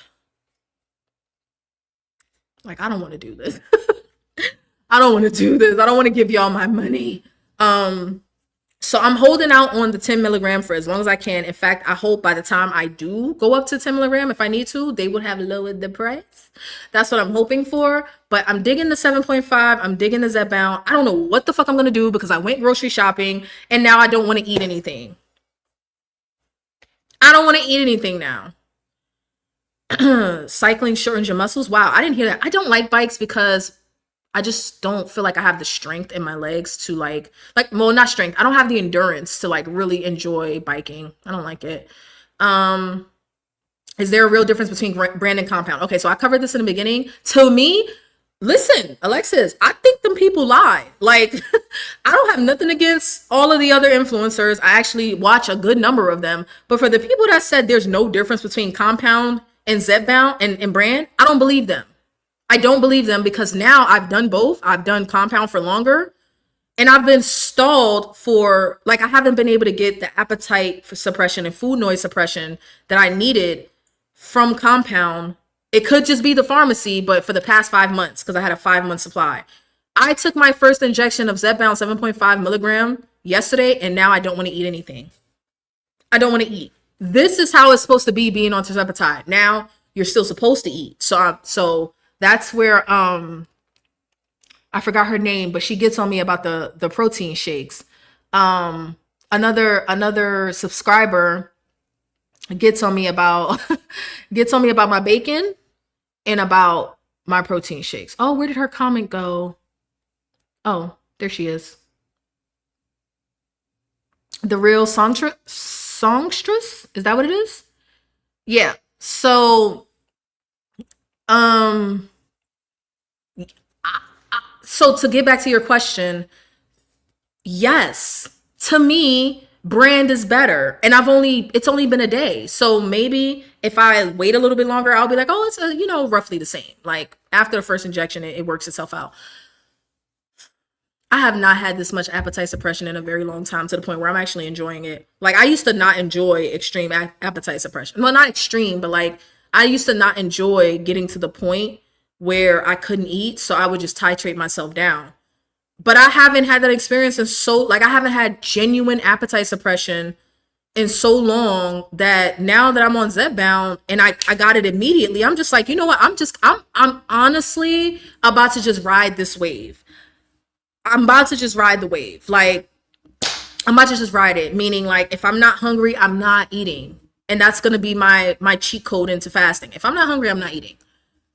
I don't want to do this. I don't want to do this. I don't want to give y'all my money. So I'm holding out on the 10 milligram for as long as I can. In fact, I hope by the time I do go up to 10 milligram, if I need to, they would have lowered the price. That's what I'm hoping for. But I'm digging the 7.5. I'm digging the ZEPBOUND. I don't know what the fuck I'm going to do because I went grocery shopping and now I don't want to eat anything. I don't want to eat anything now. Cycling shortens your muscles. Wow, I didn't hear that. I don't like bikes because I just don't feel like I have the strength in my legs to well, not strength. I don't have the endurance to like really enjoy biking. I don't like it. Um, is there a real difference between brand and compound? Okay, so I covered this in the beginning. To me, listen, Alexis, I think them people lie. Like, I don't have nothing against all of the other influencers. I actually watch a good number of them. But for the people that said there's no difference between compound and ZEPBOUND and brand, I don't believe them. I don't believe them because now I've done both. I've done compound for longer and I've been stalled for, like, I haven't been able to get the appetite for suppression and food noise suppression that I needed from compound. It could just be the pharmacy, but for the past 5 months, because I had a 5-month supply. I took my first injection of ZEPBOUND 7.5 milligram yesterday, and now I don't want to eat anything. I don't want to eat. This is how it's supposed to be being on tirzepatide. Now you're still supposed to eat. So that's where I forgot her name, but she gets on me about the protein shakes. Another subscriber gets on me about my bacon and about my protein shakes. Oh, where did her comment go? Oh, there she is. The real songstress? Is that what it is? Yeah. So, so to get back to your question, yes, to me, brand is better. And it's only been a day. So maybe if I wait a little bit longer, I'll be like, oh, it's roughly the same. Like after the first injection, it works itself out. I have not had this much appetite suppression in a very long time, to the point where I'm actually enjoying it. Like I used to not enjoy extreme appetite suppression. Well, not extreme, but like I used to not enjoy getting to the point where I couldn't eat. So I would just titrate myself down. But I haven't had that experience I haven't had genuine appetite suppression in so long that now that I'm on ZEPBOUND and I got it immediately, I'm just like, you know what? I'm honestly about to just ride this wave. I'm about to just ride the wave. Like, I'm about to just ride it. Meaning, like, if I'm not hungry, I'm not eating. And that's going to be my cheat code into fasting. If I'm not hungry, I'm not eating.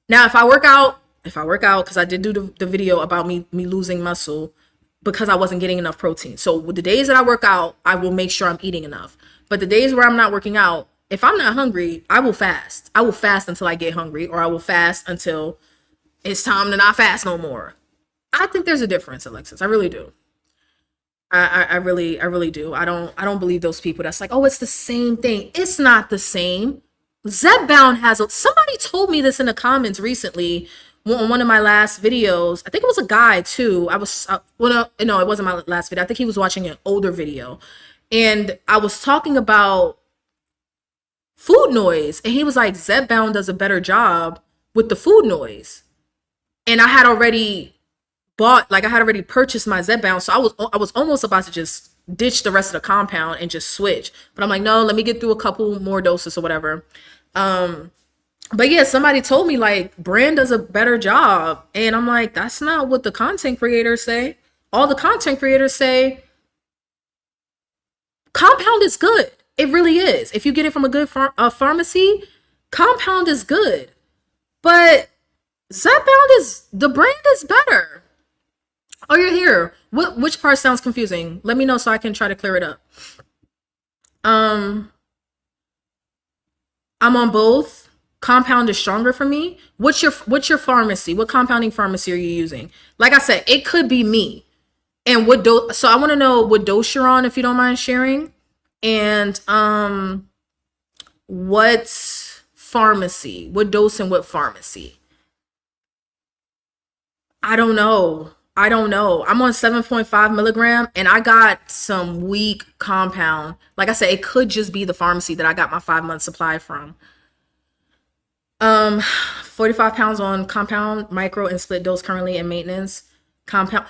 Now, if I work out, because I did do the video about me losing muscle because I wasn't getting enough protein. So with the days that I work out, I will make sure I'm eating enough. But the days where I'm not working out, if I'm not hungry, I will fast. I will fast until I get hungry, or I will fast until it's time to not fast no more. I think there's a difference, Alexis. I really do. I really do. I don't believe those people that's like, oh, it's the same thing. It's not the same. ZEPBOUND somebody told me this in the comments recently on one of my last videos. I think it was a guy too. No, it wasn't my last video. I think he was watching an older video. And I was talking about food noise. And he was like, ZEPBOUND does a better job with the food noise. And I had already purchased my ZEPBOUND, so I was almost about to just ditch the rest of the compound and just switch. But I'm like, no, let me get through a couple more doses or whatever. But yeah, somebody told me like brand does a better job, and I'm like, that's not what the content creators say. All the content creators say compound is good. It really is. If you get it from a good pharmacy, compound is good. But the brand is better. Oh, you're here. Which part sounds confusing? Let me know so I can try to clear it up. I'm on both. Compound is stronger for me. What's your pharmacy? What compounding pharmacy are you using? Like I said, it could be me. And what dose? So I want to know what dose you're on, if you don't mind sharing. And what pharmacy? What dose and what pharmacy? I don't know. I'm on 7.5 milligram and I got some weak compound. Like I said, it could just be the pharmacy that I got my 5-month supply from. 45 pounds on compound, micro, and split dose currently in maintenance. Compound.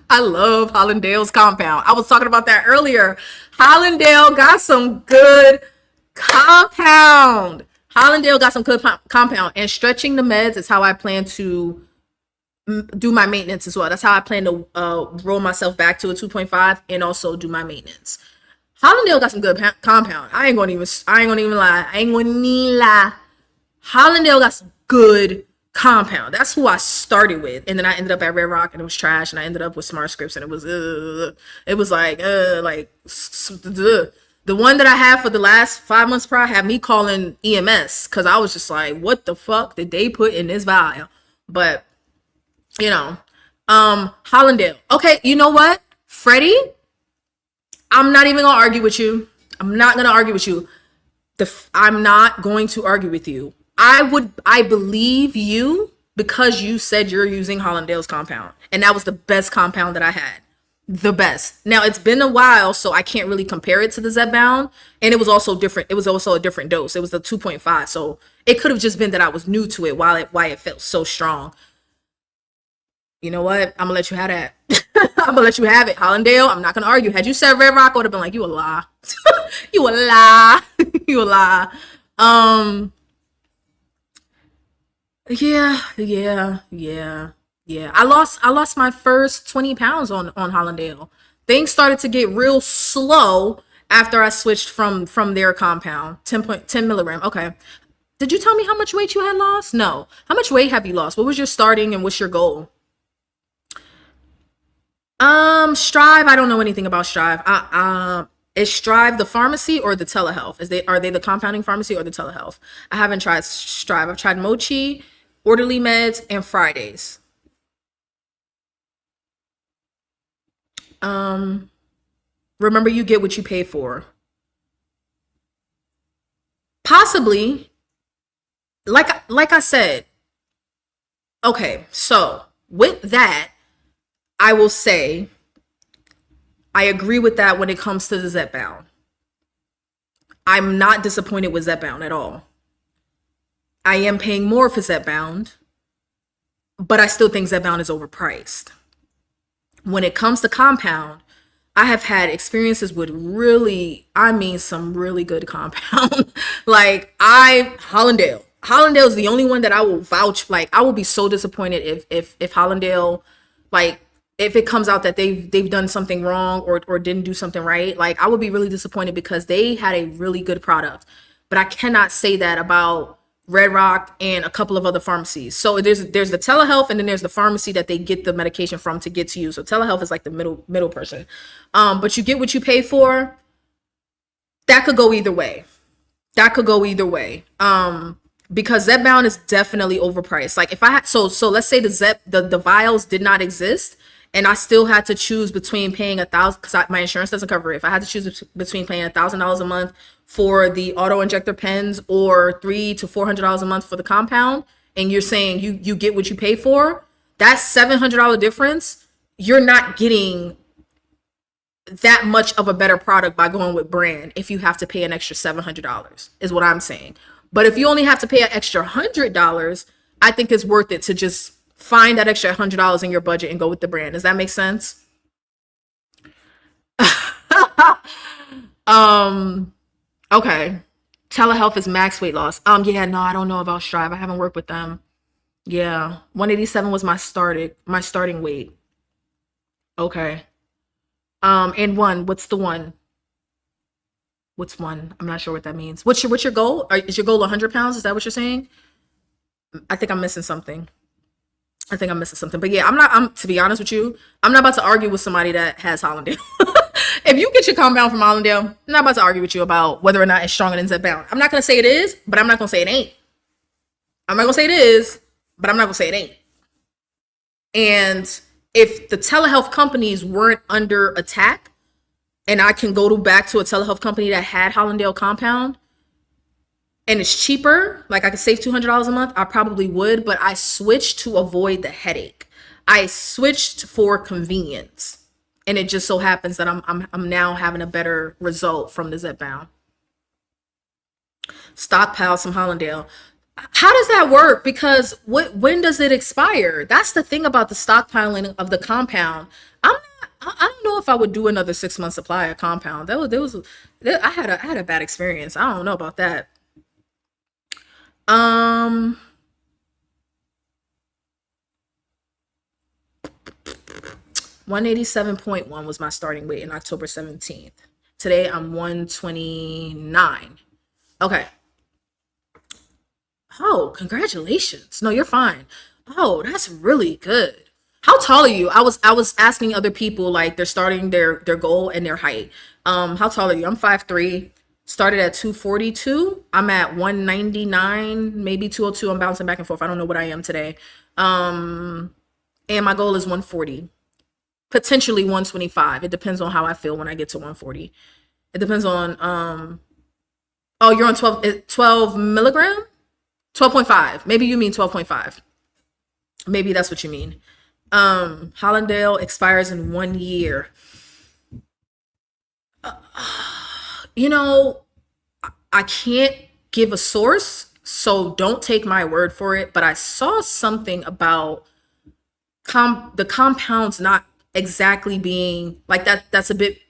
I love Hollandale's compound. I was talking about that earlier. Hollandale got some good compound. Hollandale got some good compound, and stretching the meds is how I plan to do my maintenance as well. That's how I plan to roll myself back to a 2.5 and also do my maintenance. Hollandale got some good compound. I ain't gonna even lie. Hollandale got some good compound. That's who I started with, and then I ended up at Red Rock, and it was trash, and I ended up with Smart Scripts, and it was the one that I had for the last 5 months prior had me calling EMS because I was just like, what the fuck did they put in this vial? But you know, Hollandale. Okay, you know what, Freddie? I'm not even gonna argue with you. I'm not gonna argue with you. I'm not going to argue with you. I believe you because you said you're using Hollandale's compound, and that was the best compound that I had. The best. Now it's been a while, so I can't really compare it to the ZEPBOUND, and it was also different. It was also a different dose. It was the 2.5, so it could have just been that I was new to it, why it felt so strong. You know what? I'm gonna let you have that. I'm gonna let you have it, Hollandale. I'm not gonna argue. Had you said Red Rock, I would have been like, you a lie. You a lie. You a lie. Um, yeah. I lost my first 20 pounds on Hollandale. Things started to get real slow after I switched from their compound. 10 milligram. Okay. Did you tell me how much weight you had lost? No. How much weight have you lost? What was your starting and what's your goal? Strive. I don't know anything about Strive. Is Strive the pharmacy or the telehealth? Are they the compounding pharmacy or the telehealth? I haven't tried Strive. I've tried Mochi, Orderly Meds, and Fridays. Um, Remember, you get what you pay for. Possibly, like I said. Okay, so with that, I will say I agree with that when it comes to the ZEPBOUND. I'm not disappointed with ZEPBOUND at all. I am paying more for ZEPBOUND, but I still think ZEPBOUND is overpriced. When it comes to compound, I have had experiences with really, I mean, some really good compound. Like Hollandale. Hollandale is the only one that I will vouch. Like I will be so disappointed if Hollandale, like if it comes out that they've done something wrong or didn't do something right. Like I would be really disappointed because they had a really good product. But I cannot say that about Red Rock and a couple of other pharmacies. So there's the telehealth and then there's the pharmacy that they get the medication from to get to you. So telehealth is like the middle person. But you get what you pay for. That could go either way. That could go either way. Because ZEPBOUND is definitely overpriced. Like if I had so let's say the vials did not exist and I still had to choose between paying 1,000 because my insurance doesn't cover it. If I had to choose between paying $1,000 a month for the auto injector pens or $300 to $400 a month for the compound, and you're saying you get what you pay for, that $700 difference, you're not getting that much of a better product by going with brand if you have to pay an extra $700 is what I'm saying. But if you only have to pay an extra $100, I think it's worth it to just find that extra $100 in your budget and go with the brand. Does that make sense? um okay. Telehealth is max weight loss. Yeah, no, I don't know about Strive. I haven't worked with them. Yeah. 187 was my starting weight. Okay. And what's the one? What's one? I'm not sure what that means. What's your goal? Is your goal 100 pounds? Is that what you're saying? I think I'm missing something. I think I'm missing something. But yeah, I'm to be honest with you, I'm not about to argue with somebody that has Hollandale. If you get your compound from Hollandale, I'm not about to argue with you about whether or not it's stronger than ZEPBOUND. I'm not gonna say it is, but I'm not gonna say it ain't. I'm not gonna say it is, but I'm not gonna say it ain't. And if the telehealth companies weren't under attack, and I can go back to a telehealth company that had Hollandale compound, and it's cheaper, like I could save $200 a month, I probably would, but I switched to avoid the headache. I switched for convenience. And it just so happens that I'm now having a better result from the ZEPBOUND. Stockpile some Hollandale. How does that work? Because when does it expire? That's the thing about the stockpiling of the compound. I'm not, I don't know if I would do another 6 month supply of compound. I had a bad experience. I don't know about that. Um, 187.1 was my starting weight in October 17th. Today I'm 129. Okay. Oh, congratulations. No, you're fine. Oh, that's really good. How tall are you? I was asking other people like they're starting their goal and their height. How tall are you? I'm 5'3". Started at 242. I'm at 199, maybe 202. I'm bouncing back and forth. I don't know what I am today. And my goal is 140, potentially 125. It depends on how I feel when I get to 140. It depends on oh, you're on 12 milligram? 12.5. Maybe you mean 12.5. Maybe that's what you mean. Hollandale expires in 1 year. You know, I can't give a source, so don't take my word for it, but I saw something about the compounds not exactly being like that. That's a bit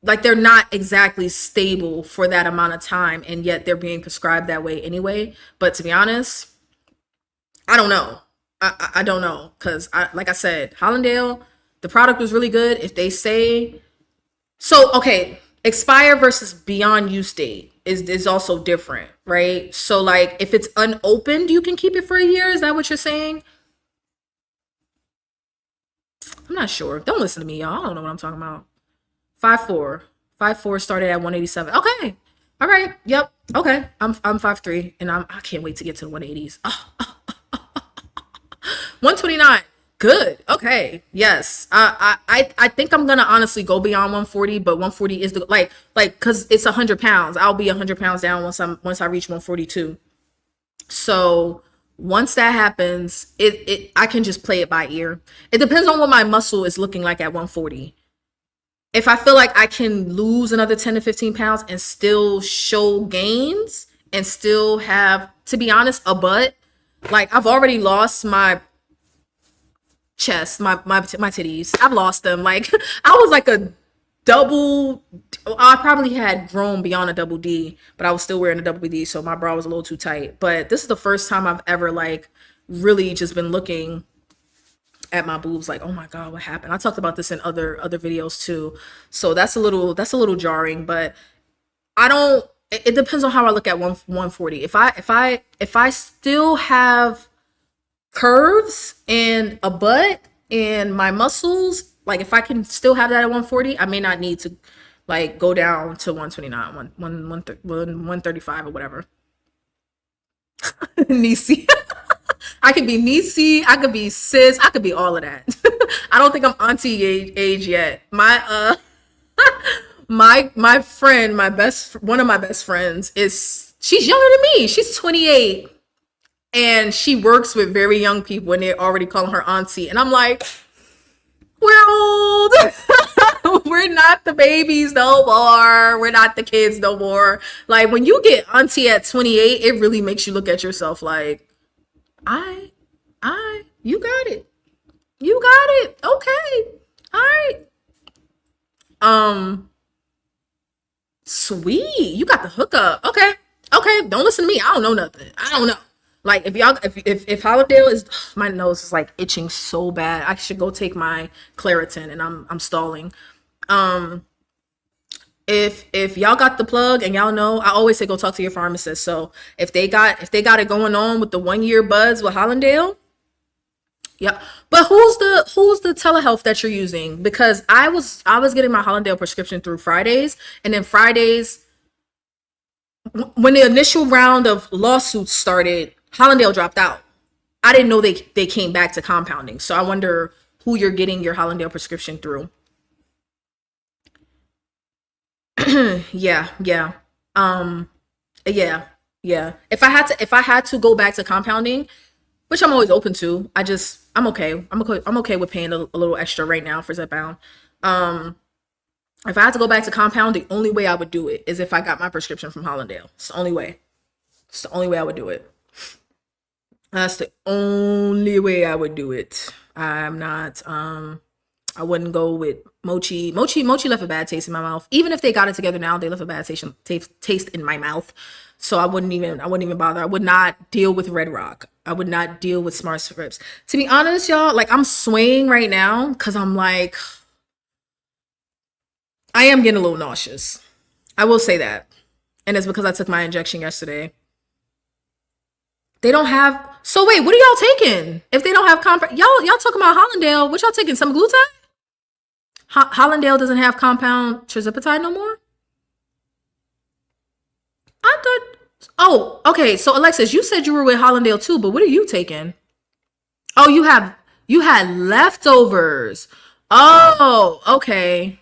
like they're not exactly stable for that amount of time, and yet they're being prescribed that way anyway. But to be honest, I don't know. I don't know because like I said, Hollandale, the product was really good. If they say so, okay, expire versus beyond use date is also different, right? So like if it's unopened, you can keep it for a year. Is that what you're saying? I'm not sure. Don't listen to me, y'all. I don't know what I'm talking about. 5'4". 5'4" started at 187. Okay. All right. Yep. Okay. I'm 5'3", and I can't wait to get to the 180s. Oh, 129. Good. Okay. Yes. I think I'm gonna honestly go beyond 140, but 140 is the because it's 100 pounds. I'll be 100 pounds down once I reach 142. So once that happens, it I can just play it by ear. It depends on what my muscle is looking like at 140. If I feel like I can lose another 10 to 15 pounds and still show gains and still have, to be honest, a butt, like I've already lost my chest, my titties. I've lost them. Like I was like a double. I probably had grown beyond a double D, but I was still wearing a double D, so my bra was a little too tight. But this is the first time I've ever like really just been looking at my boobs like, oh my god, what happened? I talked about this in other videos too, so that's a little jarring. But I don't. It depends on how I look at 140. If I still have curves and a butt and my muscles, like if I can still have that at 140, I may not need to like go down to 129, 135 or whatever. Nisi. I could be Nisi, I could be sis, I could be all of that. I don't think I'm auntie age yet. My friend, one of my best friends she's younger than me. She's 28 and she works with very young people and they're already calling her auntie. And I'm like, we're old. We're not the babies no more. We're not the kids no more. Like when you get auntie at 28, it really makes you look at yourself like, I, you got it. You got it. Okay. All right. Um, Sweet. You got the hookup. Okay. Okay. Don't listen to me. I don't know nothing. I don't know. Like if Hollandale is my nose is like itching so bad. I should go take my Claritin and I'm stalling. Um if y'all got the plug and y'all know, I always say go talk to your pharmacist. So if they got it going on with the 1 year buds with Hollandale, yeah. But who's the telehealth that you're using? Because I was getting my Hollandale prescription through Fridays, and then Fridays when the initial round of lawsuits started, Hollandale dropped out. I didn't know they came back to compounding. So I wonder who you're getting your Hollandale prescription through. Yeah, yeah. Um yeah, yeah. If I had to go back to compounding, which I'm always open to, I'm okay. I'm okay with paying a little extra right now for ZEPBOUND. Um if I had to go back to compound, the only way I would do it is if I got my prescription from Hollandale. It's the only way. It's the only way I would do it. That's the only way I would do it. I'm not I wouldn't go with Mochi. Mochi left a bad taste in my mouth. Even if they got it together now, they left a bad taste in my mouth. So I wouldn't even bother. I would not deal with Red Rock. I would not deal with Smart Scripts. To be honest, y'all, like I'm swaying right now because I'm like, I am getting a little nauseous. I will say that. And it's because I took my injection yesterday. They don't have. So wait, what are y'all taking? If they don't have compound, y'all talking about Hollandale? What y'all taking? Some glutide? Hollandale doesn't have compound trizipatide no more. I thought. Oh, okay. So Alexis, you said you were with Hollandale too, but what are you taking? Oh, you had leftovers. Oh, okay.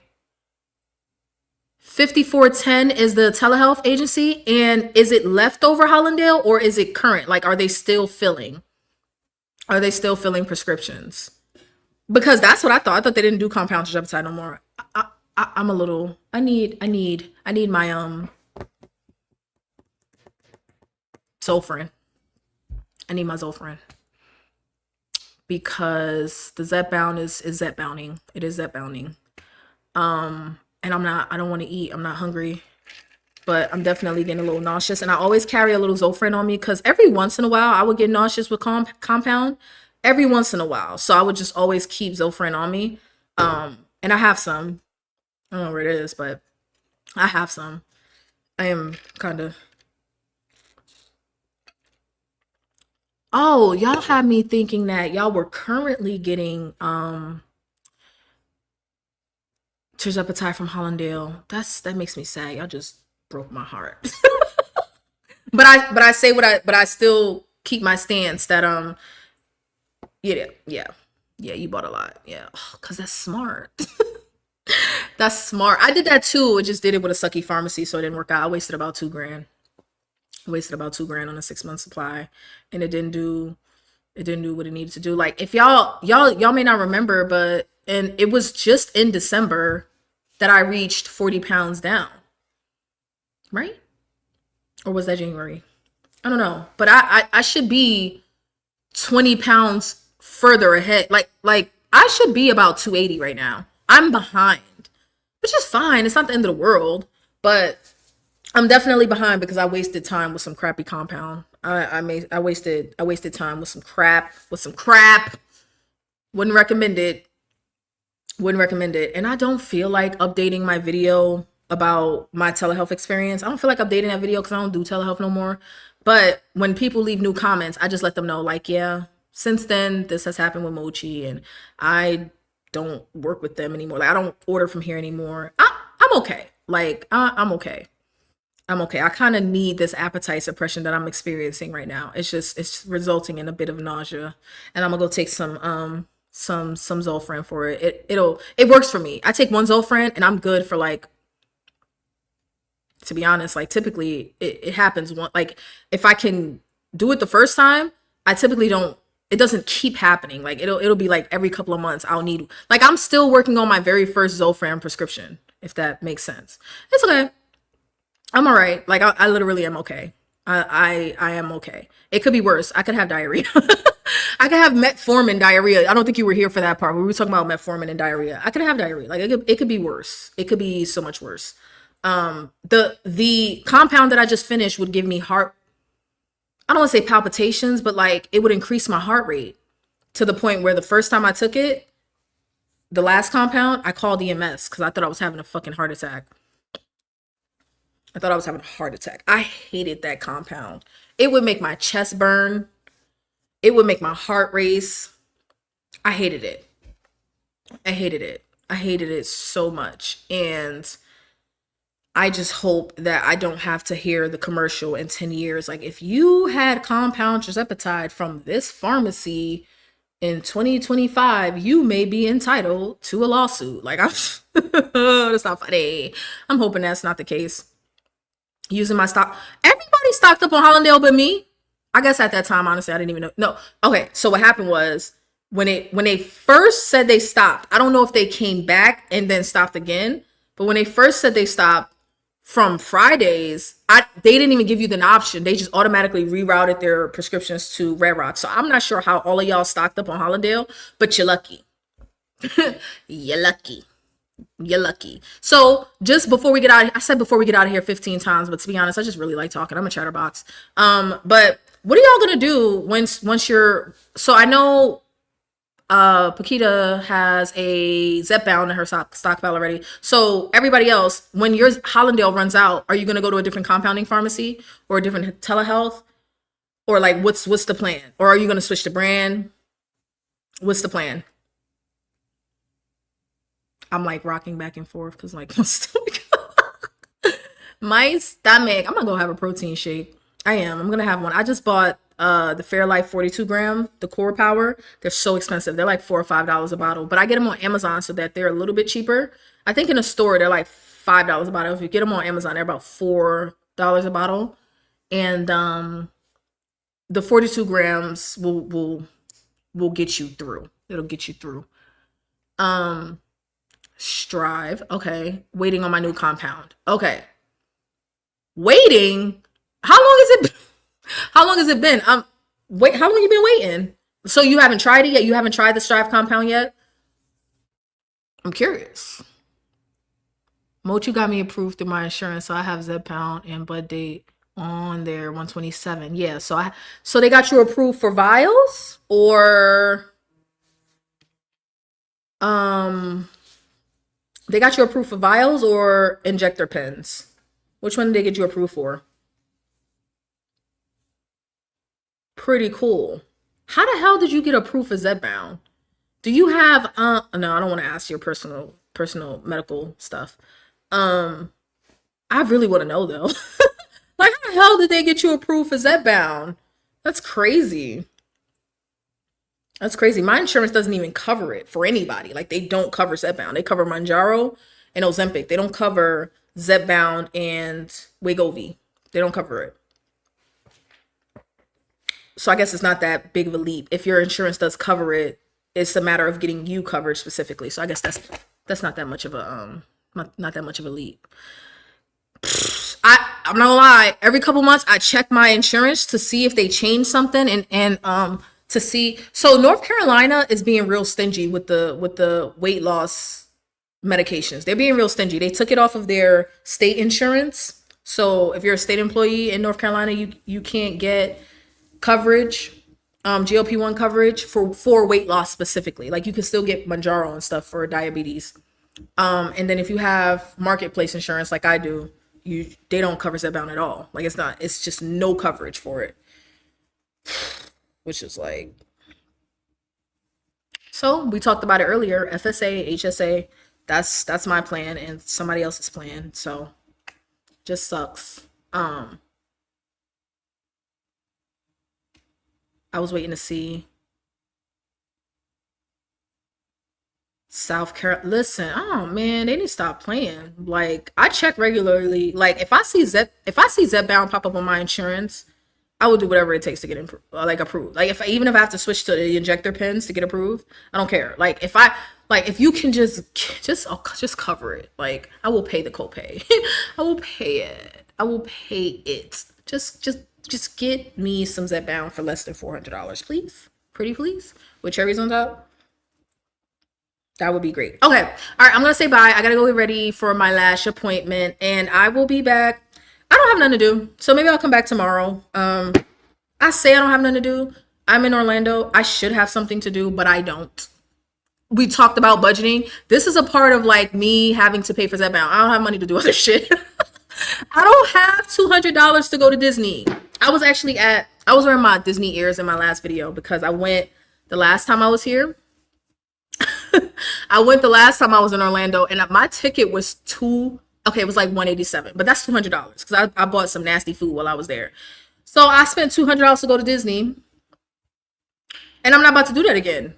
5410 is the telehealth agency, and is it leftover Hollandale or is it current? Like, are they still filling? Are they still filling prescriptions? Because that's what I thought. I thought they didn't do compound tirzepatide no more. I'm a little. I need my Zofran. I need my Zofran because the ZEPBOUND is ZEPBOUNDing. It is ZEPBOUNDing. And I'm not. I don't want to eat. I'm not hungry, but I'm definitely getting a little nauseous. And I always carry a little Zofran on me because every once in a while I would get nauseous with compound. Every once in a while, so I would just always keep Zofran on me. And I have some. I don't know where it is, but I have some. I am kind of. Oh, y'all had me thinking that y'all were currently getting tirzepatide from Hollandale. That makes me sad. Y'all just broke my heart. But I say what I but I still keep my stance that yeah, you bought a lot. Yeah. Oh, cause that's smart. That's smart. I did that too. I just did it with a sucky pharmacy, so it didn't work out. I wasted about 2 grand. I wasted about 2 grand on a 6 month supply, and it didn't do what it needed to do. Like if y'all may not remember, but and it was just in December that I reached 40 pounds down, right? Or was that January? I don't know, but I should be 20 pounds further ahead. Like I should be about 280 right now. I'm behind, which is fine. It's not the end of the world, but I'm definitely behind because I wasted time with some crappy compound. I wasted time with some crap. Wouldn't recommend it. Wouldn't recommend it. And I don't feel like updating my video about my telehealth experience. I don't feel like updating that video because I don't do telehealth no more. But when people leave new comments, I just let them know, like, yeah, since then this has happened with Mochi, and I don't work with them anymore. Like I don't order from here anymore. I'm okay. Like I'm okay. I'm okay. I kind of need this appetite suppression that I'm experiencing right now. It's resulting in a bit of nausea, and I'm gonna go take some Zofran for it. It works for me. I take one Zofran and I'm good for like, to be honest, like typically it happens one, like if I can do it the first time, I typically don't, it doesn't keep happening. Like it'll be like every couple of months I'll need, like I'm still working on my very first Zofran prescription, if that makes sense. It's okay. I'm all right. Like I literally am okay. I am okay. It could be worse. I could have diarrhea. I could have metformin diarrhea. I don't think you were here for that part. We were talking about metformin and diarrhea. I could have diarrhea. Like it could be worse. It could be so much worse. The compound that I just finished would give me heart. I don't want to say palpitations, but like it would increase my heart rate to the point where the first time I took it, the last compound, I called EMS because I thought I was having a fucking heart attack. I thought I was having a heart attack. I hated that compound. It would make my chest burn. It would make my heart race. I hated it. I hated it. I hated it so much. And I just hope that I don't have to hear the commercial in 10 years. Like, if you had compound tirzepatide from this pharmacy in 2025, you may be entitled to a lawsuit. Like, I'm, that's not funny. I'm hoping that's not the case. Using my stock. Everybody stocked up on Hollandale but me. I guess at that time, honestly, I didn't even know. No. Okay. So what happened was when they first said they stopped, I don't know if they came back and then stopped again, but when they first said they stopped from Fridays, they didn't even give you an option. They just automatically rerouted their prescriptions to Red Rock. So I'm not sure how all of y'all stocked up on Hollandale, but you're lucky. You're lucky. You're lucky. So just before we get out, I said before we get out of here 15 times, but to be honest, I just really like talking. I'm a chatterbox. But what are y'all gonna do once you're, so I know Paquita has a ZEPBOUND in her stockpile already. So everybody else, when your Hollandale runs out, are you gonna go to a different compounding pharmacy or a different telehealth? Or like, what's the plan? Or are you gonna switch the brand? What's the plan? I'm like rocking back and forth because like my stomach. I'm gonna go have a protein shake. I am. I'm gonna have one. I just bought the Fairlife 42 gram, the Core Power. They're so expensive. They're like $4 or $5 a bottle, but I get them on Amazon so that they're a little bit cheaper. I think in a store they're like $5 a bottle. If you get them on Amazon, they're about $4 a bottle. And the 42 grams will get you through. It'll get you through. Strive. Okay. Waiting on my new compound. Okay. Waiting. How long is it? How long has it been? Wait. How long you been waiting? So you haven't tried it yet? You haven't tried the Strive compound yet? I'm curious. Mochi got me approved through my insurance, so I have ZEPBOUND and Bud Date on there 127. Yeah. So they got you approved for vials or um they got you approved for vials or injector pens. Which one did they get you approved for? Pretty cool. How the hell did you get approved for ZEPBOUND? Do you have no, I don't want to ask your personal medical stuff. Um I really want to know though. Like how the hell did they get you approved for ZEPBOUND? That's crazy. That's crazy. My insurance doesn't even cover it for anybody. Like they don't cover ZEPBOUND. They cover Manjaro and Ozempic. They don't cover ZEPBOUND and Wegovy. They don't cover it. So I guess it's not that big of a leap. If your insurance does cover it, it's a matter of getting you covered specifically. So I guess that's not that much of a not that much of a leap. I'm not gonna lie. Every couple months, I check my insurance to see if they change something and to see. So North Carolina is being real stingy with the weight loss medications. They're being real stingy. They took it off of their state insurance. So if you're a state employee in North Carolina, you can't get coverage, GLP-1 coverage for weight loss specifically. Like you can still get Manjaro and stuff for diabetes. And then if you have marketplace insurance like I do, they don't cover ZEPBOUND at all. Like it's just no coverage for it. Which is like, so we talked about it earlier, FSA, HSA, that's my plan and somebody else's plan. So just sucks. I was waiting to see South Carolina. Listen, oh man, they need to stop playing. Like I check regularly. Like if I see ZEPBOUND pop up on my insurance, I will do whatever it takes to get approved. Like even if I have to switch to the injector pens to get approved, I don't care. Like if you can just cover it. Like I will pay the copay. I will pay it. I will pay it. Just get me some ZEPBOUND for less than $400, please. Pretty please. With cherries on top. That would be great. Okay. All right. I'm going to say bye. I got to go get ready for my lash appointment and I will be back. I don't have nothing to do. So maybe I'll come back tomorrow. I say I don't have nothing to do. I'm in Orlando. I should have something to do, but I don't. We talked about budgeting. This is a part of like me having to pay for ZEPBOUND. I don't have money to do other shit. I don't have $200 to go to Disney. I was wearing my Disney ears in my last video because I went the last time I was here. I went the last time I was in Orlando and my ticket was it was like $187, but that's $200 because I bought some nasty food while I was there. So I spent $200 to go to Disney and I'm not about to do that again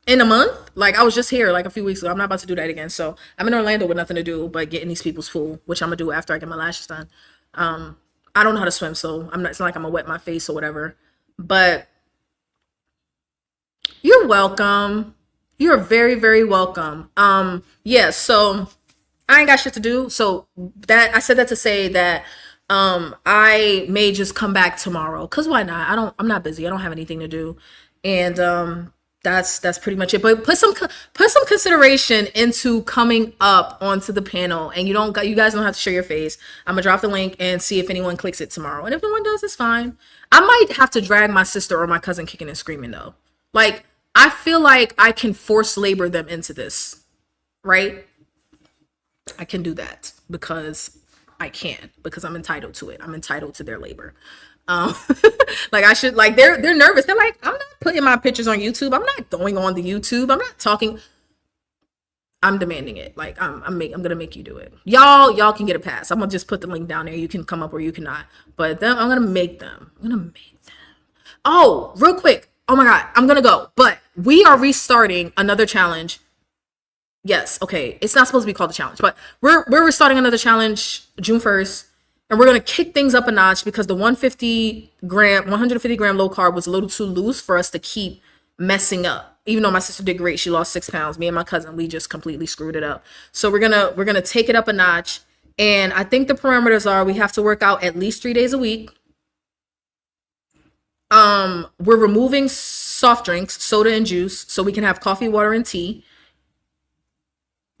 in a month. Like I was just here like a few weeks ago. I'm not about to do that again. So I'm in Orlando with nothing to do but getting these people's food, which I'm gonna do after I get my lashes done. I don't know how to swim, so it's not like I'm gonna wet my face or whatever, but you're welcome. You're very, very welcome. Yeah, so I ain't got shit to do. So that I said that to say that I may just come back tomorrow. Cause why not? I'm not busy. I don't have anything to do. And that's pretty much it. But put some consideration into coming up onto the panel. And you guys don't have to show your face. I'm gonna drop the link and see if anyone clicks it tomorrow. And if no one does, it's fine. I might have to drag my sister or my cousin kicking and screaming though. Like I feel like I can force labor them into this, right? I can do that because I can, because I'm entitled to it. I'm entitled to their labor. Um, like I should like they're nervous. They're like, I'm not putting my pictures on YouTube. I'm not going on the YouTube. I'm not talking. I'm demanding it. Like I'm gonna make you do it. Y'all can get a pass. I'm gonna just put the link down there. You can come up or you cannot. But then I'm gonna make them. I'm gonna make them. Oh, real quick. Oh my god, I'm gonna go. But we are restarting another challenge. Yes, okay. It's not supposed to be called a challenge, but we're restarting another challenge June 1st. And we're gonna kick things up a notch because the 150 gram low carb was a little too loose for us to keep messing up. Even though my sister did great, she lost 6 pounds. Me and my cousin, we just completely screwed it up. So we're gonna take it up a notch. And I think the parameters are we have to work out at least 3 days a week. We're removing soft drinks, soda and juice, so we can have coffee, water, and tea.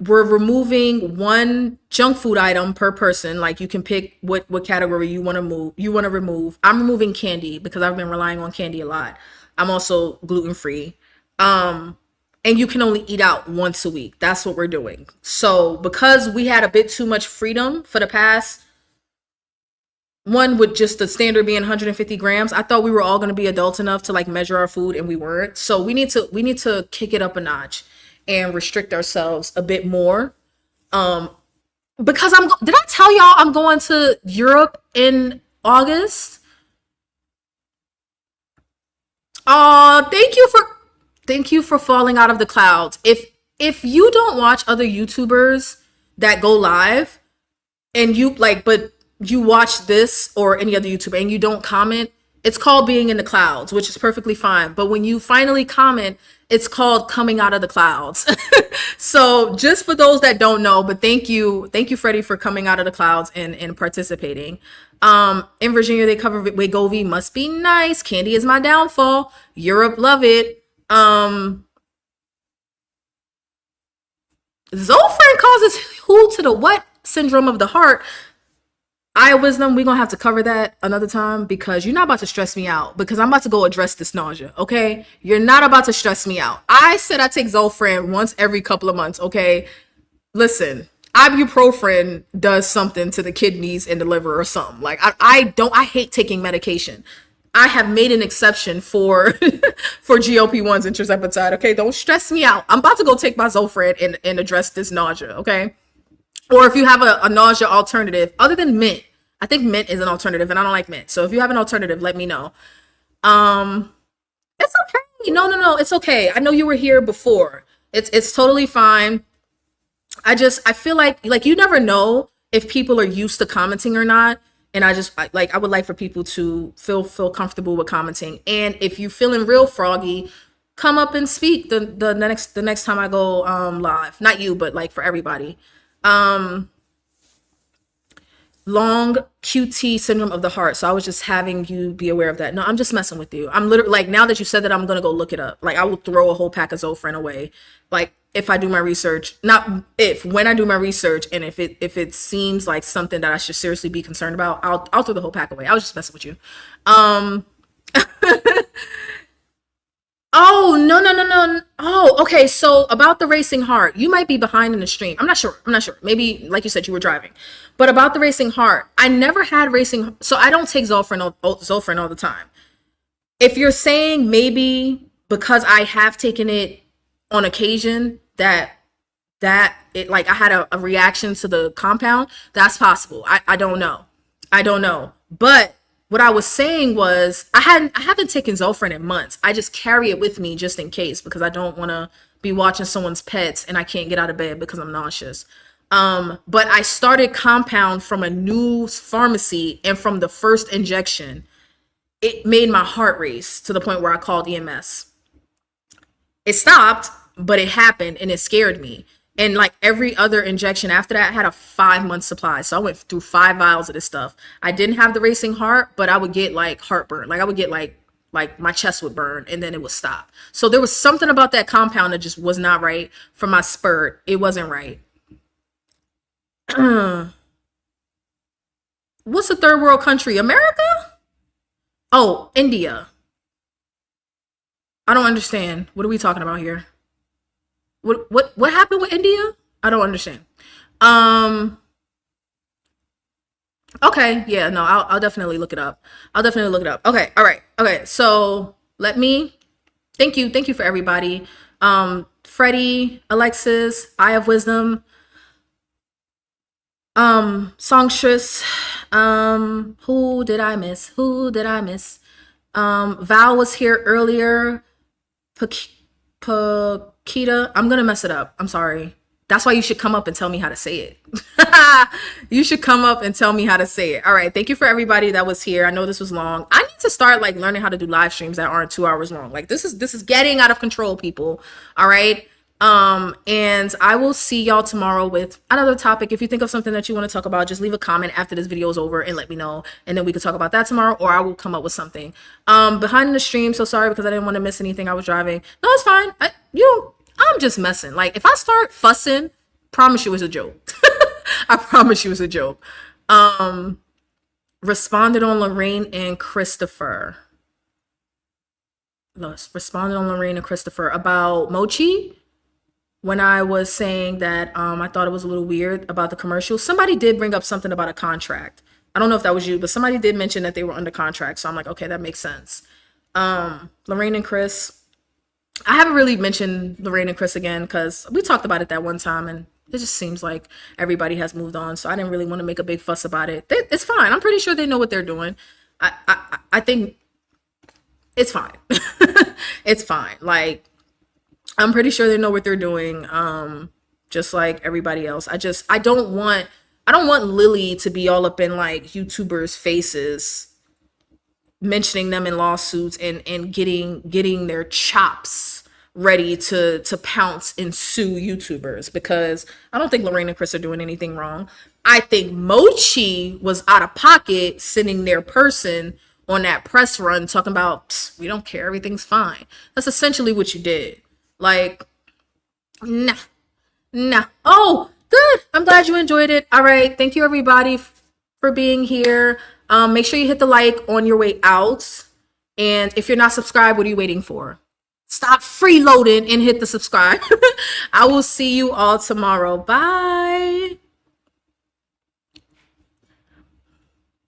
We're removing one junk food item per person. Like you can pick what category you want to remove. I'm removing candy because I've been relying on candy a lot. I'm also gluten free. And you can only eat out once a week. That's what we're doing. So because we had a bit too much freedom for the past one with just the standard being 150 grams, I thought we were all going to be adults enough to like measure our food, and we weren't. So we need to kick it up a notch and restrict ourselves a bit more. Um, because did I tell y'all I'm going to Europe in August? Thank you for falling out of the clouds. If you don't watch other YouTubers that go live, and you like but you watch this or any other YouTuber and you don't comment, it's called being in the clouds, which is perfectly fine. But when you finally comment, it's called coming out of the clouds. So just for those that don't know, but thank you, Freddie, for coming out of the clouds and participating. In Virginia, they cover Wegovy. Must be nice. Candy is my downfall. Europe, love it. Zofran causes who to the what syndrome of the heart. Eye wisdom, we're gonna have to cover that another time because you're not about to stress me out because I'm about to go address this nausea, okay? You're not about to stress me out. I said I take Zofran once every couple of months, okay? Listen, ibuprofen does something to the kidneys and the liver or something. Like I hate taking medication. I have made an exception for for GLP-1s and tirzepatide, okay? Don't stress me out. I'm about to go take my Zofran and address this nausea, okay? Or if you have a nausea alternative other than mint, I think mint is an alternative and I don't like mint. So if you have an alternative, let me know. Um, it's okay. No, it's okay. I know you were here before. It's totally fine. I feel like you never know if people are used to commenting or not. And I would like for people to feel comfortable with commenting. And if you're feeling real froggy, come up and speak the next time I go live. Not you, but like for everybody. Um Long QT syndrome of the heart. So I was just having you be aware of that. No, I'm just messing with you. I'm literally like, now that you said that, I'm gonna go look it up. Like I will throw a whole pack of Zofran away. Like if I do my research, not if when I do my research, and if it seems like something that I should seriously be concerned about, I'll throw the whole pack away. I was just messing with you. Um Oh, no, no, no, no. Oh, okay. So about the racing heart, you might be behind in the stream. I'm not sure. I'm not sure. Maybe, like you said, you were driving. But about the racing heart, I never had racing. So I don't take Zofran all the time. If you're saying maybe because I have taken it on occasion that it like I had a reaction to the compound, that's possible. I don't know. I don't know. But what I was saying was I haven't taken Zofran in months. I just carry it with me just in case because I don't want to be watching someone's pets and I can't get out of bed because I'm nauseous. But I started compound from a new pharmacy, and from the first injection, it made my heart race to the point where I called EMS. It stopped, but it happened and it scared me. And like every other injection after that, I had a 5 month supply. So I went through 5 vials of this stuff. I didn't have the racing heart, but I would get like heartburn. Like I would get like my chest would burn and then it would stop. So there was something about that compound that just was not right for my spurt. It wasn't right. What's a third world country? America? Oh, India. I don't understand. What are we talking about here? What happened with India? I don't understand. Um Okay, yeah, no, I'll definitely look it up. I'll definitely look it up. Okay, all right, okay. So let me thank you for everybody. Freddie, Alexis, Eye of Wisdom, Songstress, who did I miss? Who did I miss? Val was here earlier. Pakita. I'm gonna mess it up. I'm sorry. That's why you should come up and tell me how to say it. You should come up and tell me how to say it. All right. Thank you for everybody that was here. I know this was long. I need to start like learning how to do live streams that aren't 2 hours long. Like this is getting out of control, people. All right. And I will see y'all tomorrow with another topic. If you think of something that you want to talk about, just leave a comment after this video is over and let me know. And then we can talk about that tomorrow, or I will come up with something. Behind the stream, so sorry because I didn't want to miss anything. I was driving. No, it's fine. I'm just messing. Like if I start fussing, promise you it's a joke. I promise you it's a joke. Responded on Lorraine and Christopher. Responded on Lorraine and Christopher about Mochi. When I was saying that I thought it was a little weird about the commercial, somebody did bring up something about a contract. I don't know if that was you, but somebody did mention that they were under contract. So I'm like, okay, that makes sense. Lorraine and Chris, I haven't really mentioned Lorraine and Chris again because we talked about it that one time and it just seems like everybody has moved on. So I didn't really want to make a big fuss about it. It's fine. I'm pretty sure they know what they're doing. I think it's fine. It's fine. Like, I'm pretty sure they know what they're doing. Just like everybody else. I don't want Lily to be all up in like YouTubers' faces, mentioning them in lawsuits and getting their chops ready to pounce and sue YouTubers, because I don't think Lorraine and Chris are doing anything wrong. I think Mochi was out of pocket sending their person on that press run talking about we don't care, everything's fine. That's essentially what you did. Like, nah, nah. Oh, good. I'm glad you enjoyed it. All right. Thank you, everybody, for being here. Make sure you hit the like on your way out. And if you're not subscribed, what are you waiting for? Stop freeloading and hit the subscribe. I will see you all tomorrow. Bye.